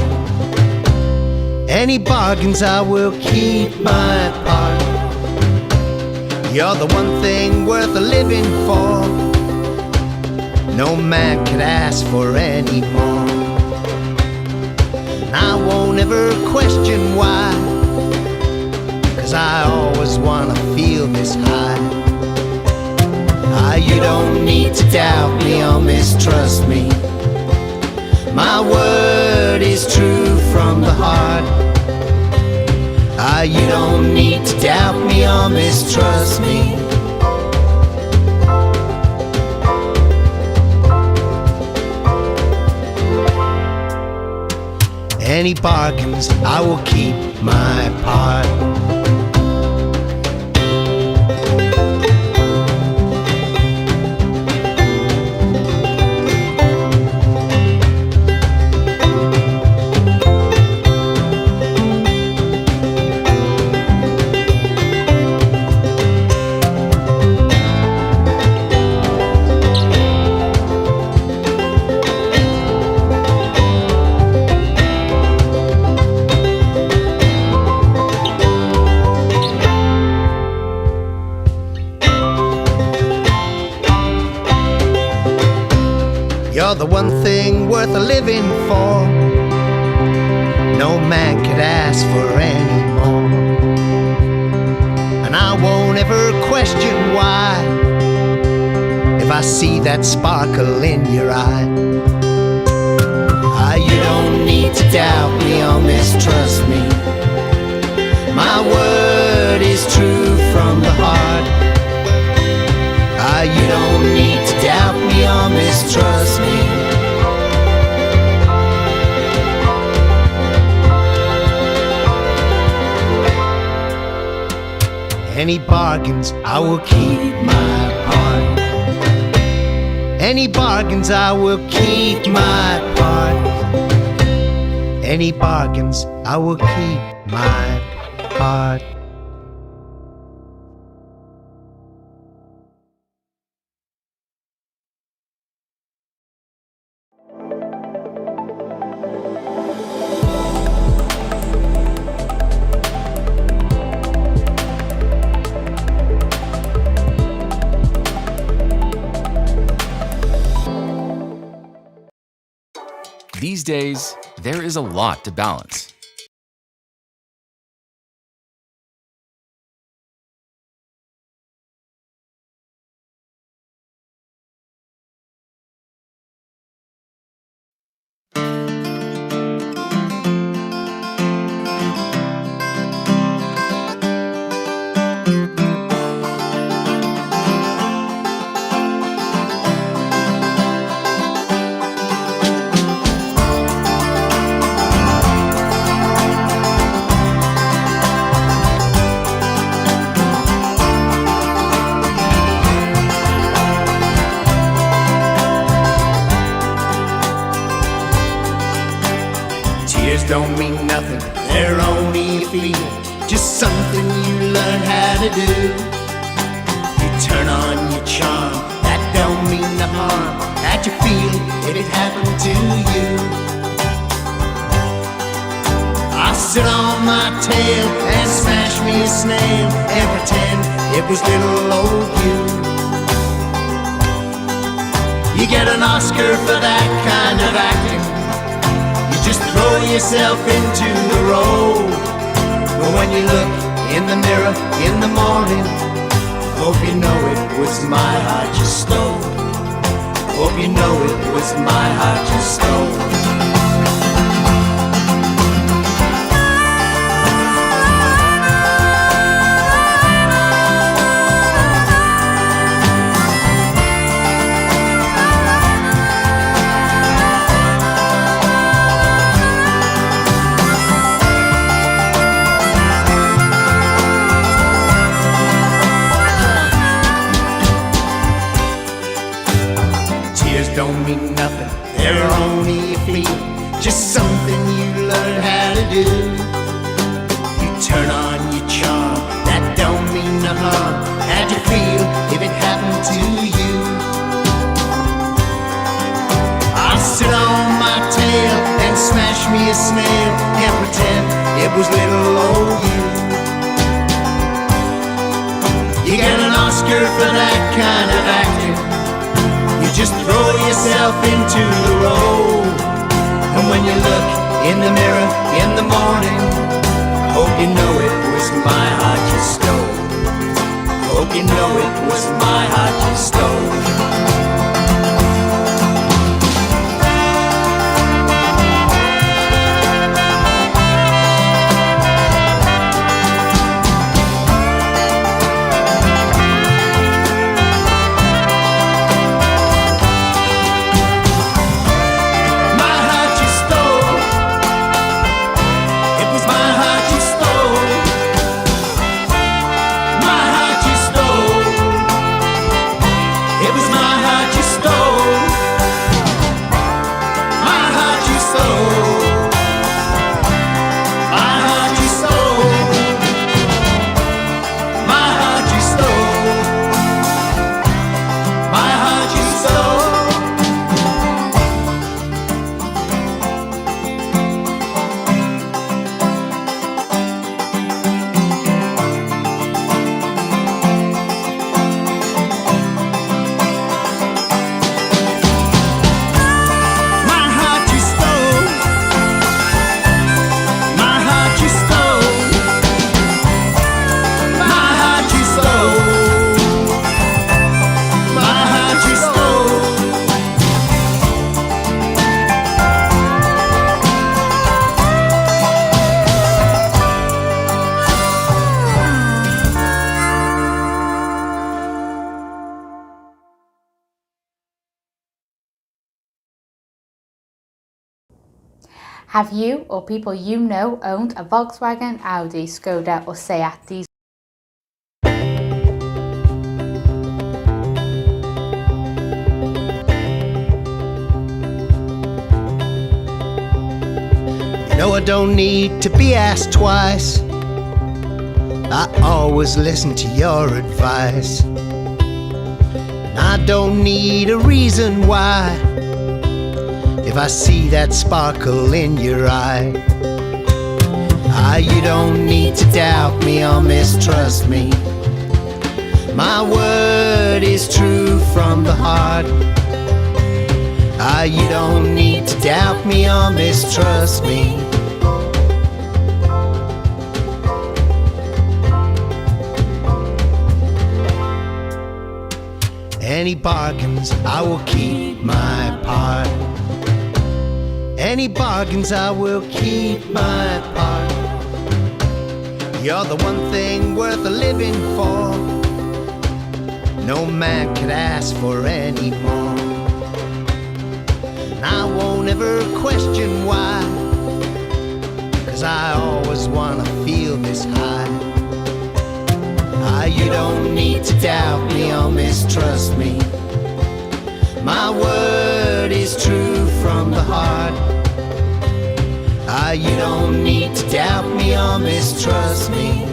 Any bargains, I will keep my part. You're the one thing worth a living for. No man could ask for any more. I won't ever question why, 'cause I always wanna feel this high. You don't need to doubt me or mistrust me. My word is true from the heart. You don't need to doubt me or mistrust me. Any bargains, I will keep my part. You're the one thing worth a living for. No man could ask for any more. And I won't ever question why. If I see that sparkle in your eye. You don't need to doubt me or mistrust me. My word is true from the heart. You don't need to doubt me or mistrust me. Any bargains, I will keep my part. Any bargains, I will keep my part. Any bargains, I will keep my part. These days, there is a lot to balance. Don't mean nothing, they're only a feeling, just something you learn how to do. You turn on your charm, that don't mean no harm, that you feel if it happened to you. I sit on my tail and smash me a snail and pretend it was little old you. You get an Oscar for that kind of acting. Just throw yourself into the role. But when you look in the mirror in the morning, hope you know it was my heart you stole. Hope you know it was my heart you stole. don't mean nothing, they're only a fee, just something you learn how to do. You turn on your charm, that don't mean no harm. How'd you feel if it happened to you? I'll sit on my tail and smash me a snail and pretend it was little old you. You get an Oscar for that kind of acting. You just throw yourself into the role. And when you look in the mirror in the morning, I hope you know it was my heart you stole. I hope you know it was my heart you stole. Have you or people you know owned a Volkswagen, Audi, Skoda or Seat diesel? No, I don't need to be asked twice. I always listen to your advice. And I don't need a reason why. If I see that sparkle in your eye, you don't need to doubt me or mistrust me. My word is true from the heart. You don't need to doubt me or mistrust me. Any bargains, I will keep my part. Any bargains, I will keep my part. You're the one thing worth a living for. No man could ask for any more. And I won't ever question why, 'cause I always wanna feel this high. You don't need to doubt me or mistrust me. My word is true from the heart. You don't need to doubt me or mistrust me.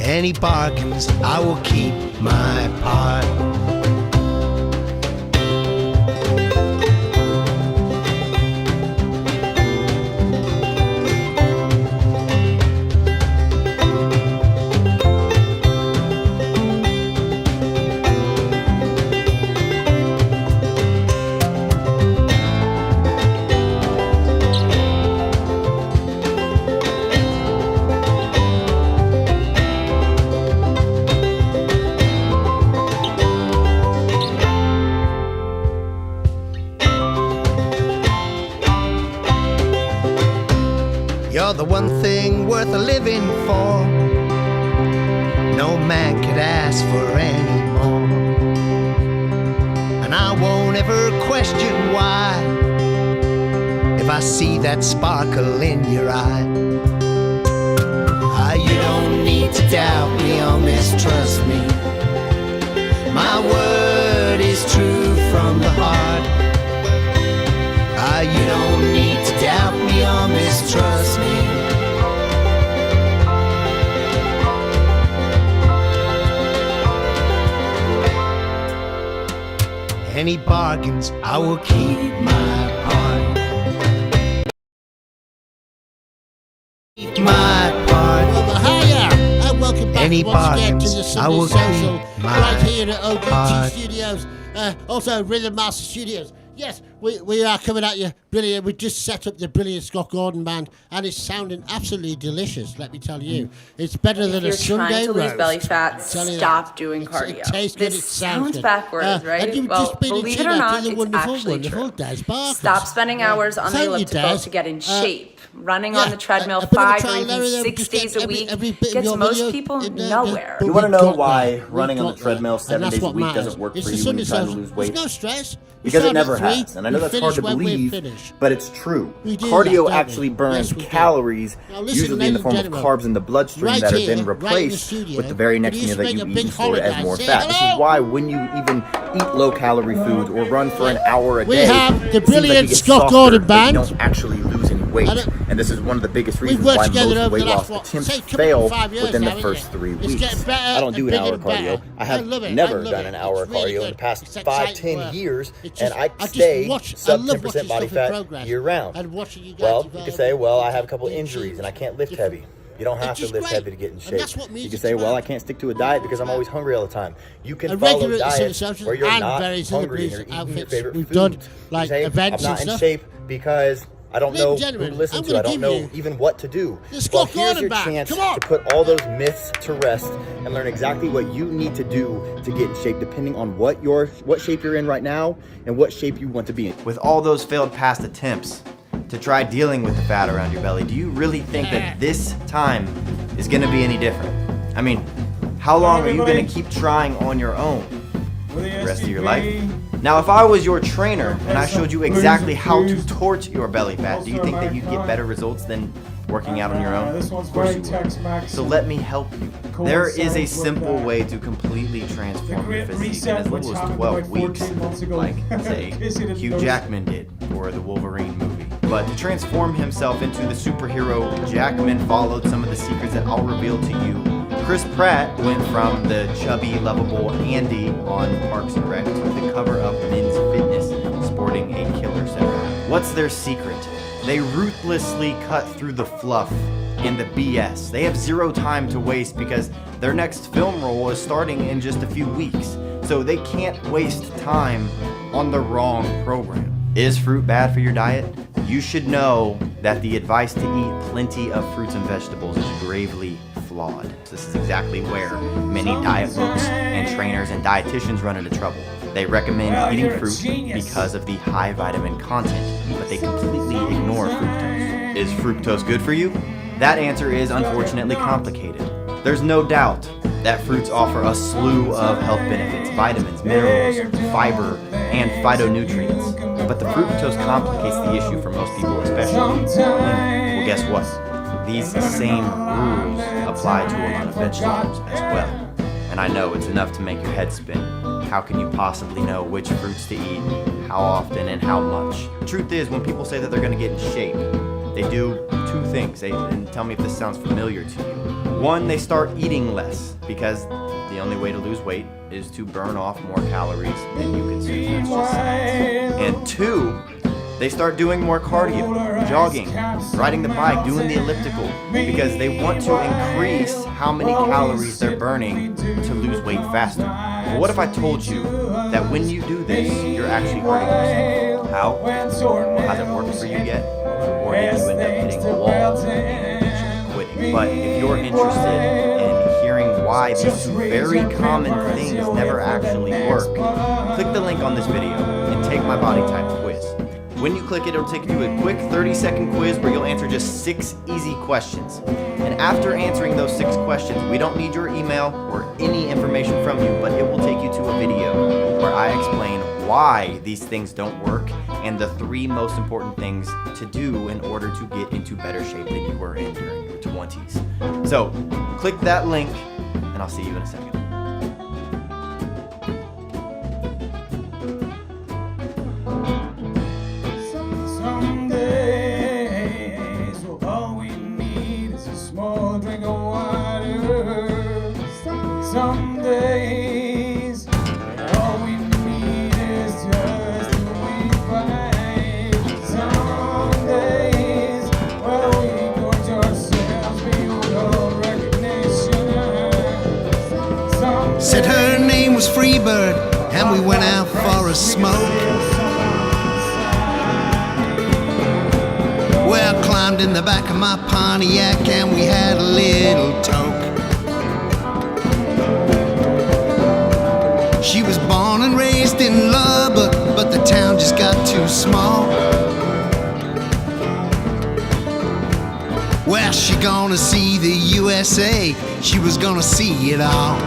Any bargains, I will keep my part. You're the one thing worth a living for. No man could ask for any more. And I won't ever question why, if I see that sparkle in your eye. You don't doubt me or mistrust me. My word is true from the heart. You don't need to doubt me or mistrust me. Any bargains, I will keep my part. Keep my part. Well, hiya, and welcome back Any once again to the bargains, I Sunday will Social, keep my right here at ODT part. Studios, also Rhythm Master Studios. Yes, we are coming at you brilliant. We just set up the brilliant Scott Gordon band, and it's sounding absolutely delicious, let me tell you. It's better than a You're Sunday trying to lose roast. belly fat, I'm telling you stop that. doing cardio. It tastes good, This it sounds sounds good. backwards, right? And you've Well, just been believe in it or tune not, to the it's wonderful, actually wonderful true. Des Barkers. Stop spending hours on the Thank you, elliptical Des. to get in shape. Running yeah, on the treadmill a bit of a 5 or trial even and error there, 6 just get days a every week bit of gets your most video people in there, nowhere. but You want to we've know got why that. running We've on the got treadmill that. 7 And that's days a what week matters. doesn't work It's for the you when Sunday you're trying to Social. lose weight? There's no stress. We Because it start never at 3, has. And I know we that's finish hard to when we're believe, finished. but it's true. We do that, Cardio don't we? actually burns Yes, we do. calories, Now listen, usually in the ladies form and of gentlemen, carbs in the bloodstream right that are here, then right in the replaced studio, with the very we next used meal to that make you a eat big and store it as holiday. more Say fat. This is hello. why when you even eat low-calorie foods or run for an hour a We day, have the it seems like you brilliant get Scott softer, Gordon but band. you don't actually lose any weight. And this is one of the biggest We've reasons worked why together most over weight the last, loss attempts say, coming fail up 5 years within now, the isn't first it? 3 It's weeks. getting better I don't do and an hour bigger and cardio. better. I have love it. never I love done it. an hour It's really cardio in good. the past It's 5, exciting 10 work. years, It's and just- I just stay watch- I sub love 10% watching body stuff in fat progress year round. and watching you guys Well, you evolve could say, well, I have a couple and injuries and I can't different- lift heavy. You don't have It's to just lift great. heavy to get in And shape. that's what You music's can say, well, about. I can't stick to a diet because I'm always hungry all the time. You can A follow regular diets social where you're and not various other hungry and blues you're eating your outfits favorite we've foods. done, You like say, events I'm and not in stuff. shape because I don't Ladies know and who gentlemen, to listen I'm to. gonna I don't give know you even what to do. the Well, Scott here's Gordon your band. chance Come on. to put all those myths to rest and learn exactly what you need to do to get in shape, depending on what shape you're in right now and what shape you want to be in. With all those failed past attempts to try dealing with the fat around your belly, do you really think that this time is going to be any different? I mean, how long are you going to keep trying on your own? The rest of your life? Now, if I was your trainer and I showed you exactly how to torch your belly fat, do you think that you'd get better results than working out on your own? Of course you would. So let me help you. There is a simple way to completely transform your physique in as little as 12 weeks, like, say, Hugh Jackman did for the Wolverine movie. But to transform himself into the superhero, Jackman followed some of the secrets that I'll reveal to you. Chris Pratt went from the chubby, lovable Andy on Parks and Rec to the cover of Men's Fitness, sporting a killer center. What's their secret? They ruthlessly cut through the fluff and the BS. They have zero time to waste because their next film role is starting in just a few weeks. So they can't waste time on the wrong program. Is fruit bad for your diet? You should know that the advice to eat plenty of fruits and vegetables is gravely flawed. This is exactly where many diet books and trainers and dietitians run into trouble. They recommend eating fruit because of the high vitamin content, but they completely ignore fructose. Is fructose good for you? That answer is unfortunately complicated. There's no doubt that fruits offer a slew of health benefits, vitamins, minerals, fiber, and phytonutrients. But the fructose complicates the issue for most people, especially women. Well, guess what? These same rules apply to a lot of vegetables as well. And I know it's enough to make your head spin. How can you possibly know which fruits to eat, how often, and how much? The truth is, when people say that they're going to get in shape, they do two things. And tell me if this sounds familiar to you. One, they start eating less because the only way to lose weight is to burn off more calories than you consume. That's just science. And two, they start doing more cardio, jogging, riding the bike, doing the elliptical, because they want to increase how many calories they're burning to lose weight faster. But what if I told you that when you do this, you're actually hurting yourself? How? Well, has it worked for you yet? Or did you end up hitting a wall and quitting? But if you're interested in hearing why these two very common things never actually work, click the link on this video and take my body type quiz. When you click it, it'll take you to a quick 30-second quiz where you'll answer just 6 easy questions. And after answering those 6 questions, we don't need your email or any information from you, but it will take you to a video where I explain why these things don't work and the 3 most important things to do in order to get into better shape than you were in during your 20s. 20s. So click that link and I'll see you in a second. Some days, well, all we need is a small drink of water. Some days, all we need is just a week fight. Some days, well, we gorge ourselves beyond all recognition. Some Said her name was Freebird, and we went out for a smoke. Well, climbed in the back of my Pontiac and we had a little toke. She was born and raised in Lubbock, but the town just got too small. Well, she gonna see the USA, she was gonna see it all.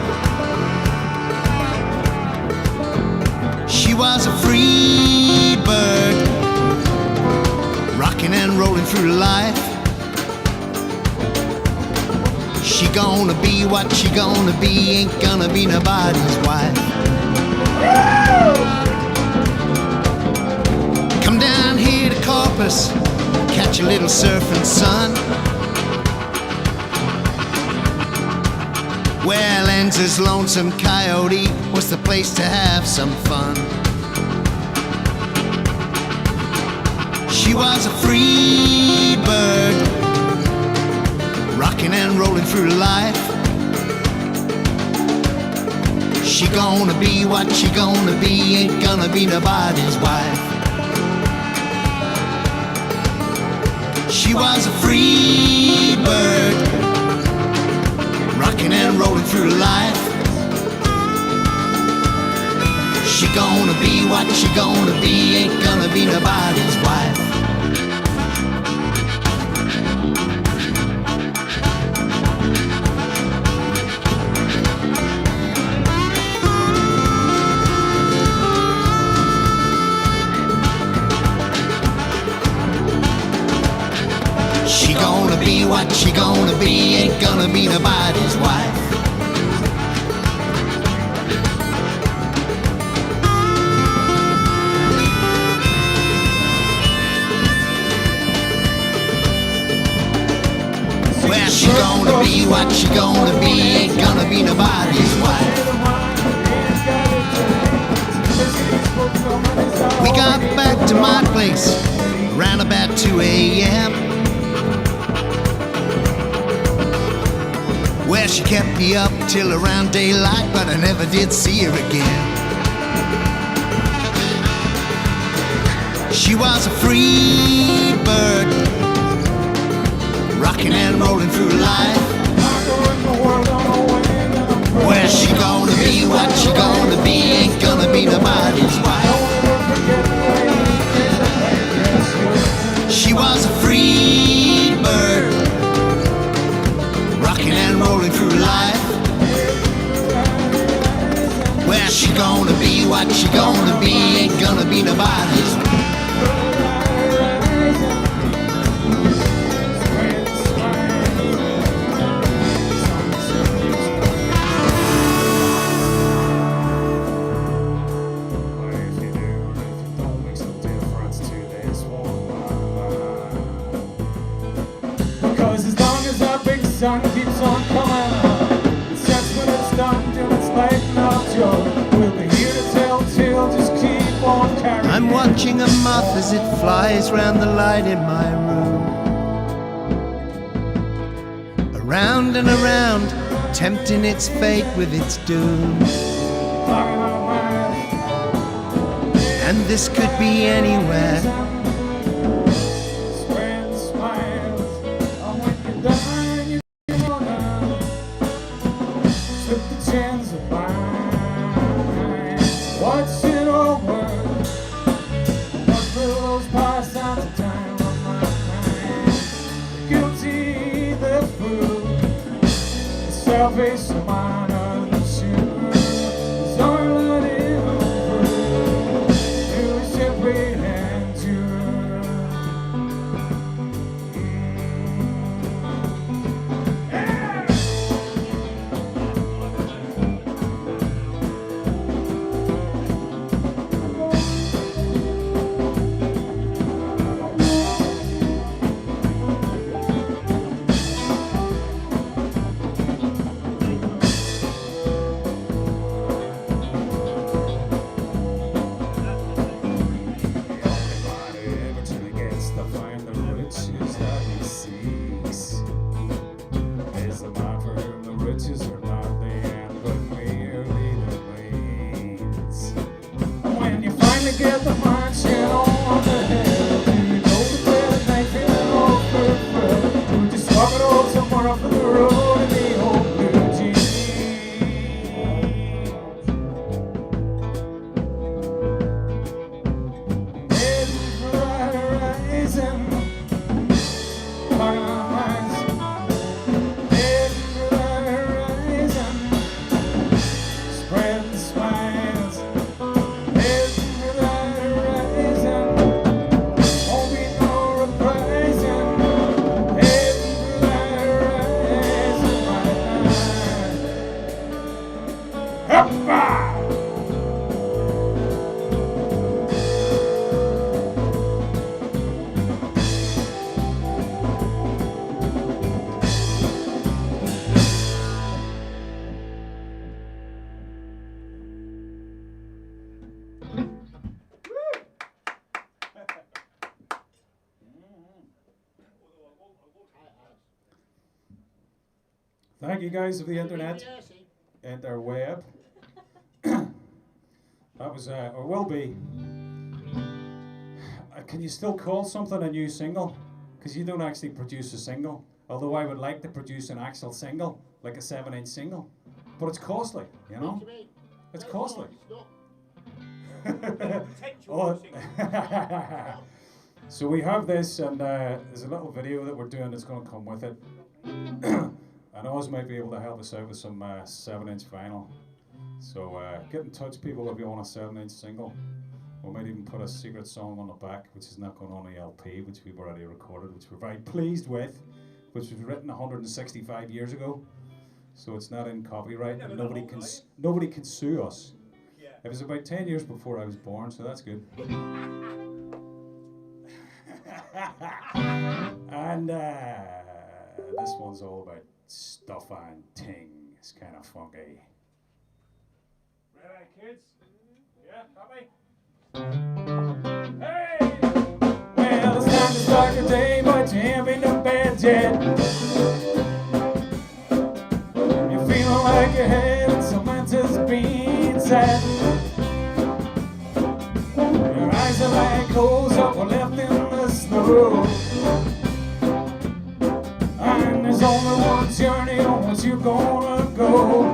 She was a free bird, rocking and rolling through life. She gonna be what she gonna be, ain't gonna be nobody's wife. Come down here to Corpus, catch a little surfing sun. Well, Enza's Lonesome Coyote was the place to have some fun. She was a free bird, rocking and rolling through life. She gonna be what she gonna be, ain't gonna be nobody's wife. She was a free bird, rocking and rolling through life. She gonna be what she gonna be, ain't gonna be nobody's wife. She gonna be what she gonna be, ain't gonna be nobody's wife. Well, she gonna be what she gonna be, ain't gonna be nobody's wife. We got back to my place around about 2 a.m. Well, she kept me up till around daylight, but I never did see her again. She was a free bird, rocking and rolling through life. Where she gonna be, what she gonna be, ain't gonna be nobody's wife. She was a free bird, rocking and rolling through life. Where she gonna be, what she gonna be, ain't gonna be nobody's wife. Because as long as our big sun keeps on coming up, it's just when it's done till it's lighting up, Joe. We'll be here to tell tales, just keep on carrying. I'm watching a moth as it flies round the light in my room. Around and around, tempting its fate with its doom. And this could be anywhere. What's it over? What will those past signs of time on my mind? The guilty, the fool, the selfish, the minor, the shoe. Is our Lord in to separate and to get the marching on the hill. Do you go to bed at night feeling all fulfilled? Or just walk it all somewhere up the road in the old blue jeans? Heading for the horizon, talking on minds. Heading for the horizon, spreading smiles. Heading for the horizon, won't be no reprising. Heading for the horizon, my Hoppa! Thank you guys of the internet, interweb. That was, or will be. Can you still call something a new single? Because you don't actually produce a single. Although I would like to produce an actual single, like a 7-inch single. But it's costly, you know? It's costly. Oh. So we have this, and there's a little video that we're doing that's going to come with it. And Oz might be able to help us out with some 7-inch vinyl. So get in touch, people, if you want a 7-inch single. We might even put a secret song on the back, which is not going on the LP, which we've already recorded, which we're very pleased with, which was written 165 years ago. So it's not in copyright, and nobody can sue us. It was about 10 years before I was born, so that's good. And this one's all about stuff and ting. It's kind of funky. Right, kids? Yeah, copy? Hey! Well, it's time to start the day, but you ain't been to bed yet. You're feeling like your head and Samantha's been set. Your eyes are like holes that were left in the snow. And there's only one journey on which you're gonna go.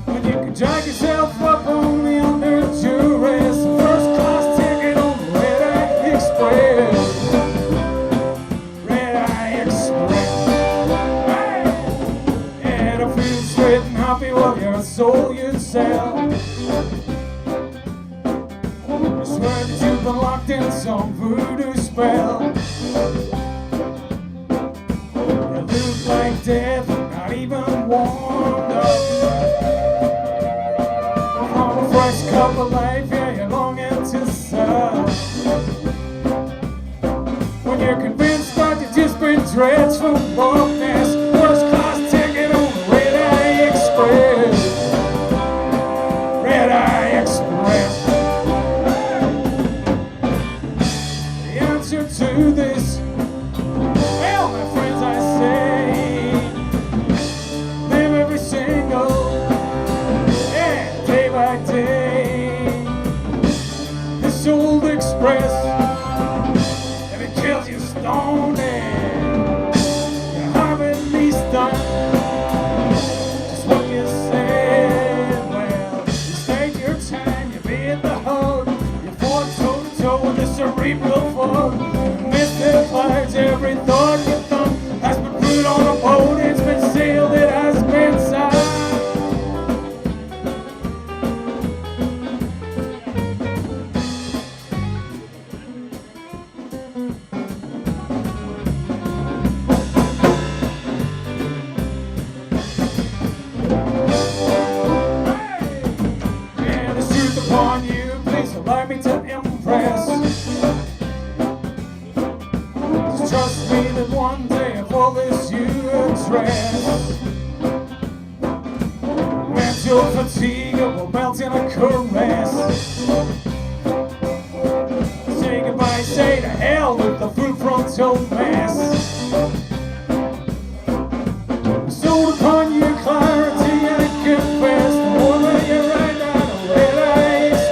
When you can drag yourself up on the under-duress first-class ticket on the Red-Eye Express. Red-Eye Express. Hey! Yeah, to feel straight and happy with your soul you sell. You swear that you've been locked in some voodoo spell. Like death, not even warmed up. From a fresh cup of life, yeah, you're longing to suck. When you're convinced that you've just been dredged from bumpness, first class ticket on the Red-Eye Express. Red-Eye Express. The answer to this, well, my friends, I say, day by day. This old express, if it kills you stone dead, you haven't least done just what you said. Well, you stayed your time, you beat the hug, you fought toe to toe with the cerebral fog. You missed the clouds, every thought you've done has been put on a boat, it's been sailed, it has been signed. Upon you, please allow me to impress. Just trust me that one day of all this you address. Mental fatigue will melt in a caress. Say goodbye, say to hell with the full frontal mess. Bestowed upon you clarity, I confess. The more that you ride down the Red-Eye Express.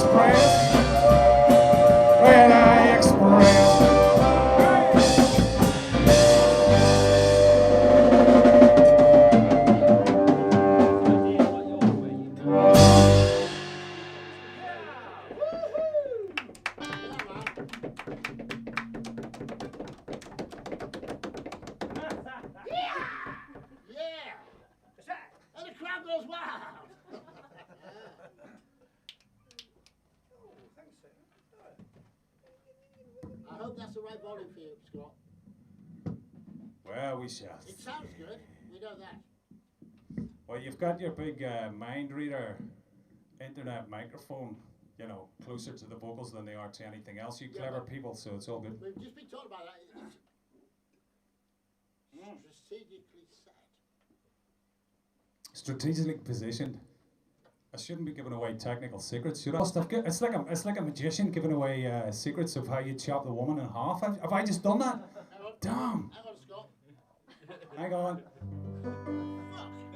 express when I express. And the crowd goes wild. I hope that's the right volume for you, Scott. Well, we shall. It sounds good. We know that. Well, you've got your big mind reader internet microphone, you know, closer to the vocals than they are to anything else, you clever people, so it's all good. We've just been talking about that. It's strategically set. Strategically positioned. I shouldn't be giving away technical secrets, should I? It's like a magician giving away secrets of how you chop the woman in half. Have I just done that? Damn. Hang on, Scott. Hang on.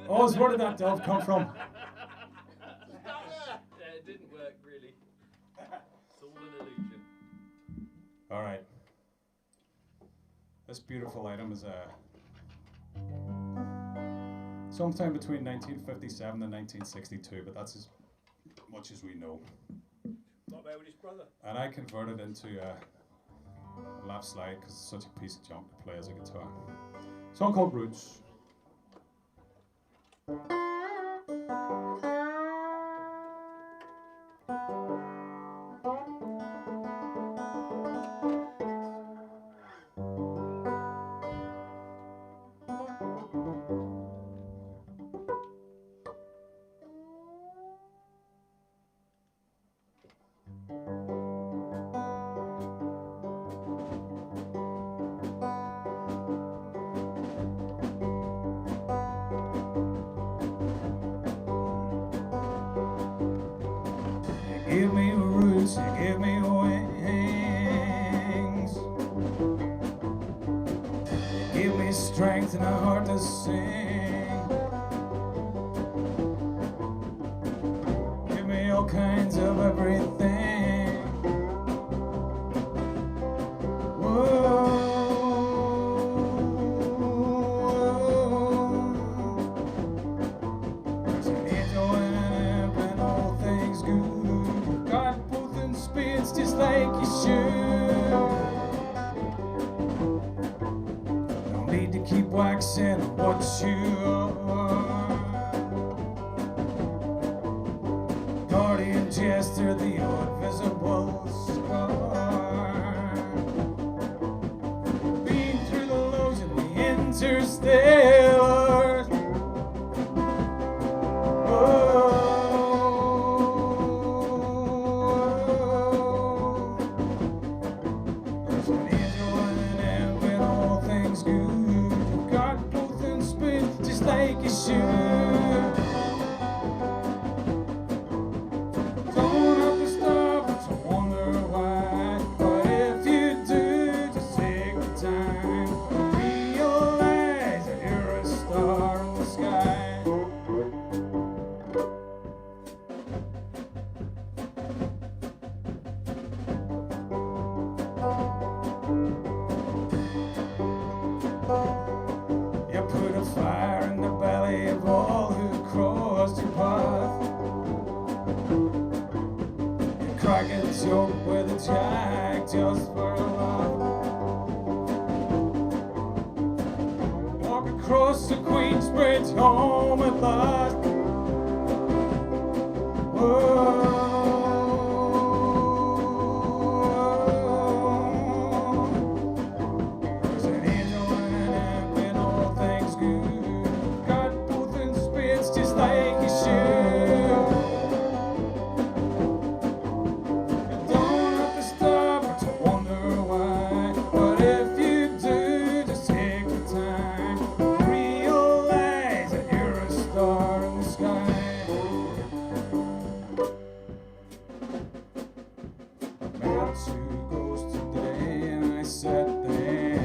Oh, where did that dove come from? Yeah, it didn't work really. It's all an illusion. All right. This beautiful item is sometime between 1957 and 1962, but that's as much as we know. Not about with his brother. And I converted it into a lap slide because it's such a piece of junk to play as a guitar. Song called Roots. Give me roots, you give me wings. You give me strength and a heart to sing. Give me all kinds of everything. Whoa. There's an angel in heaven, all things good. Got both in spins just like you should. No need to keep waxing what you are. Guardian jester, the invisible scar. Been through the lows and the interstellars. There's an angel in heaven, all things good. Got both in spin just like you should. Don't have to stop to wonder why, but if you do, just take the time to realize that you're a star in the sky. You put a fire in the belly of all who crossed your path. You crack a joke with a jack just for a laugh. Walk across the Queensbridge home at last. There's an angel in heaven, all things good. Got both in spins just like you should. You don't have to stop to wonder why, but if you do, just take the time to realize that you're a star in the sky. Met two ghosts today and I set them free.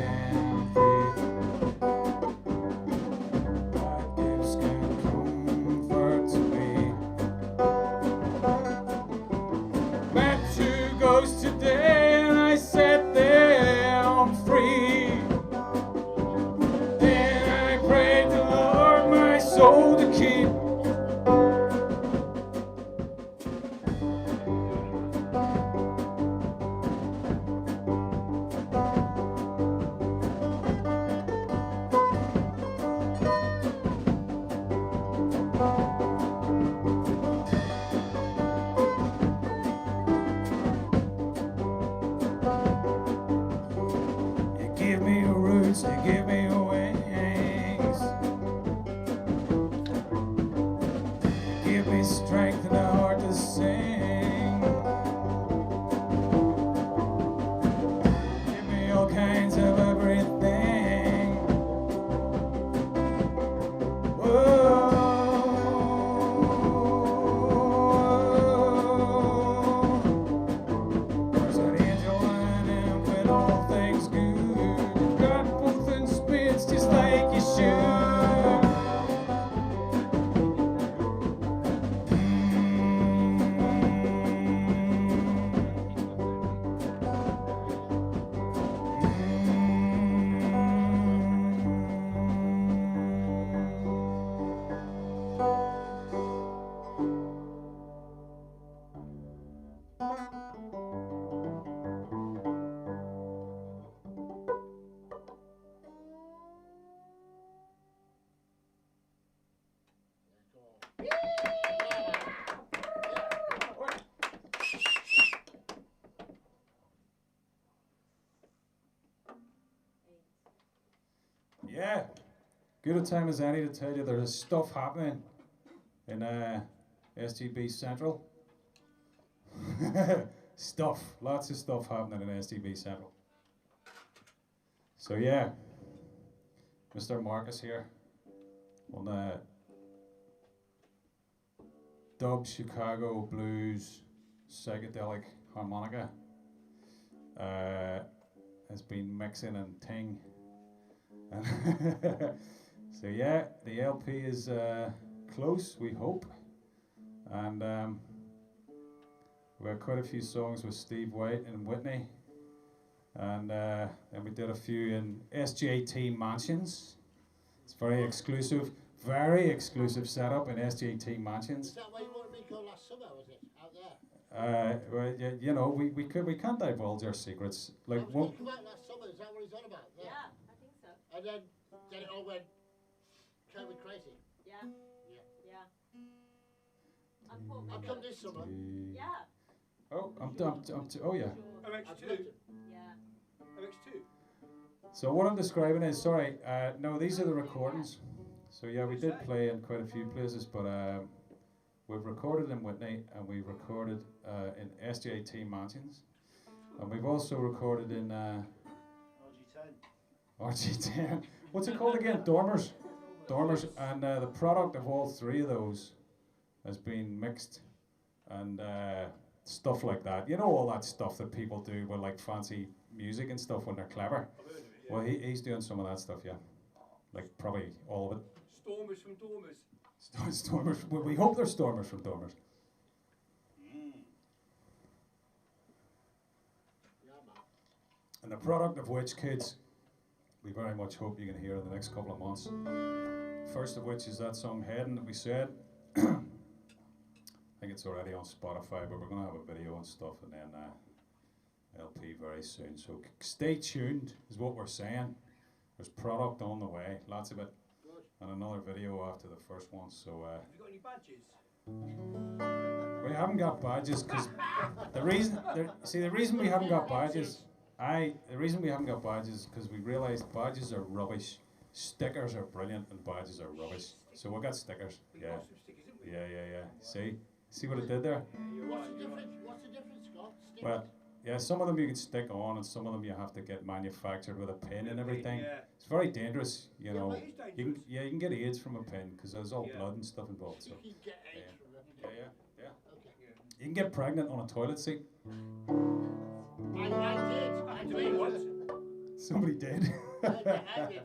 That gives good comfort to me. rose today and I sat there on free. Then I prayed the Lord my soul to keep. You give me your roots, you give me your wings. You give me strength and a heart to sing. Give me all kinds of everything. Whoa. There's an angel in him with all things good. You've got both in spits just like you should. Yeah, good a time as any to tell you there's stuff happening in SGB Central. Lots of stuff happening in SGB Central. So yeah, Mr. Marcus here on the dub Chicago blues psychedelic harmonica has been mixing and ting. So yeah, the LP is close, we hope, and we had quite a few songs with Steve White and Whitney, and we did a few in SJT Mansions. It's very exclusive setup in SJT Mansions. Is that why you wanted me to go last summer, was it? Out there? Well, you know, we can't divulge our secrets. Like Come out last summer, is that what he's on about? Yeah, I think so. And then it all went COVID crazy. Yeah. Yeah. I thought I'll come this summer. Yeah. Oh, oh yeah. MX2. Yeah. MX2. So what I'm describing is, sorry, no, these are the recordings. So yeah, we did play in quite a few places, but we've recorded in Whitney and we've recorded in SJT Mansions, and we've also recorded in RG10. What's it called again? Dormers. And the product of all three of those has been mixed and stuff like that. You know, all that stuff that people do with like fancy music and stuff when they're clever. Well, he's doing some of that stuff, yeah. Like probably all of it. Stormers from Dormers. Stormers. Well, we hope they're Stormers from Dormers. And the product of which, kids, we very much hope you can hear in the next couple of months. First of which is that song Heading that we said. I think it's already on Spotify, but we're going to have a video and stuff, and then LP very soon. So stay tuned is what we're saying. There's product on the way, lots of it. Good. And another video after the first one. So Have you got any badges? we haven't got badges because the reason we haven't got badges. The reason we haven't got badges is because we realised badges are rubbish. Stickers are brilliant and badges are rubbish. So we got stickers. We Yeah. got some stickers, didn't we? Yeah. See what it did there? What's the difference, Scott? Stick Well, yeah, some of them you can stick on and some of them you have to get manufactured with a pin and everything. Yeah. It's very dangerous, you know. but it's You dangerous. can get AIDS from a pin because there's all Yeah. blood and stuff involved. So You can get AIDS Yeah. from it. yeah. Okay. You can get pregnant on a toilet seat. I did. To me once. Somebody did. I did.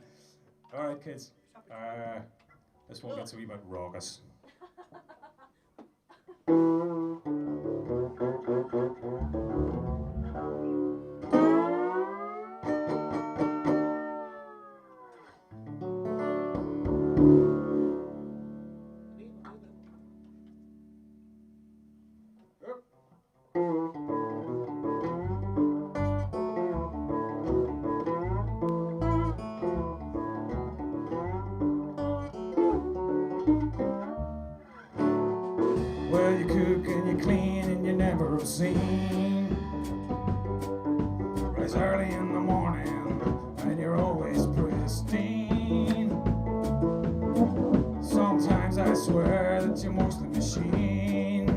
All right, kids. This one gets a wee bit raucous. scene. Rise early in the morning, and you're always pristine. Sometimes I swear that you're mostly machine.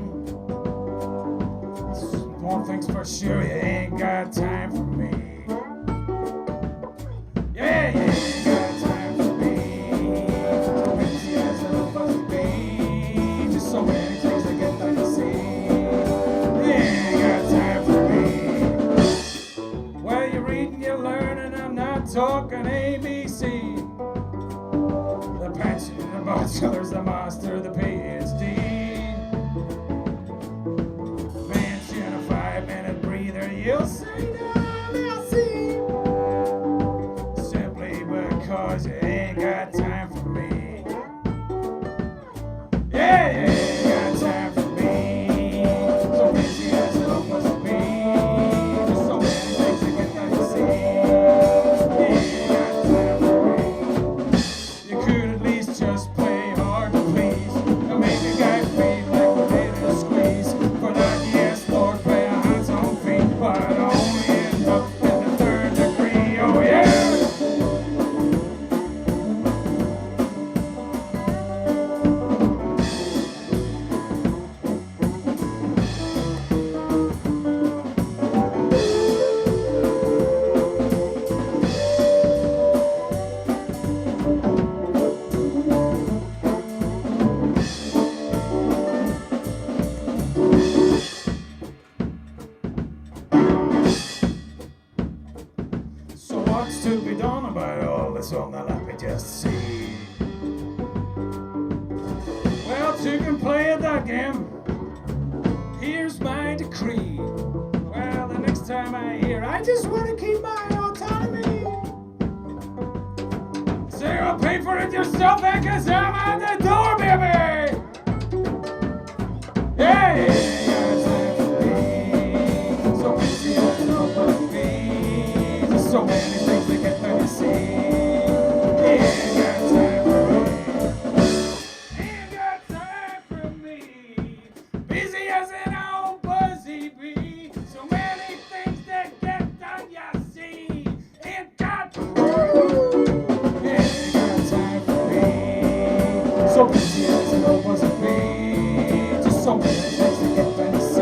One thing's for sure, you ain't got time for me. Yeah, you ain't got time for me. Busy as it must be. Just so many things I get done to see. You ain't got time for me. Well, you're reading, you're learning, I'm not talking ABC. The pension, the bachelor's, the master, the PhD. Mention a 5-minute breather, you'll say now, I'll see. Simply because you ain't got time for me. Yeah, you ain't got time for me. So busy as it must be. Just so many things to get done to see. You ain't got time for me. You could at least just play hard to please and make a guy feel like we're ready to squeeze. For that, yes, Lord, play a hands on feet, but only end up in the 3rd degree. Oh yeah. So what's to be done about all this? Well, now let me just see. Well, two can play at that game. Here's my decree. Well, the next time I hear, I just want to keep my autonomy. So you'll pay for it yourself, because I'm at the door, baby. Yeah, yeah, yeah, time for me. So busy as it must be. There's so many things to get done to see. Ain't got time for me. Ain't got time for me. Busy as an old buzzy bee. So many things to get done, you see. Ain't got time for me. So busy as an old buzzy bee. Just so many things to get done to see.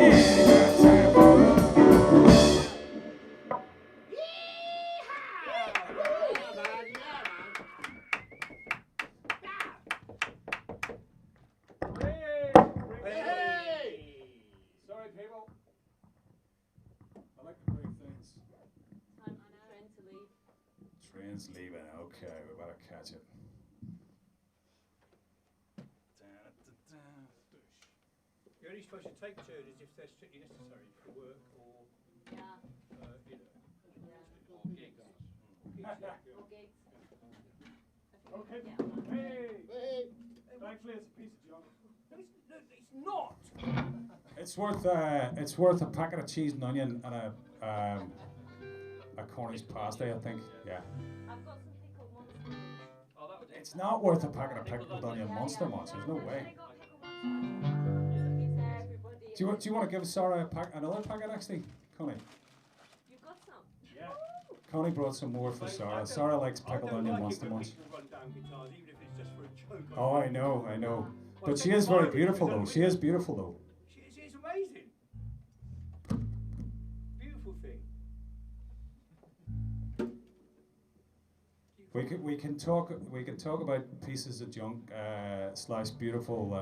Ain't got time for me. Sorry, people. I like to break things. Time on our end to leave. Train's leaving. Okay, we better catch it. You're only supposed to take turns if they're strictly necessary for work or, Yeah. you know. Yeah. Or gigs. Or gigs. Okay. Yeah, I'm on. Hey! Thankfully, it's a piece of junk. No, it's not. It's worth a packet of cheese and onion and a Cornish pasty, I think. Yeah. I've got some pickled monster. Oh, that would do. It's not worth a packet of pickled onion monster much. There's no way. They got pickled monster. It's there, everybody. Do you want to give Sarah another packet actually, Connie? You've got some? Yeah. Connie brought some more for Sarah. Sarah likes pickled onion monster much. Run down guitars, even if it's just for a joke. Oh, I know. But she is very beautiful though. She is beautiful though. She's amazing. Beautiful thing. We can talk about pieces of junk slash beautiful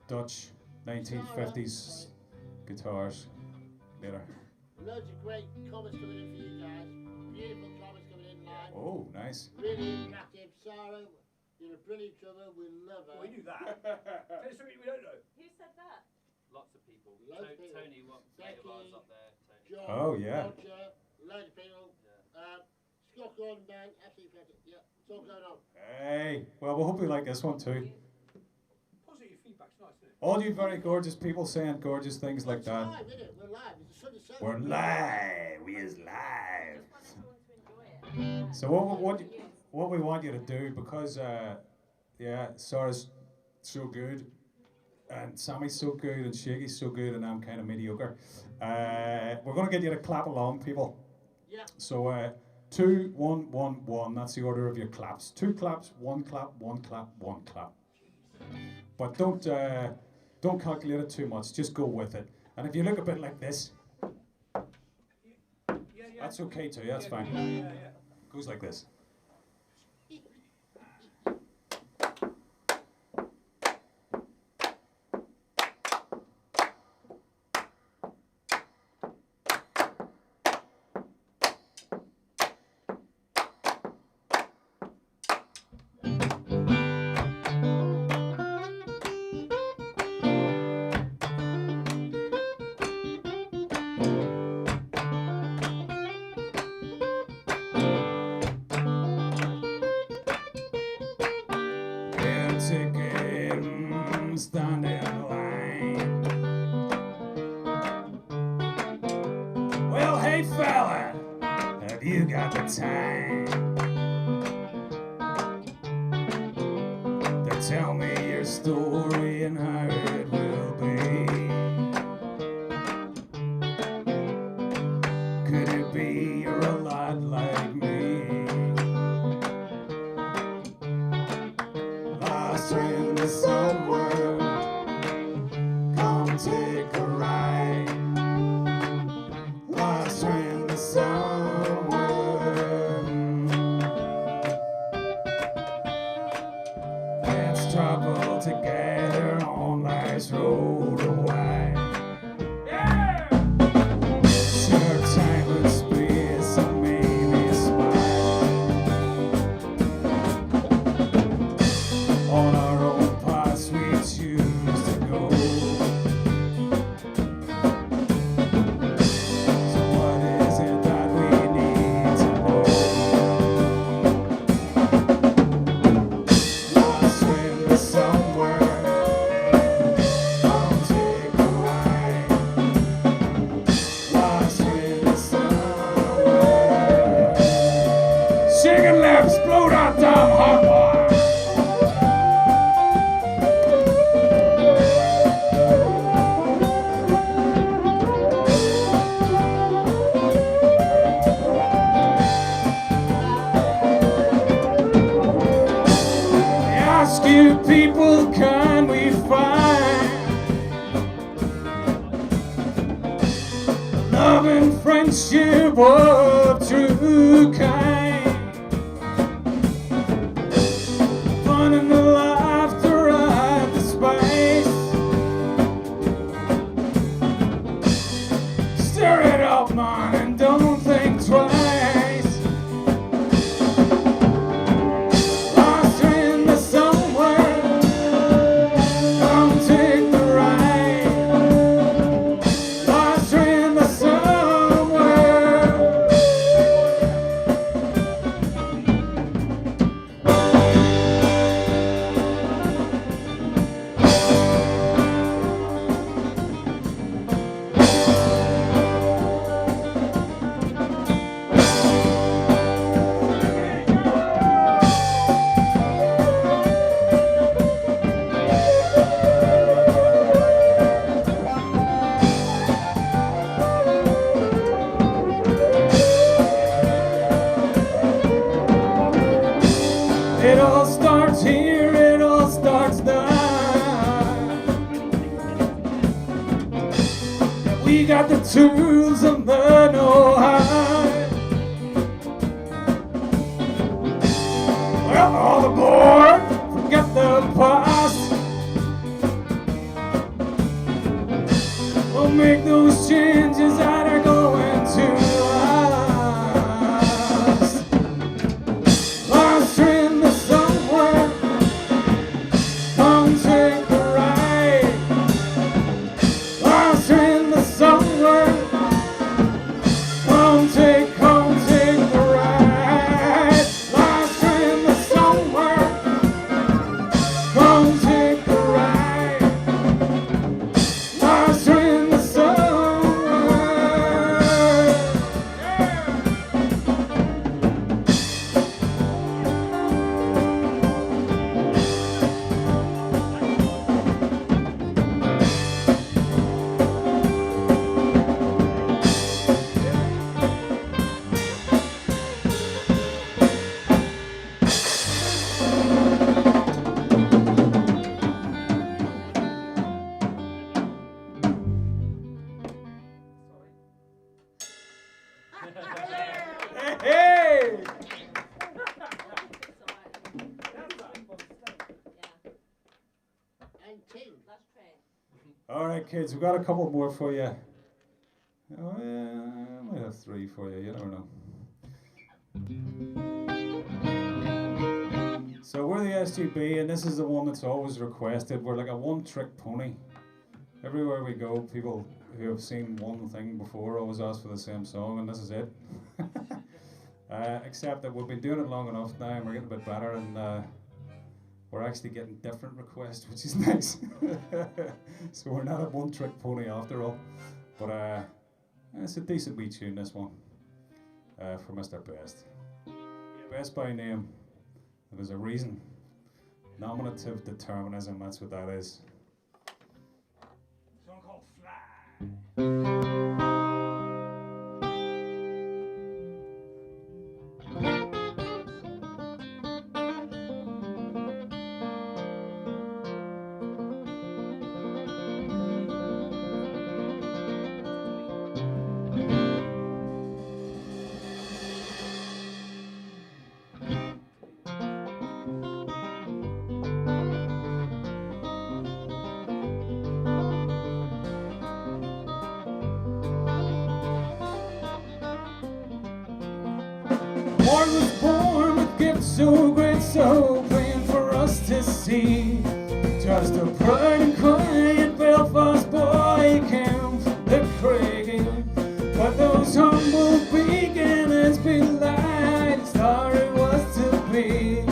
Dutch 1950s guitars later. Loads of great comments coming in for you guys. Beautiful comments coming in live. Oh, nice. Really interactive. Sarah, you're a brilliant drummer. We love her. We do that. Tell us something we don't know. Who said that? Lots of people. Loads of people. Tony, what mate of ours up there? Tony. John, Oh, yeah. Roger, loads of people. Scott Gordon band, absolutely fantastic. Yeah, it's all going on. Hey, well, we hope you like this one too. Positive feedback's nice, isn't it? All you very gorgeous people saying gorgeous things like It's that. live, isn't it? We're live. It's a Sunday show. We're live. We is live. Just want everyone to enjoy it. So what we want you to do, because yeah, Sarah's so good, and Sammy's so good, and Shaggy's so good, and I'm kind of mediocre. We're going to get you to clap along, people. Yeah. So 2, 1, 1, 1. That's the order of your claps. 2 claps, 1 clap, 1 clap, 1 clap. But don't calculate it too much. Just go with it. And if you look a bit like this, that's okay too. That's fine. Goes like this. Ticket, stand in line. Well, hey fella, have you got the time to tell me your story and how it will be? Could it be you're a lot like me? Friend somewhere, come take a ride. Lost friend somewhere. Let's travel together on life's road wide. Yeah! Share time and space and maybe a smile. On our own paths we choose to go. So what is it that we need to know? Lost friend somewhere, come take a ride. Lost friend somewhere. Shaking lips, blow that damn hot wire. Ask you people, can we find love and friendship of true kind? Fun and the laughter and the spice. Stir it up, man, and don't think twice. It all starts here, it all starts now. We got the tools and the know-how. Well, all aboard, forget the past. We'll make those changes that are going to last. Lost in the somewhere, come take a ride. Lost in the somewhere, come take the ride. Lost in the somewhere, come take the ride. Lost in the somewhere. Hey! All right, kids, we've got a couple more for you. Oh, yeah, I might have 3 for you. You never know. So we're the SGB, and this is the one that's always requested. We're like a one-trick pony. Everywhere we go, people who have seen one thing before always ask for the same song, and this is it. Except that we've been doing it long enough now, and we're getting a bit better, and we're actually getting different requests, which is nice. So we're not a one-trick pony after all. But it's a decent wee tune, this one, for Mr. Best. Best by name. There's a reason. Nominative determinism, that's what that is. A song called Fly. Lord was born with gifts so great, so plain for us to see. Just a pride and quiet Belfast boy came from the Craigie. But those humble beginnings belied the star it was to be.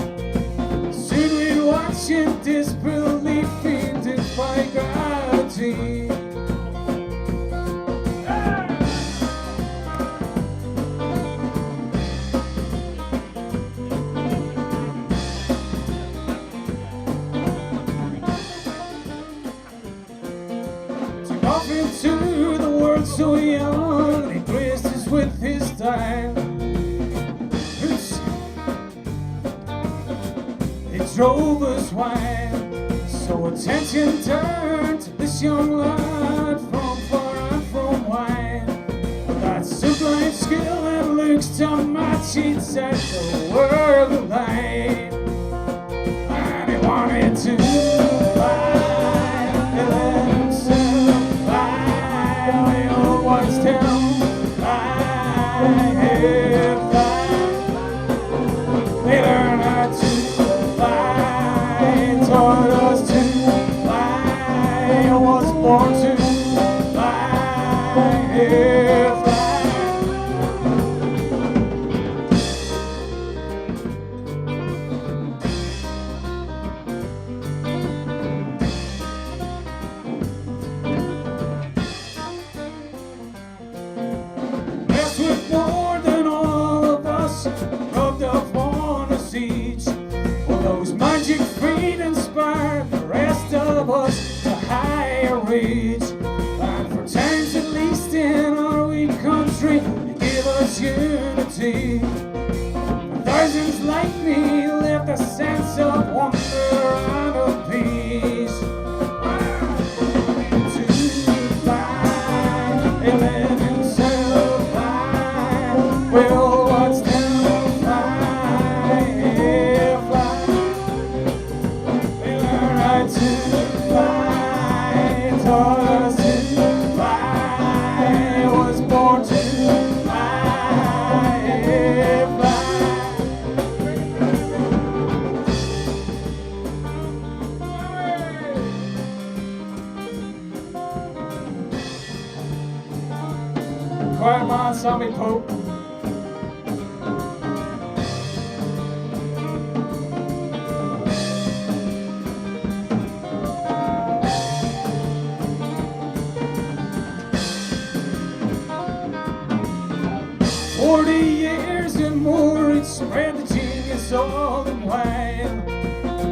Soon we'd watch in disbelief, fainted by gravity. To the world so young, he graced us with his style. It drove us wild. So attention turned to this young lad from far and from wide. With that sublime skill and looks to match, he'd set the world alight. And he wanted to fly. They learn how to fly, taught us to fly. I was born to fly, fly. Blessed with more than all of us, rubbed off on a siege. For those magic feet inspired the rest of us to higher reach. And for times at least in our wee country, they give us unity. And thousands like me left a sense of wonder and of peace. To fly, they let himself fly. Well, what's them fly, fly. They learn how to fly, taught us to fly. I was born to fly, fly. Quiet man, Sammy Pope. Spread the genius all the while.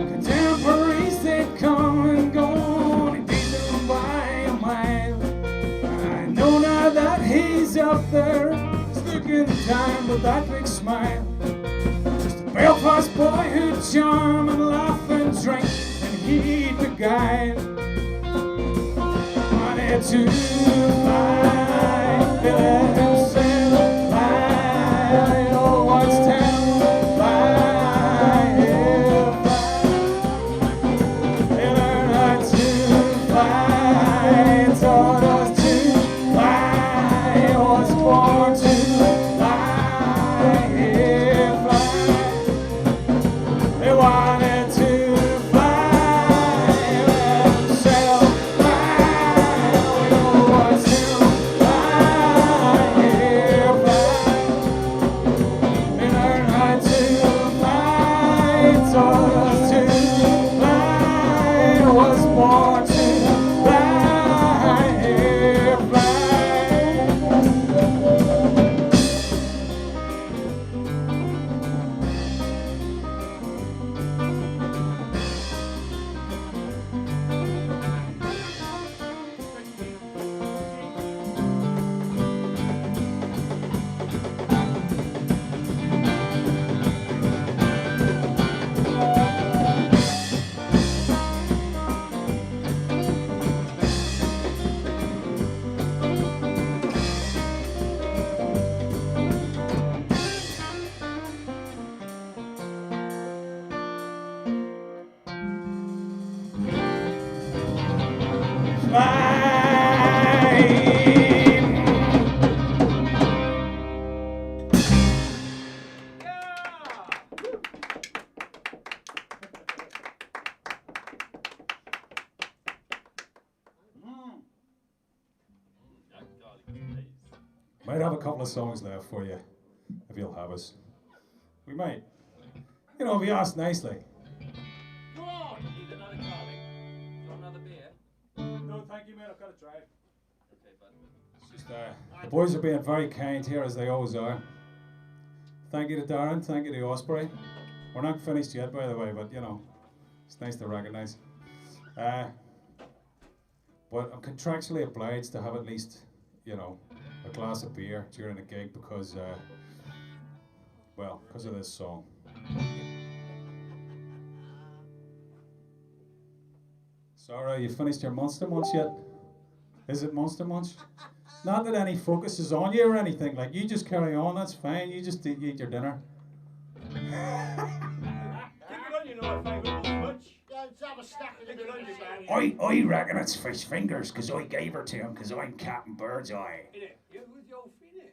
Contemporaries, they come and go, and beat them by a mile. I know now that he's up there, sticking time with that big smile. Just a Belfast boy who'd charm and laugh and drink, and he'd the guide. Wanted to fly, let himself fly. Might have a couple of songs left for you, if you'll have us. We might. You know, if you ask nicely. Go on! Need another garlic? You want another beer? No, thank you, mate. I've got to drive. Okay, bud. It's just, the boys are being very kind here, as they always are. Thank you to Darren. Thank you to Osprey. We're not finished yet, by the way, but, you know, it's nice to recognise. But I'm contractually obliged to have at least, you know, a glass of beer during the gig because, because of this song. Sarah, you finished your Monster Munch yet? Is it Monster Munch? Not that any focus is on you or anything. Like, you just carry on, that's fine. You just eat your dinner. Keep it on, you know, my favourite lunch. Have a stack of Keep it on, you man. I reckon it's Fish Fingers, because I gave her to him, because I'm Captain Birdseye. Innit? Yeah, with the old fin,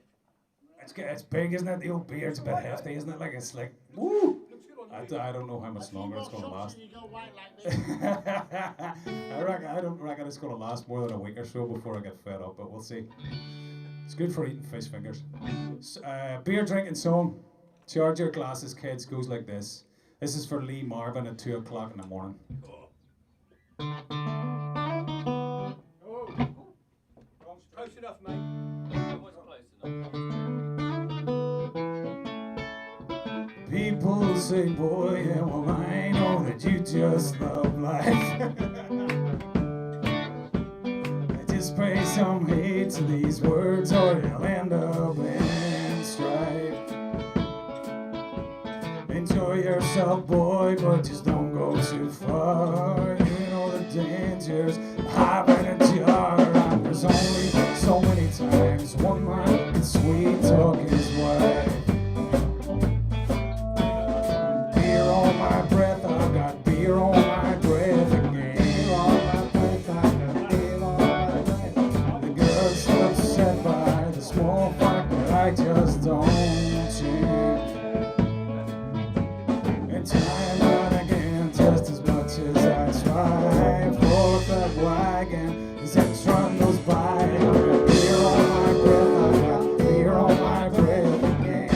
It's big, isn't it? The old beard's a bit hefty, isn't it? Like, it's like, woo! Looks good on I don't know how much longer it's going to last. You go white like me. I don't reckon it's going to last more than a week or so before I get fed up, but we'll see. It's good for eating fish fingers. Beer drinking song. Charge your glasses, kids. Goes like this. This is for Lee Marvin at 2 o'clock in the morning. Close enough, mate. Always close enough. People say, boy, yeah, well, I know that you just love life. Just pay some hate to these words or you'll end up in strife. Enjoy yourself, boy, but just don't go too far. You know the dangers of having a jar. And there's only so many times one man can sweet talk his wife. Beer on my breath, I've got beer on my breath again. Beer on my breath, I've got beer on my breath. The girl's upset by the small fact that I just don't change. And time and again, just as much as I try, for that wagon as that truck goes by. I've got beer on my breath, I've got beer on my breath again.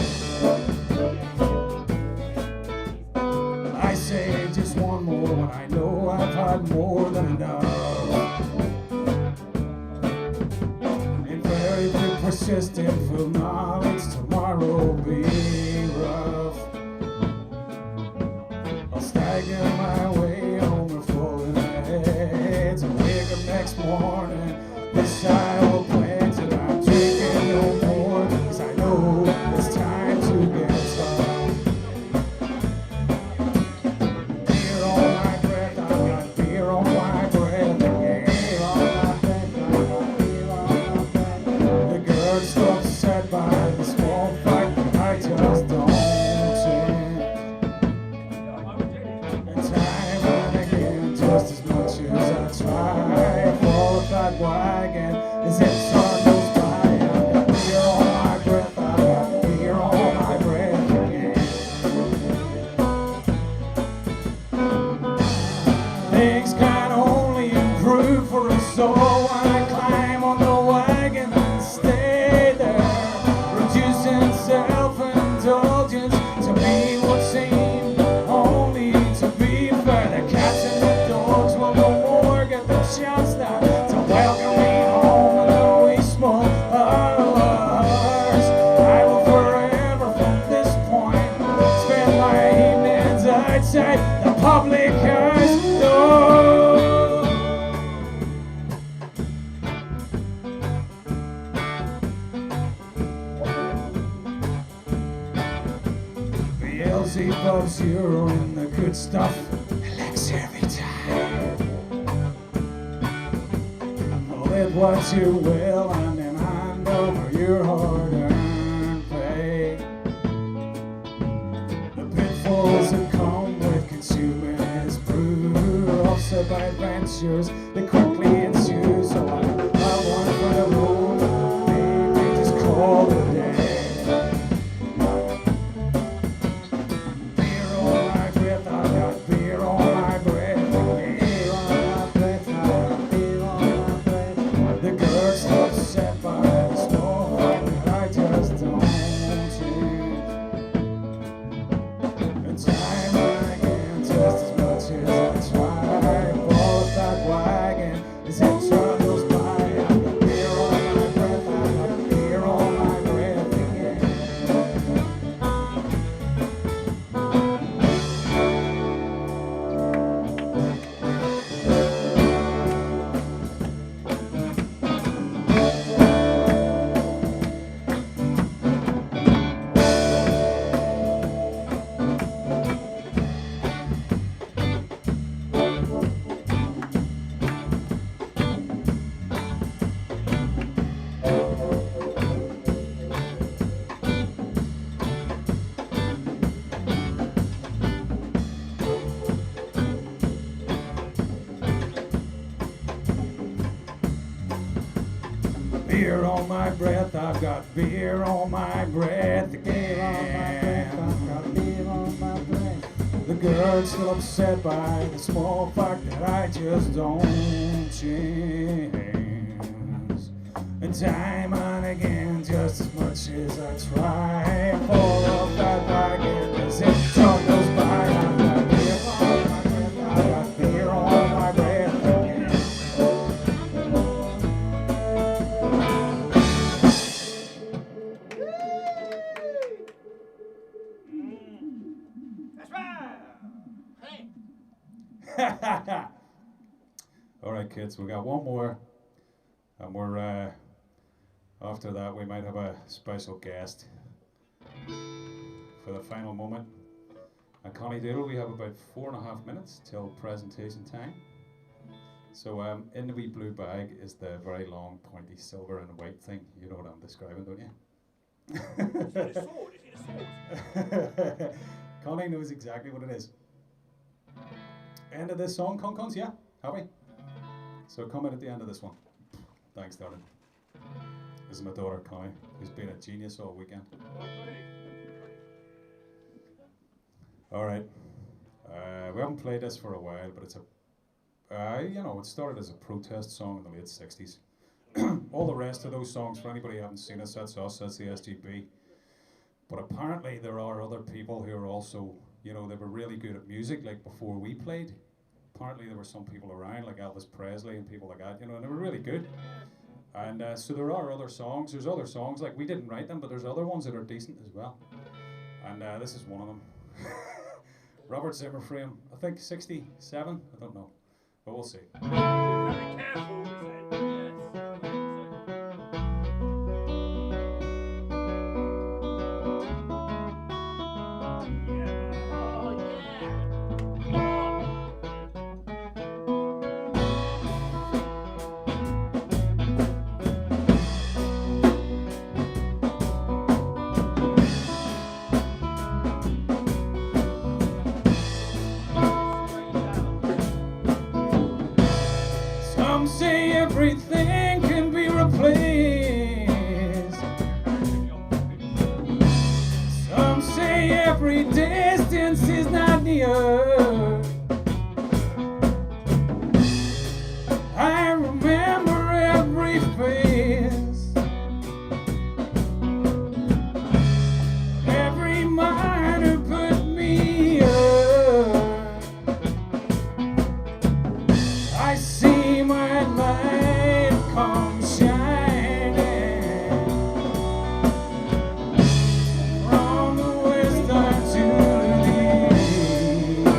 I say just one more when I know I've had more than enough. And very persistent, full knowledge tomorrow will be rough. I'll stagger my way home and fall in the heads and wake up next morning. Wish I will pledge that I'm drinking no more, 'cause I know it's time to get started. Beer on my breath, I've got beer on my breath again. Beer on my breath, I've got beer on my breath. The girl's so upset by the small fact that I just don't change. And time and again, just as much as I try, fall off that wagon as that sun goes by. I've got beer on my breath, I've got beer on my breath again. Things can only improve for us all when I climb on the wagon and stay there, reducing self-indulgence to be what seemed only to be fair. The cats and the dogs will no more get the chance now to welcome me home in the wee small hours. I will forever from this point spend my evenings outside the public house door. Beelzebub's you're in the good stuff. Relax every time. Let what you will and then hand over your hard-earned pay. The pitfalls that come with consuming is brew, offset by adventures that quickly ensue. So I want for the road, baby, just call it a day. Beer on my breath, I've got beer on my breath. Beer on my breath, I've got beer on my breath. The girl's upset by the small fact that beer on my breath, I've got beer on my breath again. I've got beer on my breath. The girl's still upset by the small fact that I just don't change. And time and again, just as much as I try, fall off that wagon as if time goes by. I've got beer on my breath, I've got beer on my breath again. All right, kids, we got one more, and we're after that we might have a special guest for the final moment. And Connie Doodle, we have about 4.5 minutes till presentation time. So in the wee blue bag is the very long, pointy silver and white thing. You know what I'm describing, don't you? Is it a sword? Is it a sword? Connie knows exactly what it is. End of this song, Concons, yeah? Happy? So comment at the end of this one. Thanks, darling. This is my daughter, Connie, who's been a genius all weekend. All right. We haven't played this for a while, but it's a, you know, it started as a protest song in the late 60s. All the rest of those songs, for anybody who haven't seen us, that's the SGB. But apparently there are other people who are also, you know, they were really good at music, like before we played. Apparently there were some people around, like Elvis Presley and people like that, you know, and they were really good. And so there are other songs. There's other songs, like we didn't write them, but there's other ones that are decent as well. And this is one of them. Robert Zimmer frame, I think 67, I don't know, but we'll see. Very careful, he said. Some say everything can be replaced. Some say every distance is not near. I remember every face, every mind who put me up. I see my light come shining from the west to the east.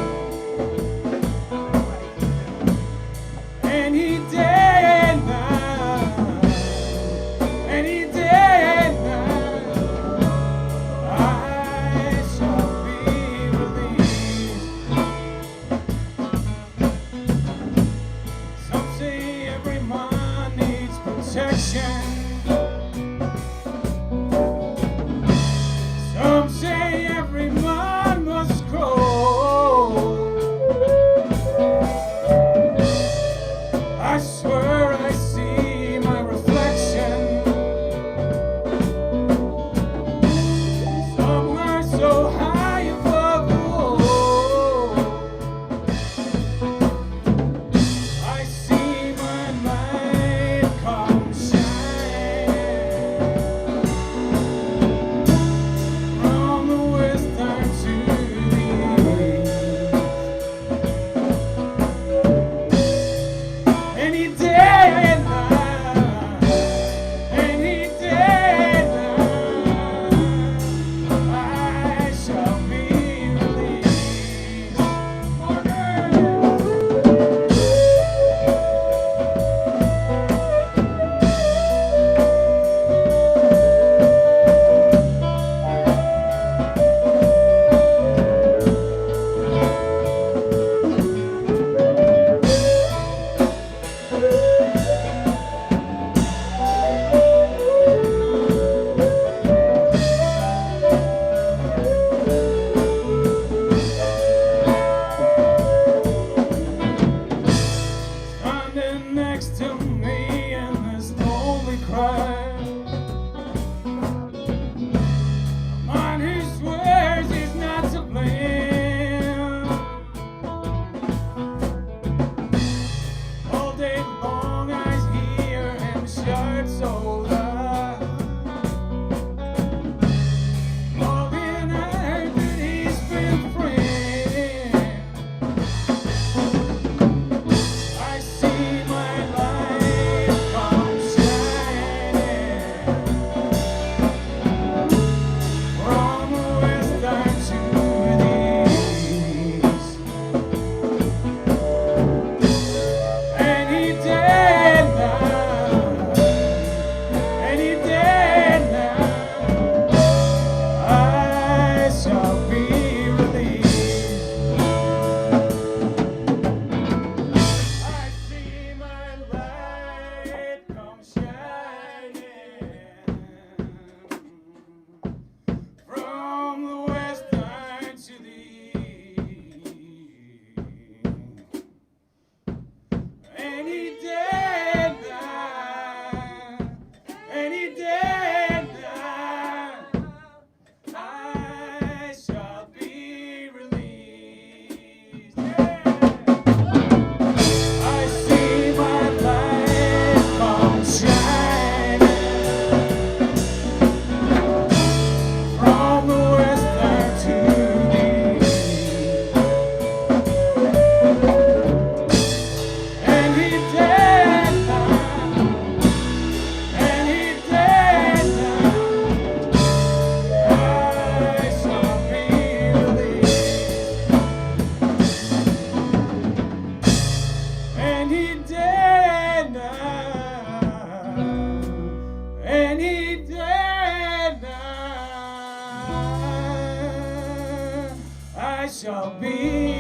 shall be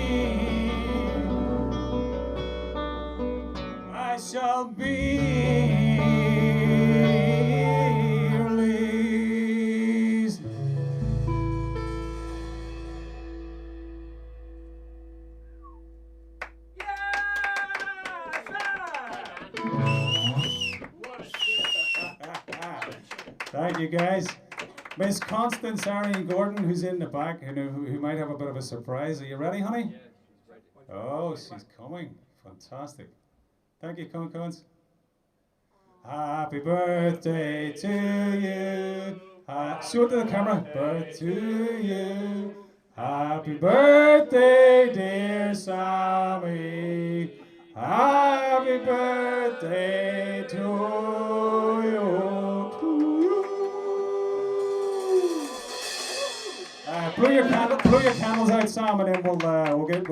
released. Thank you, guys. Miss Constance Arian Gordon, who's in the back, who might have a bit of a surprise. Are you ready, honey? Yeah, she's ready. Oh, she's coming. Fantastic. Thank you, Constance. Happy birthday to you. Show it to the camera. Birthday to you. Happy birthday, dear Sammy. Happy birthday to you. Blow your candles out, Sam, and then we'll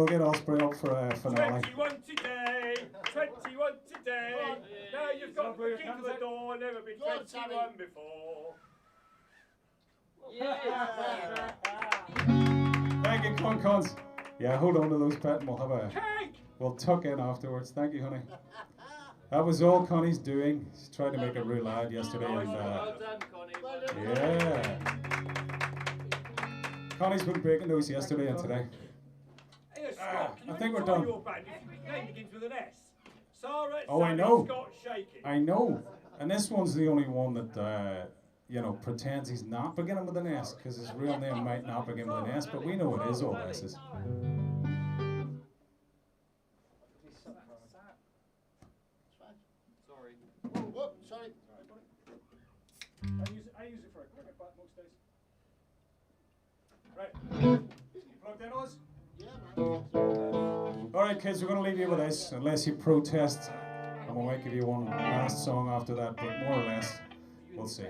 get Osprey up for a finale. 21 today. 21 today. Now you've got the key to the door. Never been 21 before. Thank you, Concons. Yeah, hold on to those, Pet, and we'll have a. Cake! We'll tuck in afterwards. Thank you, honey. That was all Connie's doing. She tried to make it real loud yesterday, and Well done, Connie. Well done. yeah. Connie's been breaking those yesterday and today. Hey, Scott, can I you think we're enjoy done. your band if your name begins with an S? Sarah, Oh, I Sammy, know. Scott, shaking. I know. And this one's the only one that, pretends he's not beginning with an S, because his real name might not begin with an S, but we know it is all S's. Sorry. Oh, sorry. I use it for a cricket bat most days. Right. You plugged in, Oz? Yeah, man. Alright, kids, we're going to leave you with this, unless you protest, and we might give you one last song after that, but more or less, we'll see.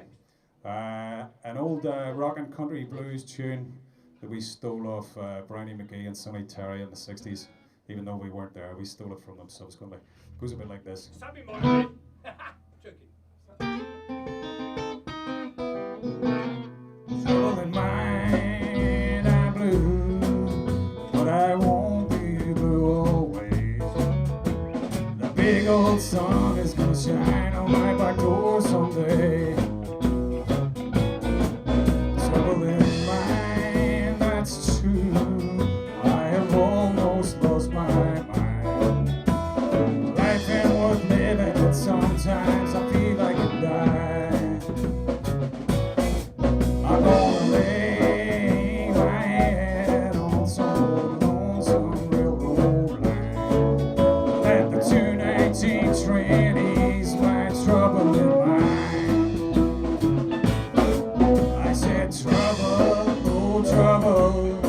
An old rock and country blues tune that we stole off Brownie McGee and Sonny Terry in the 60s, even though we weren't there, we stole it from them subsequently. It goes a bit like this. Sammy Motley. Joking. Trouble in mind, I'm blue, but I won't be blue always. The big old sun is gonna shine on my back door someday. Trouble in mind, that's true. I have almost lost my mind. Life ain't worth living, but sometimes I feel like I die. I'm gonna lay my head on some lonesome railroad line. Let the 219 train ease my trouble in mind. I said trouble, oh trouble,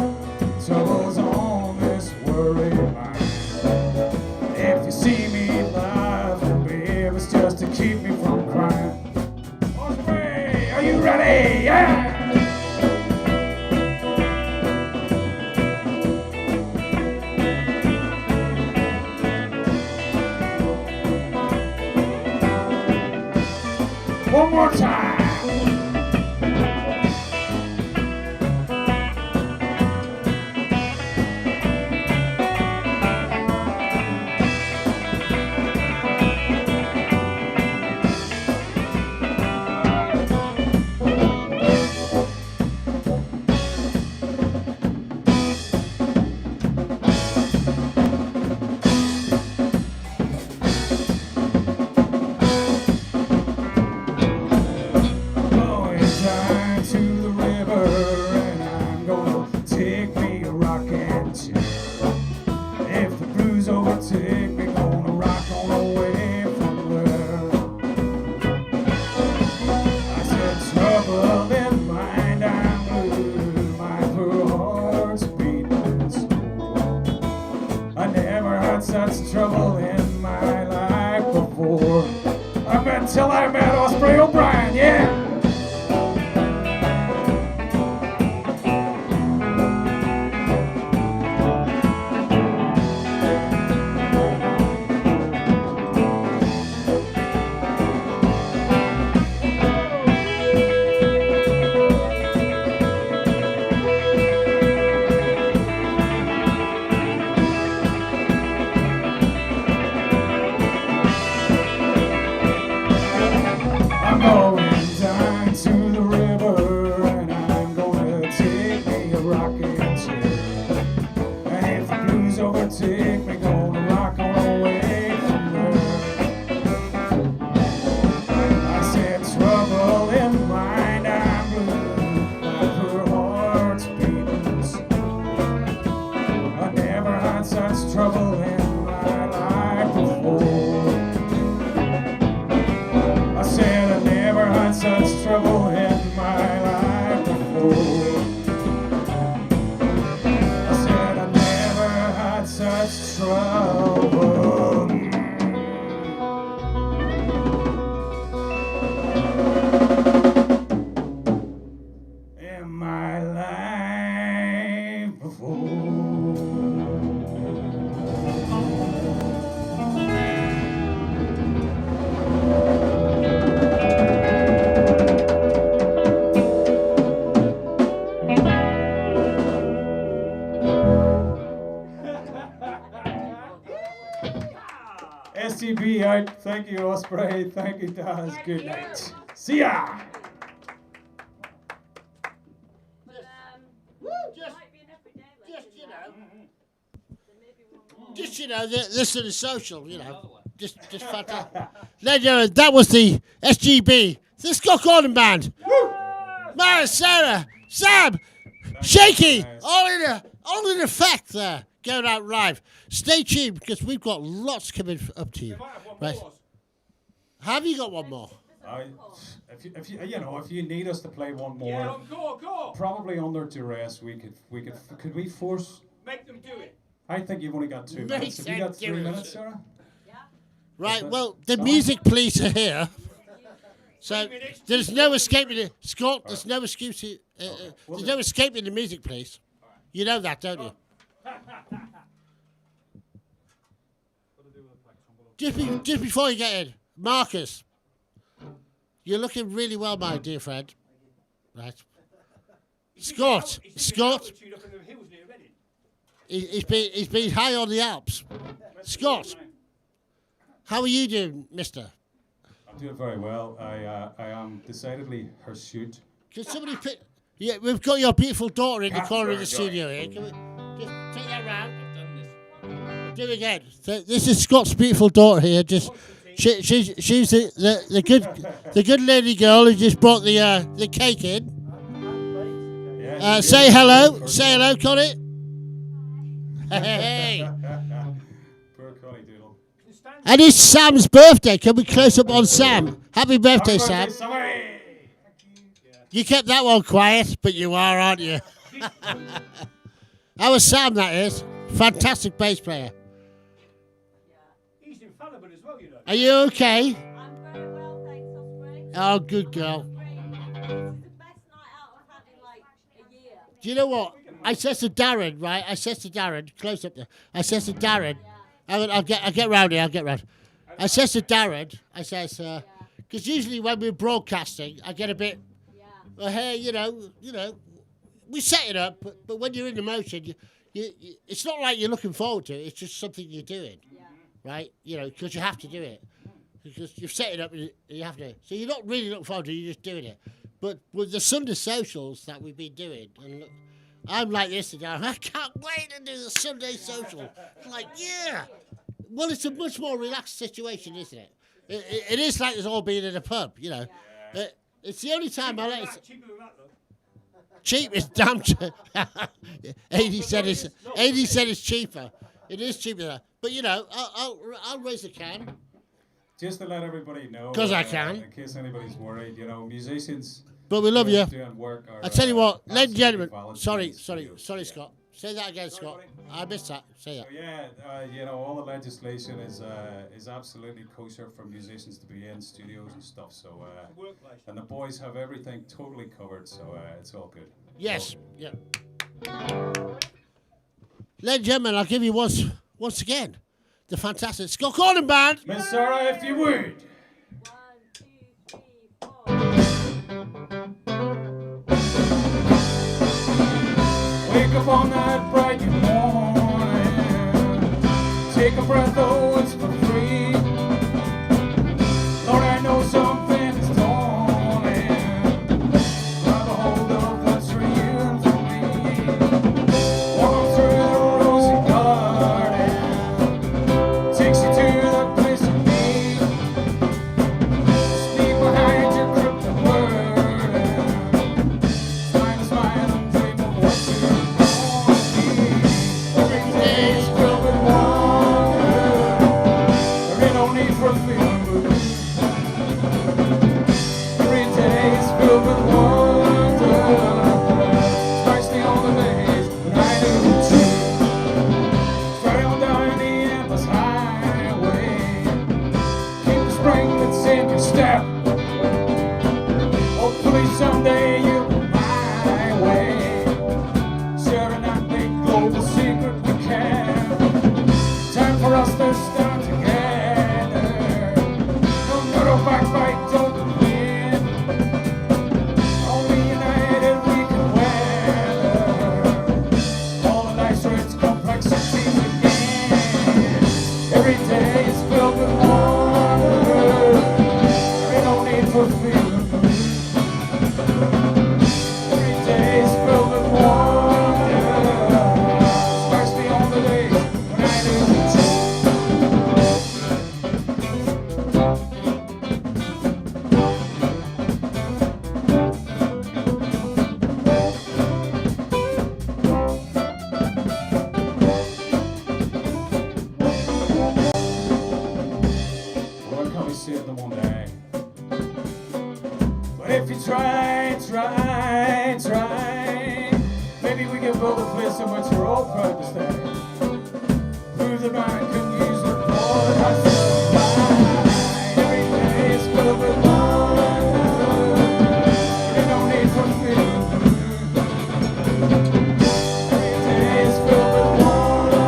trouble's on this worried mind. If you see me laughing, babe, it's just to keep me from crying. Osprey, are you ready? Yeah! One more time. trouble in my life before. I said I never had such trouble. In my life before. STB out. Thank you, Osprey. Thank you, Daz. Good night. See ya. Just this is the social, just fantastic. That was the SGB, the Scott Gordon Band. Mara, Sarah, Sam, Shaky, all in effect there, going out live. Stay tuned because we've got lots coming up to you. Right? Have you got one more? If you need us to play one more, Yeah, go. probably under duress, could we force? Make them do it. I think you've only got 2 minutes. Have you got 3 minutes, Sarah? Right, well, the music police are here. So there's no escaping it. Scott, there's no excuse. There's no escaping the music police. You know that, don't you? Just before you get in, Marcus, you're looking really well, my dear friend. Right. Scott. He's been high on the Alps. Scott, how are you doing, mister? I'm doing very well. I am decidedly hirsute. Can somebody pick... Yeah, we've got your beautiful daughter in the corner of the studio here. Can we just take that round? I've done this. Do it again. So this is Scott's beautiful daughter here. She's the good lady girl who just brought the cake in. Say hello. Say hello, Connie. Hey. Poor Connie Doodle. And it's Sam's birthday. Can we close up on Sam? Happy birthday, Sam. You kept that one quiet, but you are, aren't you? How was Sam, that is? Fantastic bass player. He's infallible as well, Are you okay? I'm very well, thanks, Osprey. Oh, good girl. This is the best night out I've had in like a year. Do you know what? I said to Darren, right? I said to Darren, close up there. I said to Darren, I'll get round here, I'll get round. I said to Darren, I says, because usually when we're broadcasting, I get a bit, well, hey, you know, we set it up, but when you're in the motion, you it's not like you're looking forward to it. It's just something you're doing, right? You know, because you have to do it. Because you've set it up and you have to. So you're not really looking forward to it, you're just doing it. But with the Sunday socials that we've been doing, and look, I'm like this today. I can't wait to do the Sunday social. Like, yeah. Well, it's a much more relaxed situation, isn't it? It is like it's all being in a pub, you know. It's the only time I let it. Cheap is damn cheap. 80 said it's cheaper. It is cheaper than that. But, you know, I'll raise a can. Just to let everybody know. 'Cause I can. In case anybody's worried, you know, musicians. But we love you. Doing work are, I tell you what, ladies and gentlemen. volunteers Sorry, studios. Scott. Say that again, Scott. I missed that. Say that. So yeah, you know, all the legislation is absolutely kosher for musicians to be in studios and stuff. So and the boys have everything totally covered. So it's all good. Yes. Yeah. Ladies and gentlemen, I'll give you once again the fantastic Scott Gordon Band. Miss Sarah, if you would. 1, 2, 3, 4. Wake up on that bright morning, take a breath, oh, it's for free. Lord, I know something is dawning. Grab a hold of what's for you and for me. Walk through the rosy garden, takes you to the place you need. Sneak behind your cryptic burden, find a smile and dream of what you want to be. Every day's filled with wonder. filled with wonder, especially on the days when I knew the truth. Straight on down the endless highway, keep the spring that's in your step. Hopefully someday you'll go my way, sharing that big global secret we can. Time for us to stand together. No matter backbite, don't win. Only united we can weather all the life's rich complexities again. Every day is filled with wonder. There ain't no need for fear. Every day is filled with wonder, especially on the days when I knew the truth. Well, can we save them one day? But if you try, maybe we can build a place in which we're all proud to stay. Prove the man can use the board as a line. Every day is filled with wonder. There ain't no need for fear. Every day is filled with wonder,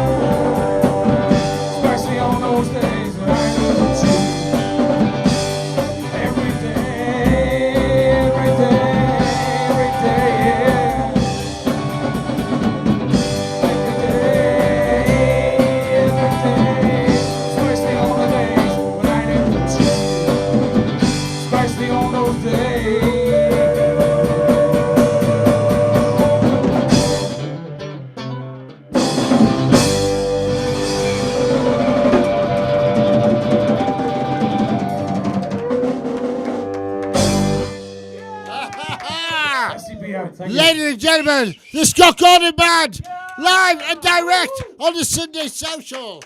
especially on those days when I knew the truth. Every day, every day, every day, yeah. Every day, especially on the days when I knew the truth. Especially on those days. SCBO, thank you. Ladies and gentlemen, the Scott Gordon Band, live and direct on the Sunday Social.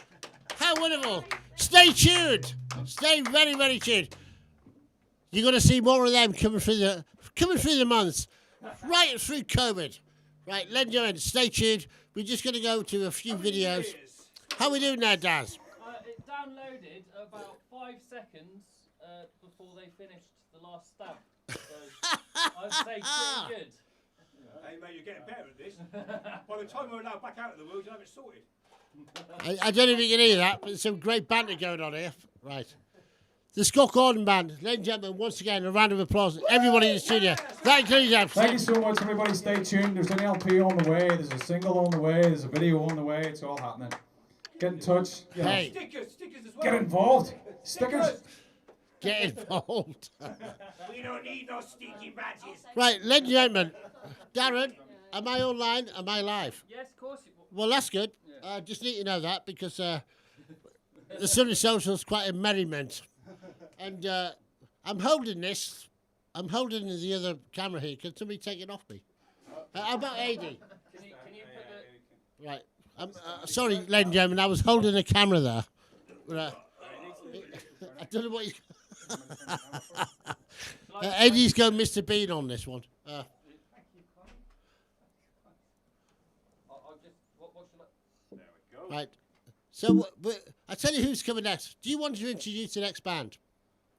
How wonderful. Stay tuned. Stay very, very tuned. You're going to see more of them coming through the months, right through COVID. Right, ladies and gentlemen, stay tuned. We're just going to go to a few videos. How we doing now, Daz? It downloaded about 5 seconds before they finished the last stab. So I'd say pretty good. Hey mate, you're getting better at this. By the time we're allowed back out of the world, you'll have it sorted. I don't know if you can hear that, but there's some great banter going on here. Right. The Scott Gordon Band, ladies and gentlemen, once again, a round of applause. Everybody in the studio. Thank you, James. Thank you so much, everybody. Stay tuned. There's an LP on the way. There's a single on the way. There's a video on the way. It's all happening. Get in touch. You know, Hey, Stickers as well. get involved. Stickers. get involved. We don't need no stinky badges. Right, ladies and gentlemen, Darren, am I online? Am I live? Yes, of course it will. Well, that's good. Just need to know that because the Sunday Social is quite a merriment. And I'm holding this. I'm holding the other camera here. Can somebody take it off me? How about AD? Can you put Right. Sorry, ladies and gentlemen, I was holding a camera there. I don't know what he's... AD's going Mr. Bean on this one. I'll just... What shall I... There we go. Right. So, I tell you who's coming next. Do you want to introduce the next band?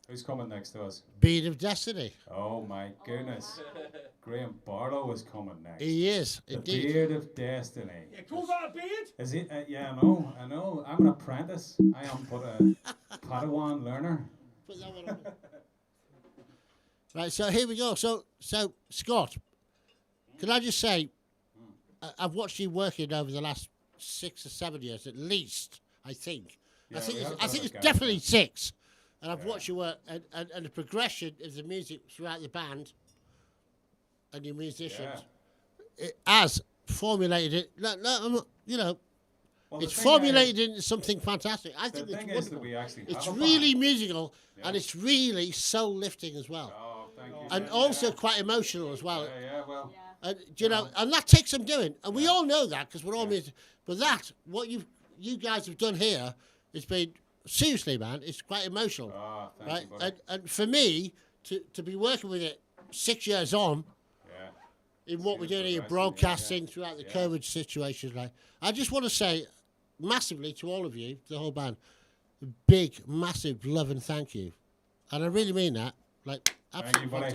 Who's coming next to us? Beard of Destiny. Oh my goodness. Graham Barlow is coming next. He is, The indeed. Beard of Destiny. Yeah, call that a beard? Is it? Yeah, I know. I'm an apprentice. I am but a Padawan learner. Put that one on. Right, so here we go. So Scott, can I just say, I've watched you working over the last 6 or 7 years at least. I think. Yeah, I think we it's, have I done think a it's gap, definitely yeah. 6. And I've watched you work, and the progression of the music throughout the band and your musicians, it has formulated it. I'm not, you know, Well, the it's thing formulated into something fantastic. I The think it's thing is that wonderful. we actually It's have a really band. musical, Yeah. and it's really soul lifting as well, Oh, thank you. and also quite emotional as well. Yeah, well. And you know, and that takes some doing, and we all know that because we're all music. But that, what you guys have done here, has been seriously, man. It's quite emotional, Oh, thank right? you, buddy. And for me to be working with it 6 years on, Yeah. in what we're doing here, progressing, broadcasting yeah. throughout the Yeah. COVID situation. Like, I just want to say massively to all of you, the whole band, big, massive love and thank you. And I really mean that. Like, Thank you, absolutely. buddy.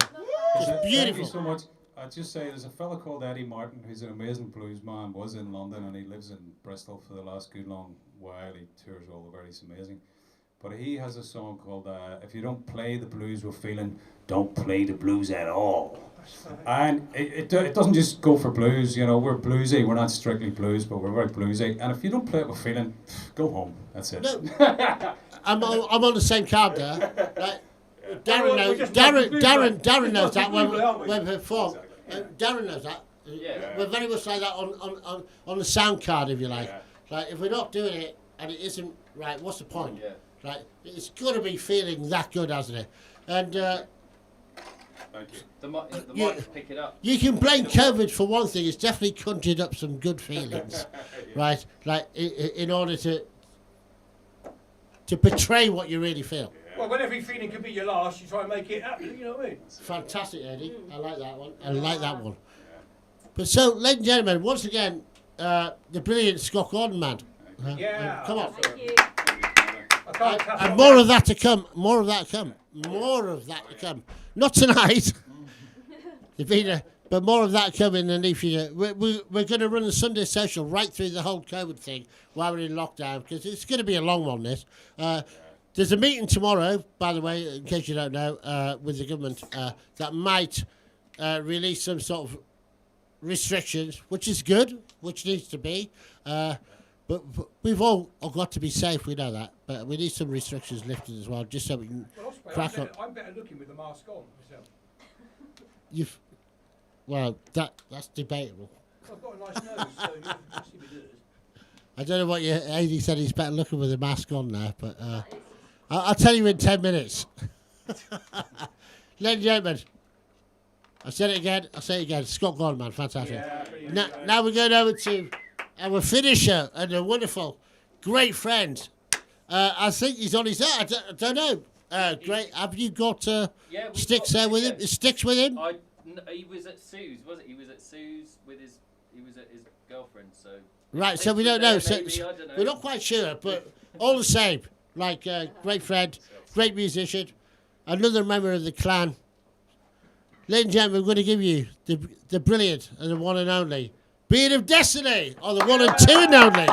It's Thank beautiful. you so much. I'd just say there's a fella called Eddie Martin who's an amazing blues man, was in London and he lives in Bristol for the last good long while. He tours all over, he's amazing. But he has a song called If You Don't Play the Blues We're Feeling, Don't Play the Blues at All. And it doesn't just go for blues, you know, we're bluesy, we're not strictly blues, but we're very bluesy. And if you don't play it with feeling, go home, that's it. No, I'm on the same card there. Like, Darren knows. just Darren knows that when People, aren't we? we perform. Darren knows that. Yeah. We're very much like that on the sound card, if you like. Yeah. Like, if we're not doing it and it isn't right, what's the point? Yeah. Right, it's got to be feeling that good, hasn't it? And Thank you. The You- mic pick it up. you can blame COVID for one thing. It's definitely conjured up some good feelings, right? Like in order to portray what you really feel. Well, when every feeling can be your last, you try and make it happen, you know what I mean? Fantastic, Eddie. I like that one. I like that one. But so, ladies and gentlemen, once again, the brilliant Scott Gordon man. Come on. Thank you. I can't catch And on more that. of that to come. More of that to come. More of that to come. Not tonight. But more of that coming in the near future. We're going to run the Sunday Social right through the whole COVID thing while we're in lockdown, because it's going to be a long one, this. There's a meeting tomorrow, by the way, in case you don't know, with the government that might release some sort of restrictions, which is good, which needs to be. But we've all got to be safe, we know that. But we need some restrictions lifted as well, just so we can Well, Osprey, crack up. I'm better looking with the mask on myself. Well, that's debatable. I've got a nice nose, so you can see me do it. I don't know what your AD said. He's better looking with a mask on now, but I'll tell you in 10 minutes. Ladies and gentlemen, I said it again. I'll say it again. Scott Gordon, man, fantastic. Now we're going over to our finisher and a wonderful, great friend. I think he's on his own. I don't know. Great. Have you got Yeah, we've sticks got- there with him? yeah. Sticks with him? He was at Sue's, was it? He was at Sue's with his. He was at his girlfriend. So. Right, so Sticks we were don't know. there, So, maybe, I don't know. we're not quite sure, but all the same, like great friend, great musician, another member of the clan. Ladies and gentlemen, we're going to give you the brilliant and the one and only Beard of Destiny, or the one and two and only.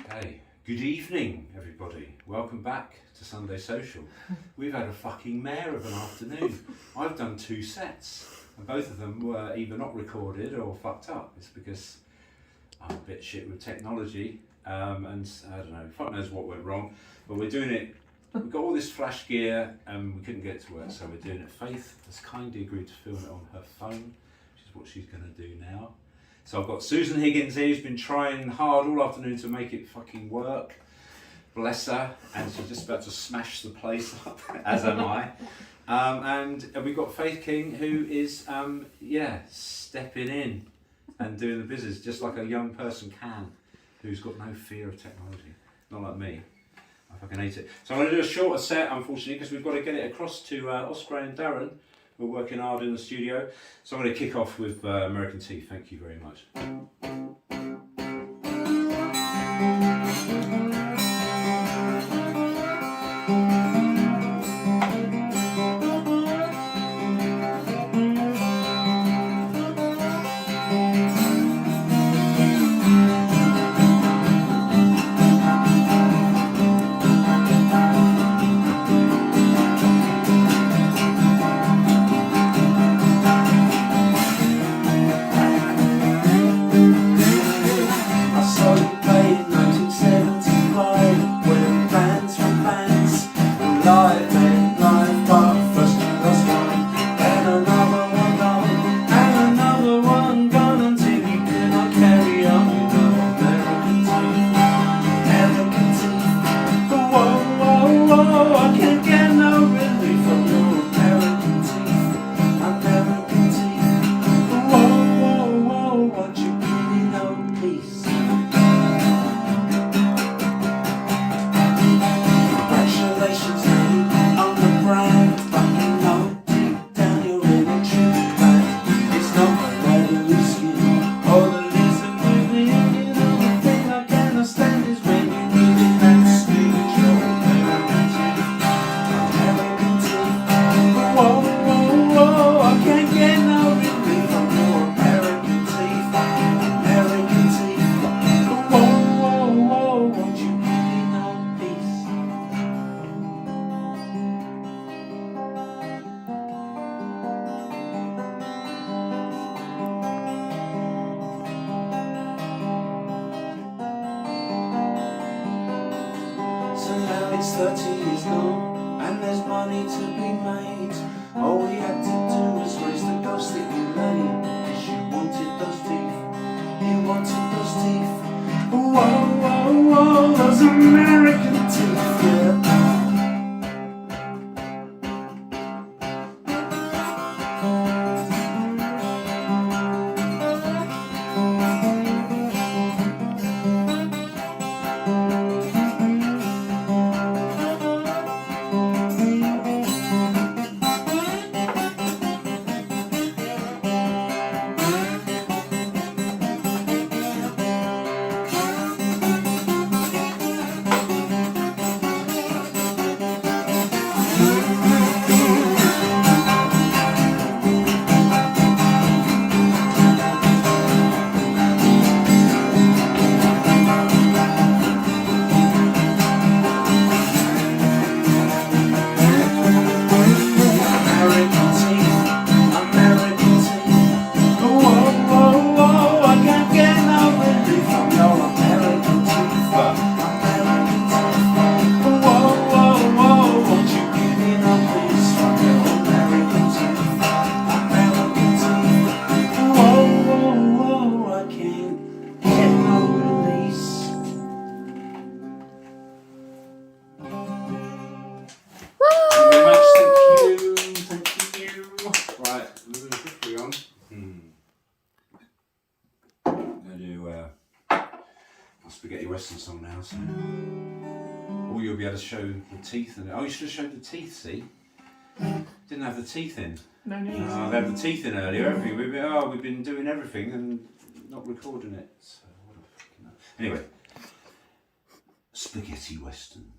Hey, good evening, everybody. Welcome back to Sunday Social. We've had a fucking mare of an afternoon. I've done 2 sets, and both of them were either not recorded or fucked up. It's because I'm a bit shit with technology, and I don't know, fuck knows what went wrong, but we're doing it. We've got all this flash gear, and we couldn't get it to work, so we're doing it. Faith has kindly agreed to film it on her phone, which is what she's going to do now. So I've got Susan Higgins here, who's been trying hard all afternoon to make it fucking work. Bless her, and she's just about to smash the place up, as am I. And we've got Faith King, who is, stepping in and doing the business, just like a young person can, who's got no fear of technology. Not like me. I fucking hate it. So I'm going to do a shorter set, unfortunately, because we've got to get it across to Osprey and Darren, who are working hard in the studio. So I'm going to kick off with American Tea. Thank you very much. Thank 30 is gone and there's money to be made. All we had to do was raise the ghost that you laid. Cause you wanted those teeth, you wanted those teeth. Whoa, whoa, whoa, those American teeth, yeah. Spaghetti Western song now, so or you'll be able to show the teeth in it. Oh, you should have showed the teeth, see? Didn't have the teeth in. No need. I've had the teeth in earlier, haven't we? We've been doing everything and not recording it. So what a fucking anyway. Spaghetti Western.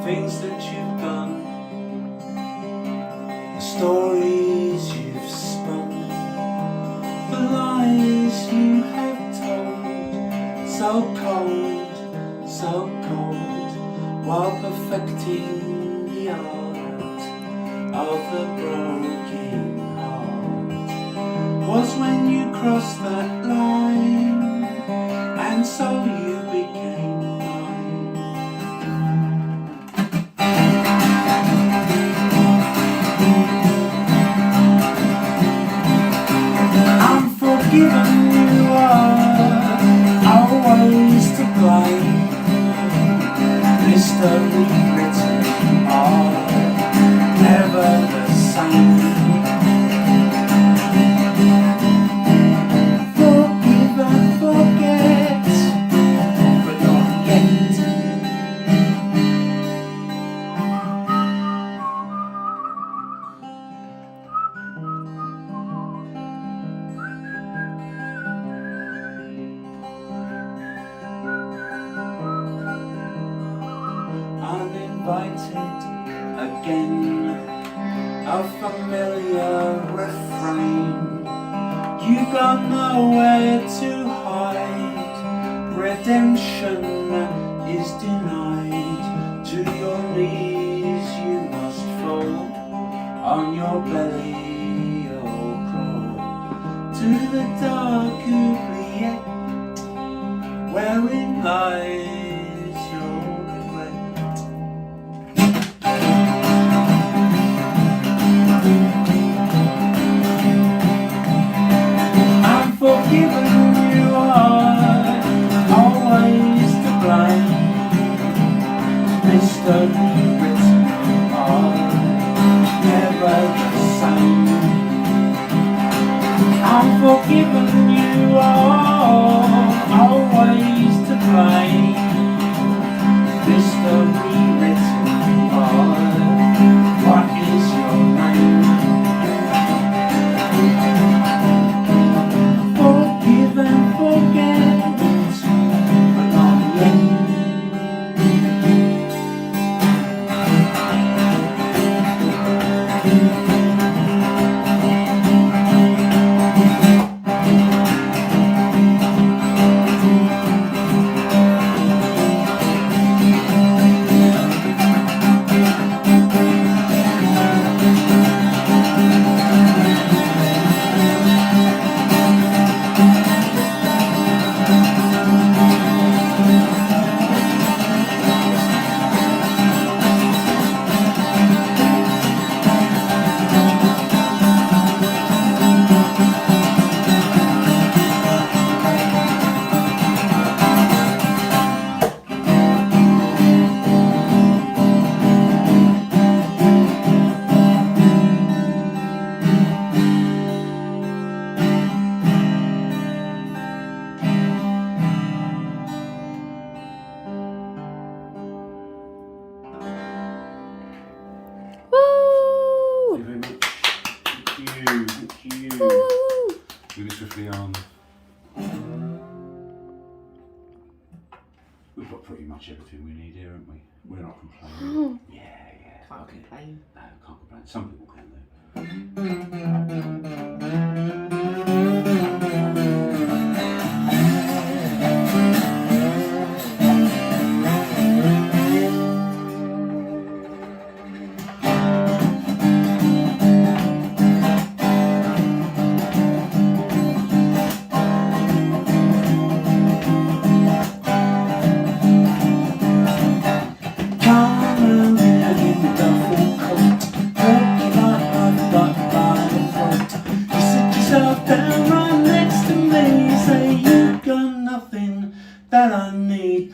Things that you've done, the stories you've spun, the lies you have told, so cold, while perfecting the art of the broken heart, was when you crossed that line, and so you became given you are always to blame. Mystery written are never the same. Forgive and forget, but not yet. Uninvited again, a familiar refrain. You got nowhere to hide. Redemption is denied. To your knees you must fall, on your belly or crawl to the dark oubliette, wherein lies your regret. I'm forgiven, you are always to blame. Mystery written are never the same. I'm forgiven, you are always to blame. Mystery written are what is your name? Forgive and forget, but not yet. Moving swiftly on. We've got pretty much everything we need here, haven't we? We're not complaining. Yeah. Can't complain. No, can't complain. Some people can though. That I need.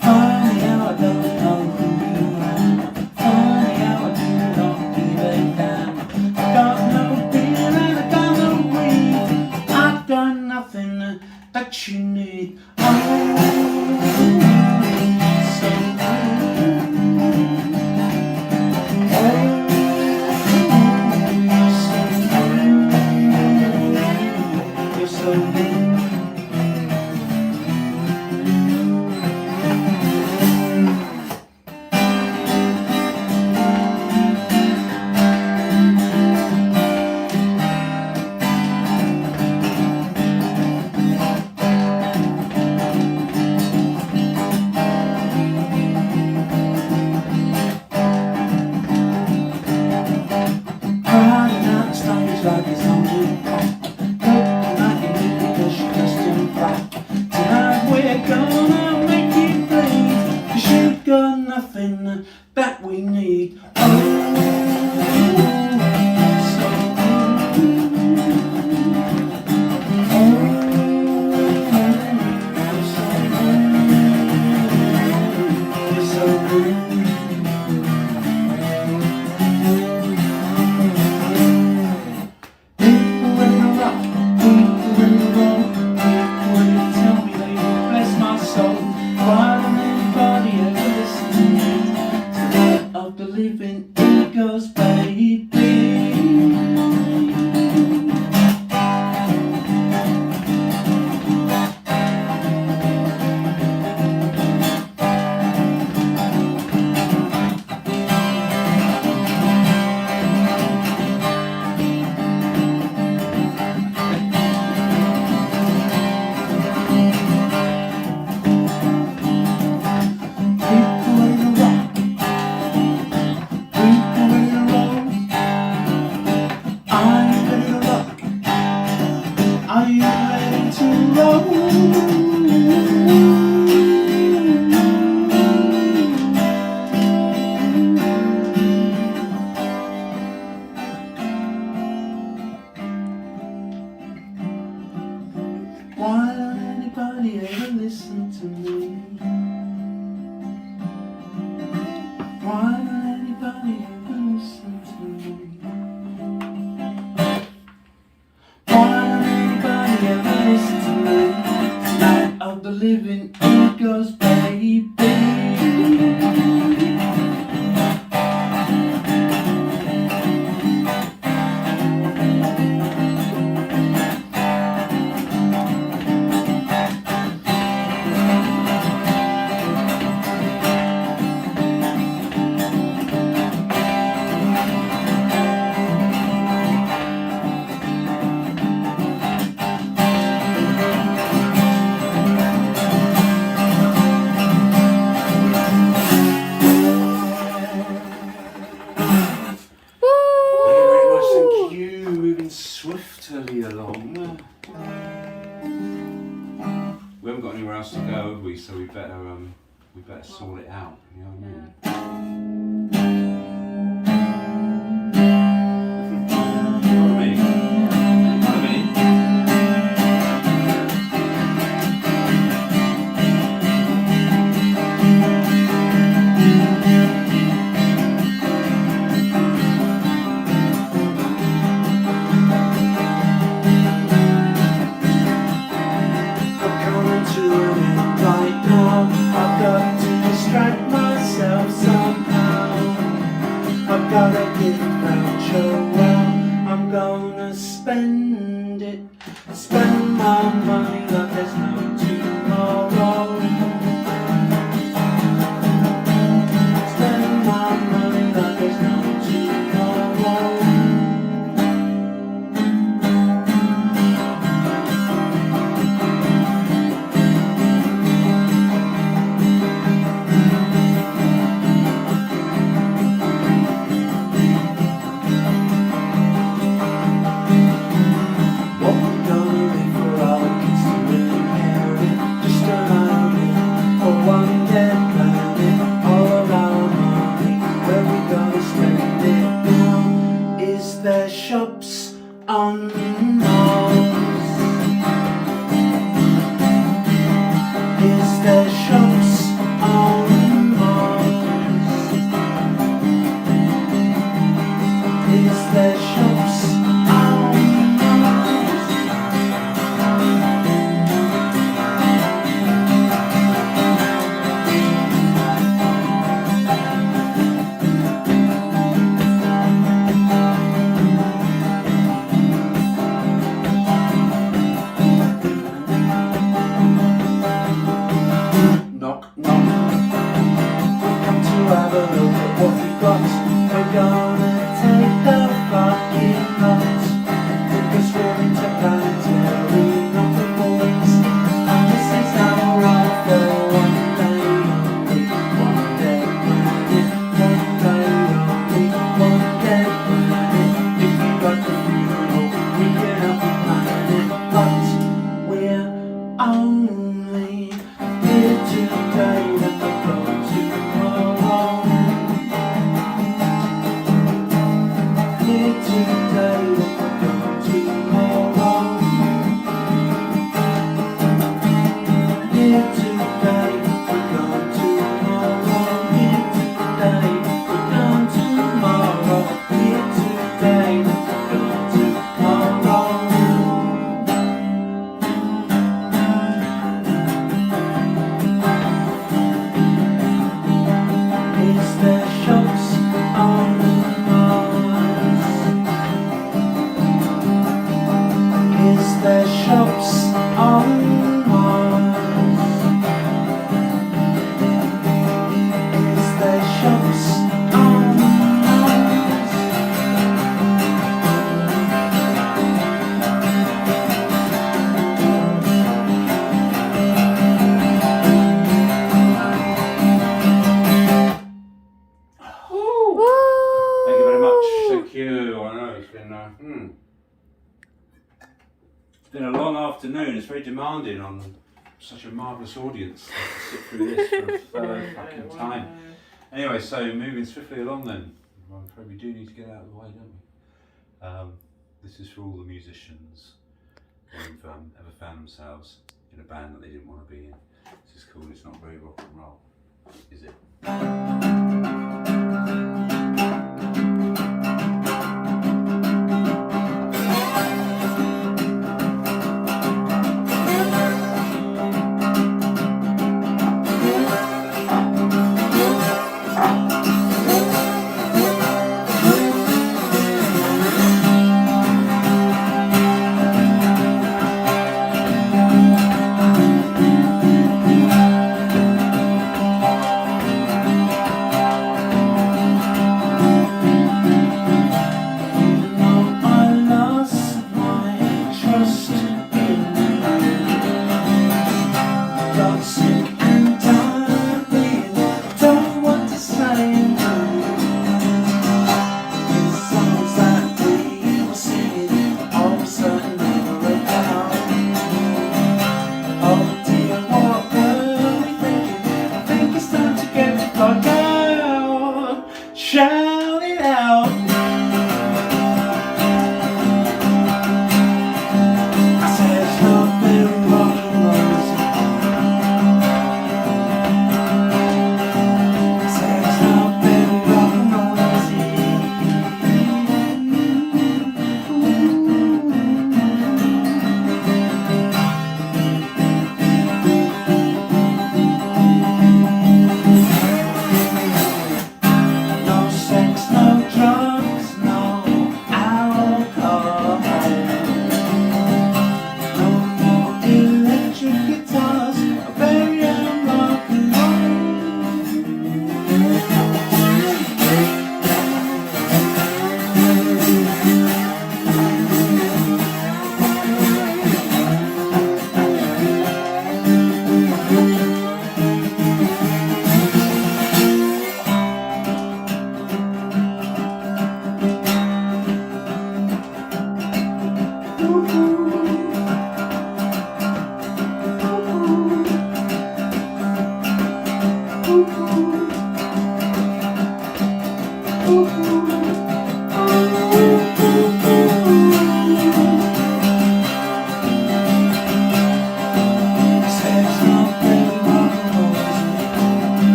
Funny how I don't know who you are. Funny how I do not give a damn. I got no beer and I got no weed. I got nothing that you need. Like it's on you, looking like you need because you're just in fact. Tonight we're gonna make it bleed, 'cause you've got nothing that we need. Living egos, baby. Are you ready to roll? Why don't anybody ever listen to me? Why don't anybody ever listen to me? Listen to me, night of the living egos, baby. Swiftly along. We haven't got anywhere else to go, have we? So we better sort it out. You know what I mean? Right now future, well, I'm gonna spend it. Spend my money like there's no tomorrow. Spend my money like there's no tomorrow. What we're gonna leave for our kids to inherit, just an idea for one dead planet. All of our money, where we gonna spend it now? Is there shops on Mars? Is there shops on Mars? Is there shops on Mars? Knock, knock. Come to have a look at what we got. We're gonna take the fucking lot, because we're interplanetary, not the boys. And this is our right for one day only, one dead planet, one day only, one dead planet. If you got the funeral, we can help you plan it, but we're only here today and we're gone tomorrow. Here today and we're gone tomorrow. Here today, we're gone tomorrow. Here today, we're gone tomorrow. Here today, we're gone tomorrow. Is there shops on Mars? Is there shops on Mars? Is there shops on Mars? Thank you very much. Thank you. I know it's been a long afternoon. It's very demanding on such a marvellous audience to sit through this for a third fucking time. Anyway, so moving swiftly along then. I'm afraid we do need to get out of the way, don't we? This is for all the musicians who've ever found themselves in a band that they didn't want to be in. This is called It's Not Very Rock and Roll, is it?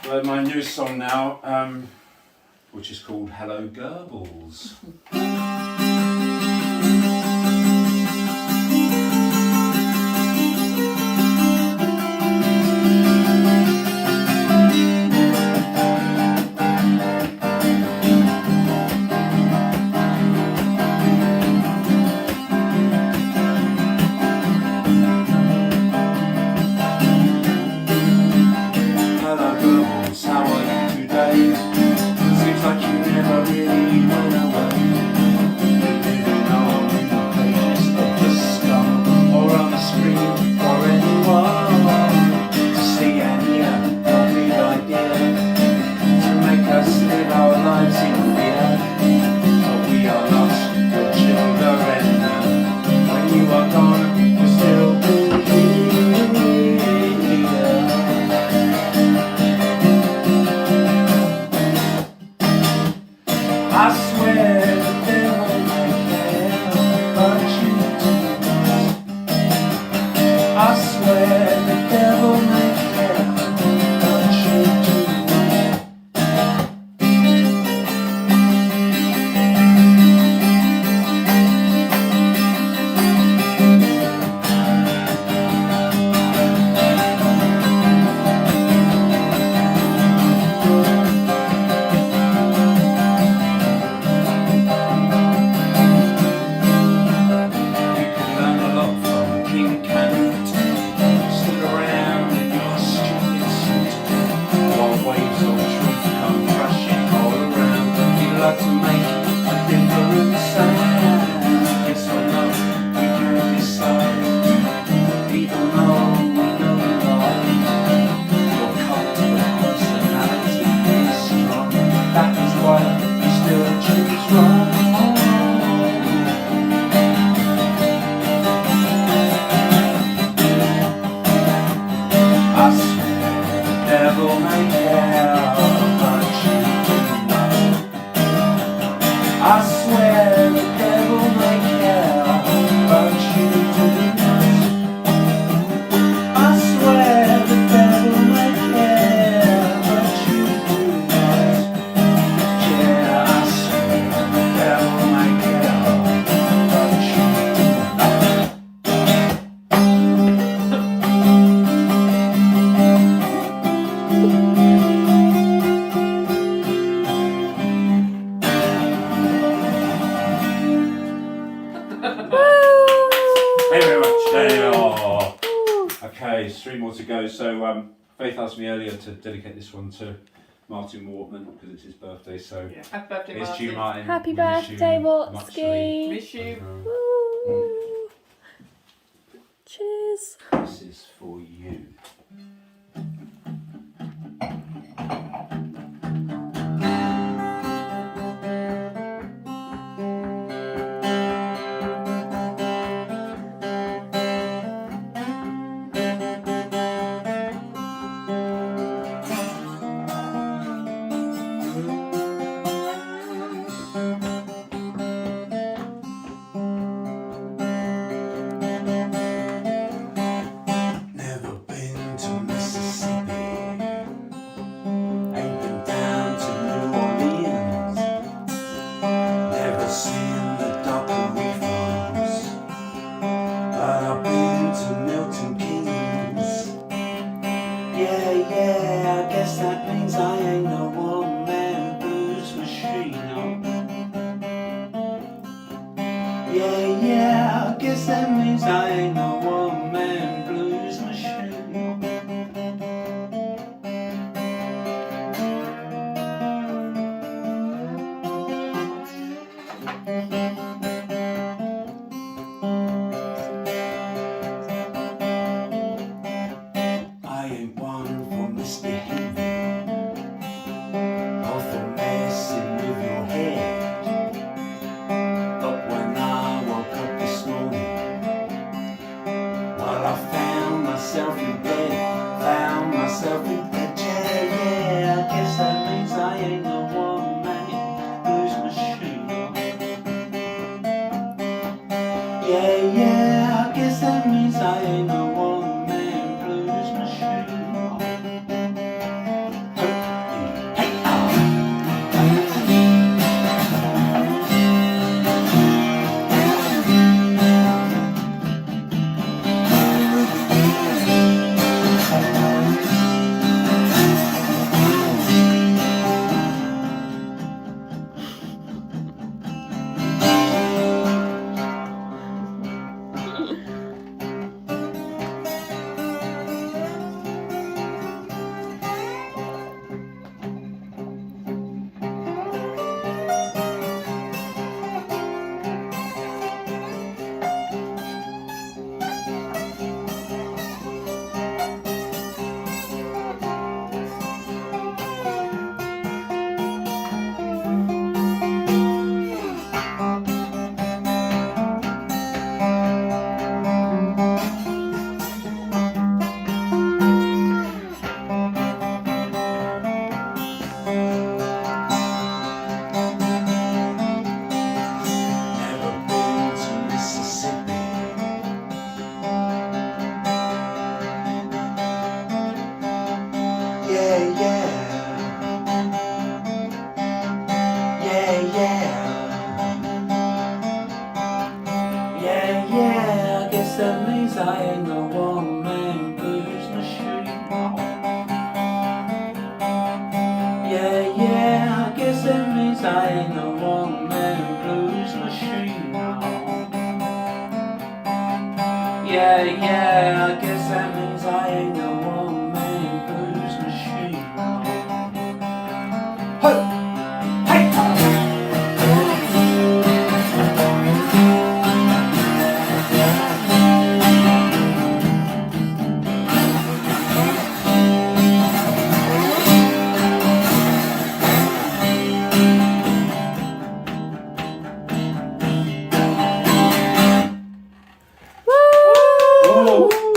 So my new song now, which is called Hello Goebbels. Okay, 3 more to go. So Faith asked me earlier to dedicate this one to Martin Wortman because it's his birthday. So Happy birthday, here's to you, Martin. Happy We miss birthday, you Watsky. muchly. Miss you. Woo. Cheers. This is for you. Yeah, I guess that means I ain't no one-man blues machine. I ain't one for misbehaving or for messing with your head. But when I woke up this morning, I ain't the one-man blues machine now. Yeah, I guess that means I ain't the one-man blues machine now.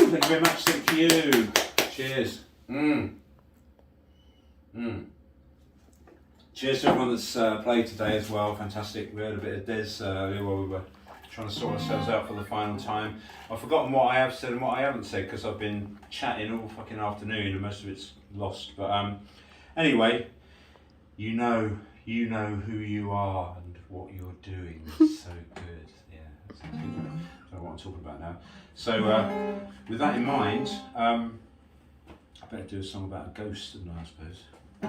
Thank you very much, thank you. Cheers. Cheers to everyone that's played today as well, fantastic. We had a bit of Des earlier while we were trying to sort ourselves out for the final time. I've forgotten what I have said and what I haven't said because I've been chatting all fucking afternoon and most of it's lost. But anyway, you know who you are and what you're doing. It's so good. Yeah, that's good. I don't know what I'm talking about now. So with that in mind, I better do a song about a ghost, shouldn't I suppose? You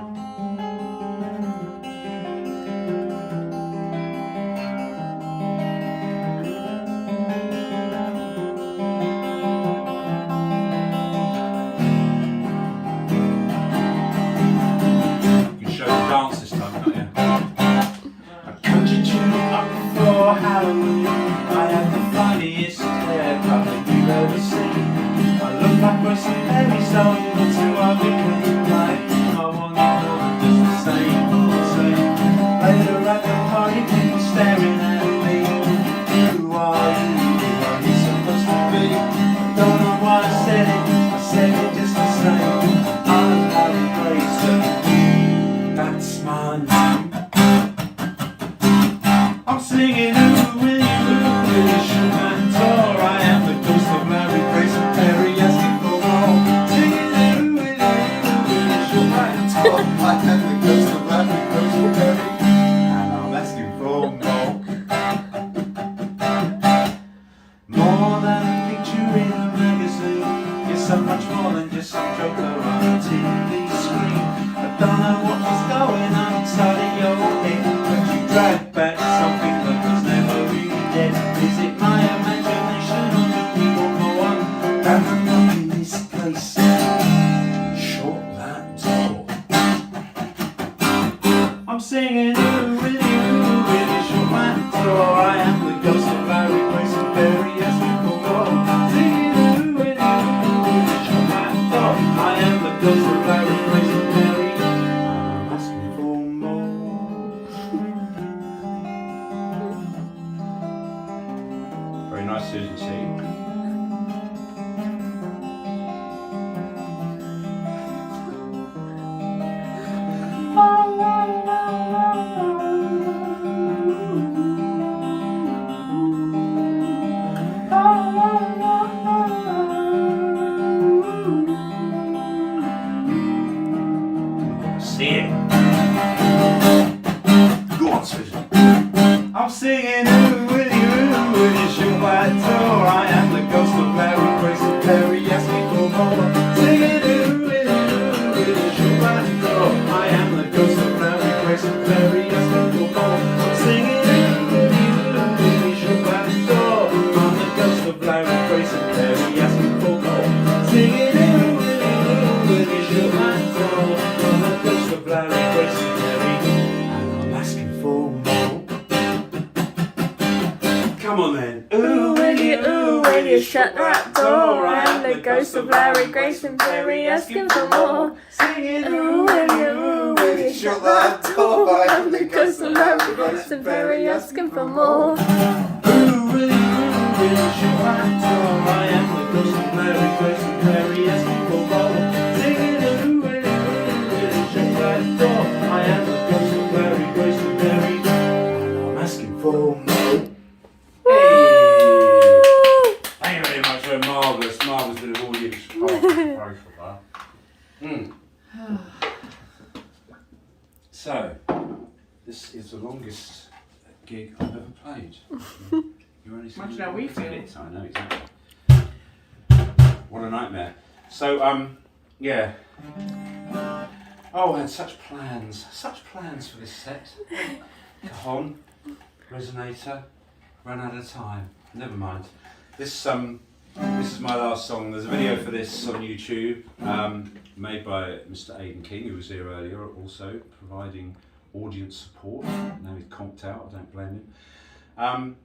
can show the dance this time, can't you? I conjured you up for Halloween. I had the funniest haircut that you've ever seen. I look like Russell Perry, so that's who I became. I wanted more than just the same. Later at the party, people staring at me. Who are you? Who are you supposed to be? I don't know why I said it just the same. I'm Larry Grayson, that's my name. I'm singing ooh, will you shoot my door? I am the ghost of Larry Grayson Perry, asking for more. Singing ooh, will you shoot my door? I am the ghost of Larry Grayson Perry, and I'm asking for more. More than a picture in a magazine. You're so much more than just some joker on a TV screen. I don't know what was going on inside of your head, but you dragged back something that was never really dead. Is it my imagination or do we all go on? And I'm not in this place. Shut that door. I'm singing ooh, really shut that door. I am the ghost of Larry Grayson Perry, asking for more. Singing ooh, really shut that door. I am the ghost of Larry Grayson Perry, and I'm asking for more. Very nice, Susan C. See it. Go on, Susan. I'm singing ooh, will you shoot my door? I am the ghost of Larry Grayson Perry, asking for more. Singing ooh, will you shoot my door? I am the ghost of Larry Grayson Perry, asking for more. I'm singing ooh, will you shoot my door? I'm the ghost of Larry Grayson Perry, asking for more. Singing ooh, will you shoot my door? I'm the ghost of Larry Grayson Perry, and I'm asking for more. Come on then. Ooh, will you shut that door? I am the ghost of Larry Grayson Perry, asking for more. Singing Ooh, will you shut that door? I am the ghost of Larry Grayson Perry, asking for more. ooh, will you shut that door? I am the ghost of Larry Grayson Perry, asking for more. Singing ooh, will you shut that door? I am the ghost of Larry Grayson Perry, and I'm asking for more. Thank you very much for a marvellous bit of audience. Sorry for that. So, this is the longest gig I've ever played. You only see Imagine how we feel. minutes. I know, exactly. What a nightmare. So, yeah. Oh, I had such plans for this set. Cajon, resonator, ran out of time. Never mind. This is my last song. There's a video for this on YouTube, made by Mr. Aidan King, who was here earlier, also providing audience support. Now he's conked out, I don't blame him.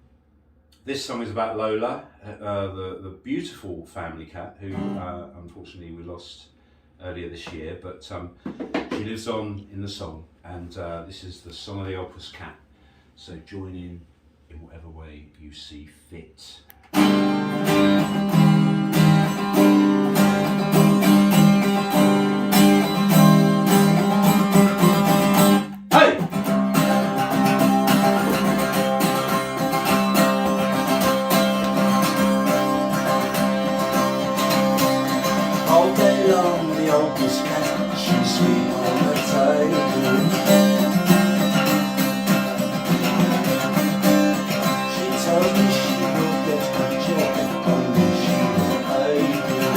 This song is about Lola, the beautiful family cat who unfortunately we lost earlier this year, but she lives on in the song, and this is the song of the Opus Cat. So join in whatever way you see fit. All day long the Opus Cat, she's sweet on the table. She told me she will get her job if only she were able.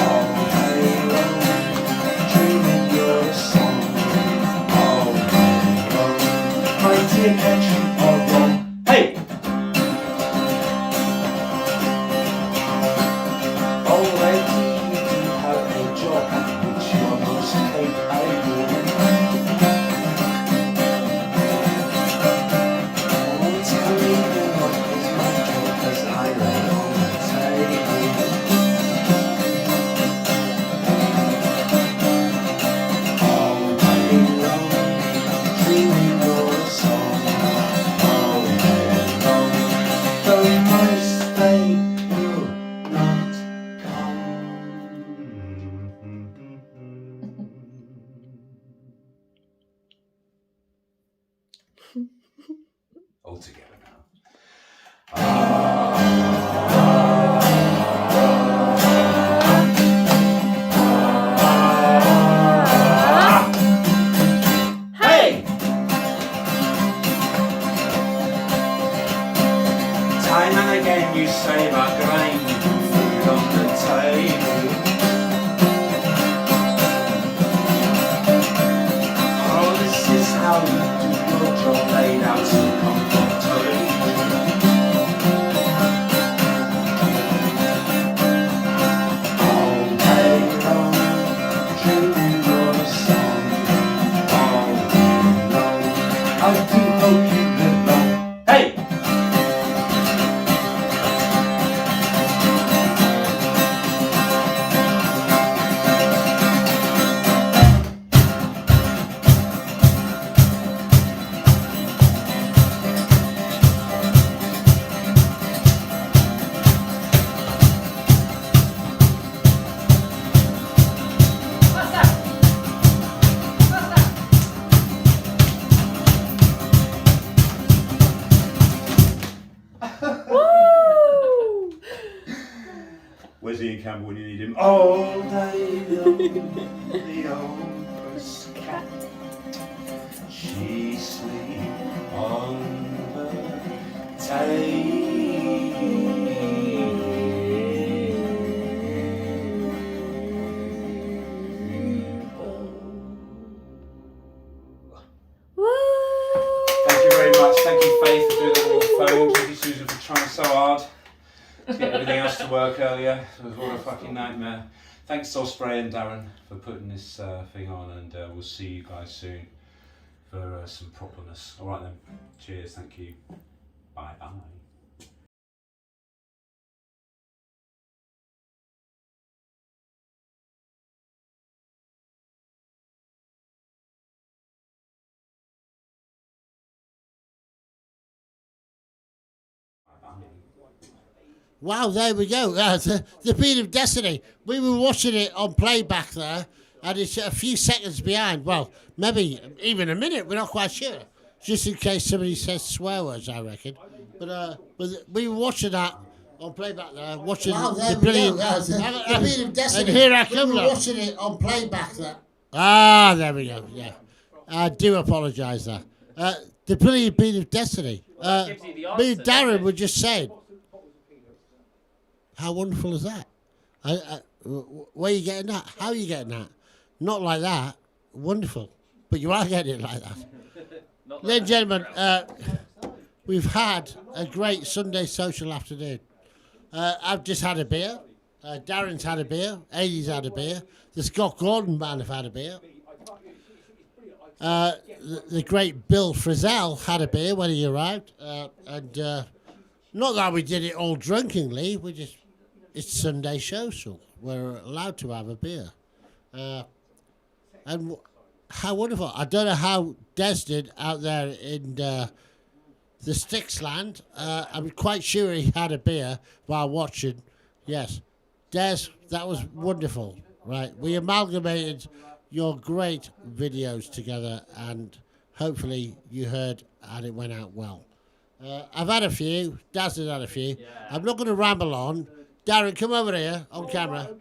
All day long, dreaming your song. All day long, my dear cat, you are wrong. Hey! Already you do have a job at which you are most capable. Won't tell me then what is my job as I lay on the table. All day long, dreaming your song. All day long, though most they will not All together now. Hey! Time and again you save our grain, you put food on the table. Oh, this is how you do your job, laid out so comfortably. All day long, dreaming your song. All day long, I do hope you live long. Hey! Where's Ian Campbell when you need him? All day long, the Opus Cat, she sleep on the Thank you very much. Thank you, Faith, for doing that on your phone. Thank you, Susan, for trying so hard to get everything else to work earlier. It was what a fucking nightmare. Thanks to Osprey and Darren for putting this thing on, and we'll see you guys soon for some properness. All right then. Cheers. Thank you. Bye bye. Wow, there we go. The Beat of Destiny. We were watching it on playback there, and it's a few seconds behind. Well, maybe even a minute. We're not quite sure. Just in case somebody says swear words, I reckon. But we were watching that on playback there, watching the brilliant. The Beat of Destiny. And here I come. We were watching it on playback there. Ah, there we go. Yeah, I do apologise there. The brilliant Beat of Destiny. Me and Darren were just saying. How wonderful is that? Where are you getting that? How are you getting that? Not like that. Wonderful. But you are getting it like that. Ladies and gentlemen, we've had a great Sunday social afternoon. I've just had a beer. Darren's had a beer. Aidy's had a beer. The Scott Gordon band have had a beer. The great Bill Frisell had a beer when he arrived. Not that we did it all drunkenly. It's Sunday social. We're allowed to have a beer. And how wonderful. I don't know how Des did out there in the Sticks land. I'm quite sure he had a beer while watching. Yes. Des, that was wonderful. Right. We amalgamated your great videos together, and hopefully you heard and it went out well. I've had a few. Daz has had a few. I'm not going to ramble on. Darren, come over here on camera.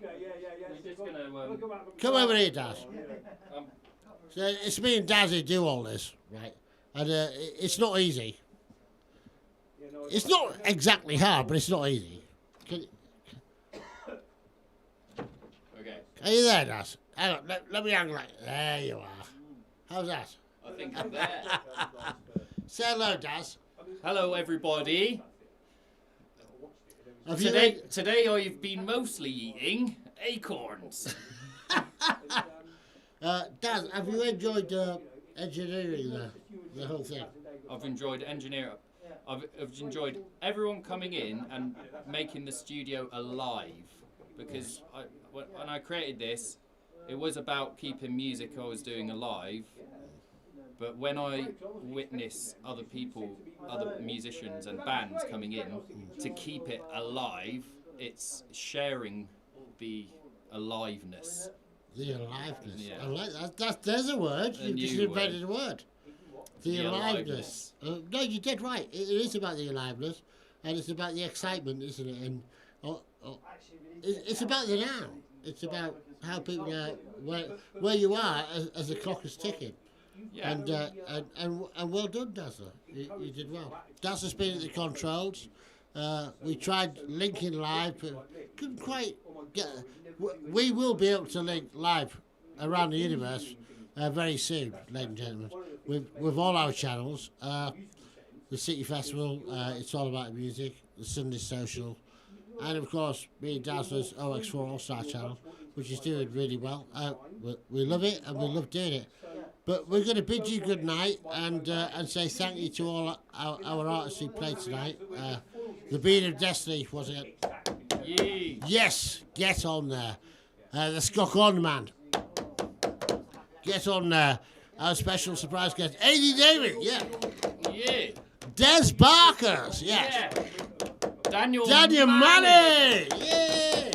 Come over here, Daz. So it's me and Daz who do all this, right? And it's not easy. It's not exactly hard, but it's not easy. Are you there, Daz? Hang on, let me hang like... There you are. How's that? I think I'm there. Say hello, Daz. Hello, everybody. Today I've been mostly eating acorns. Daz, have you enjoyed engineering the whole thing? I've enjoyed engineering. I've enjoyed everyone coming in and making the studio alive, because when I created this, it was about keeping music I was doing alive. But when I witness other people, other musicians and bands coming in to keep it alive, it's sharing the aliveness. The aliveness. Yeah. I like that. There's a word. You've just invented a word. The aliveness. No, you did right. It is about the aliveness, and it's about the excitement, isn't it? And it's about the now. It's about how people are, where you are as the clock is ticking. Yeah. And well done, Dazzler. You did well. Dazzler's been at the controls. We tried linking live, but couldn't quite get. We will be able to link live around the universe very soon, ladies and gentlemen, with all our channels. The City Festival, It's All About Music, the Sunday Social, and of course me and Dazzler's OX4 All-Star channel, which is doing really well. We love it and we love doing it. But we're going to bid you good night and say thank you to all our artists who played tonight. The Beat of Destiny, was it? Yee. Yes, get on there. The Scott On Man. Get on there. Our special surprise guest, Aidy David, yeah. Yeah. Des Barkers, yes. Yeah. Daniel Manny, yeah.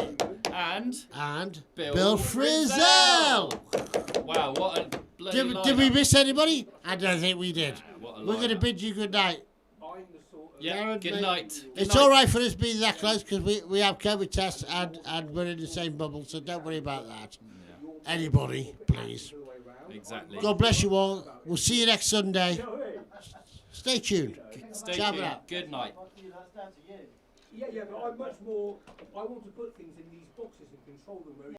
And Bill Frisell. Wow, what a bloody Did we miss anybody? I don't think we did. What We're going to bid you good night. Yeah, Darren, good mate. night. It's all right for us being that close because we have COVID tests and we're in the same bubble, so don't worry about that. Yeah. Anybody, please. Exactly. God bless you all. We'll see you next Sunday. Stay tuned. Stay tuned. Good night. Yeah, but I'm much more. I want to put things in these boxes and control them.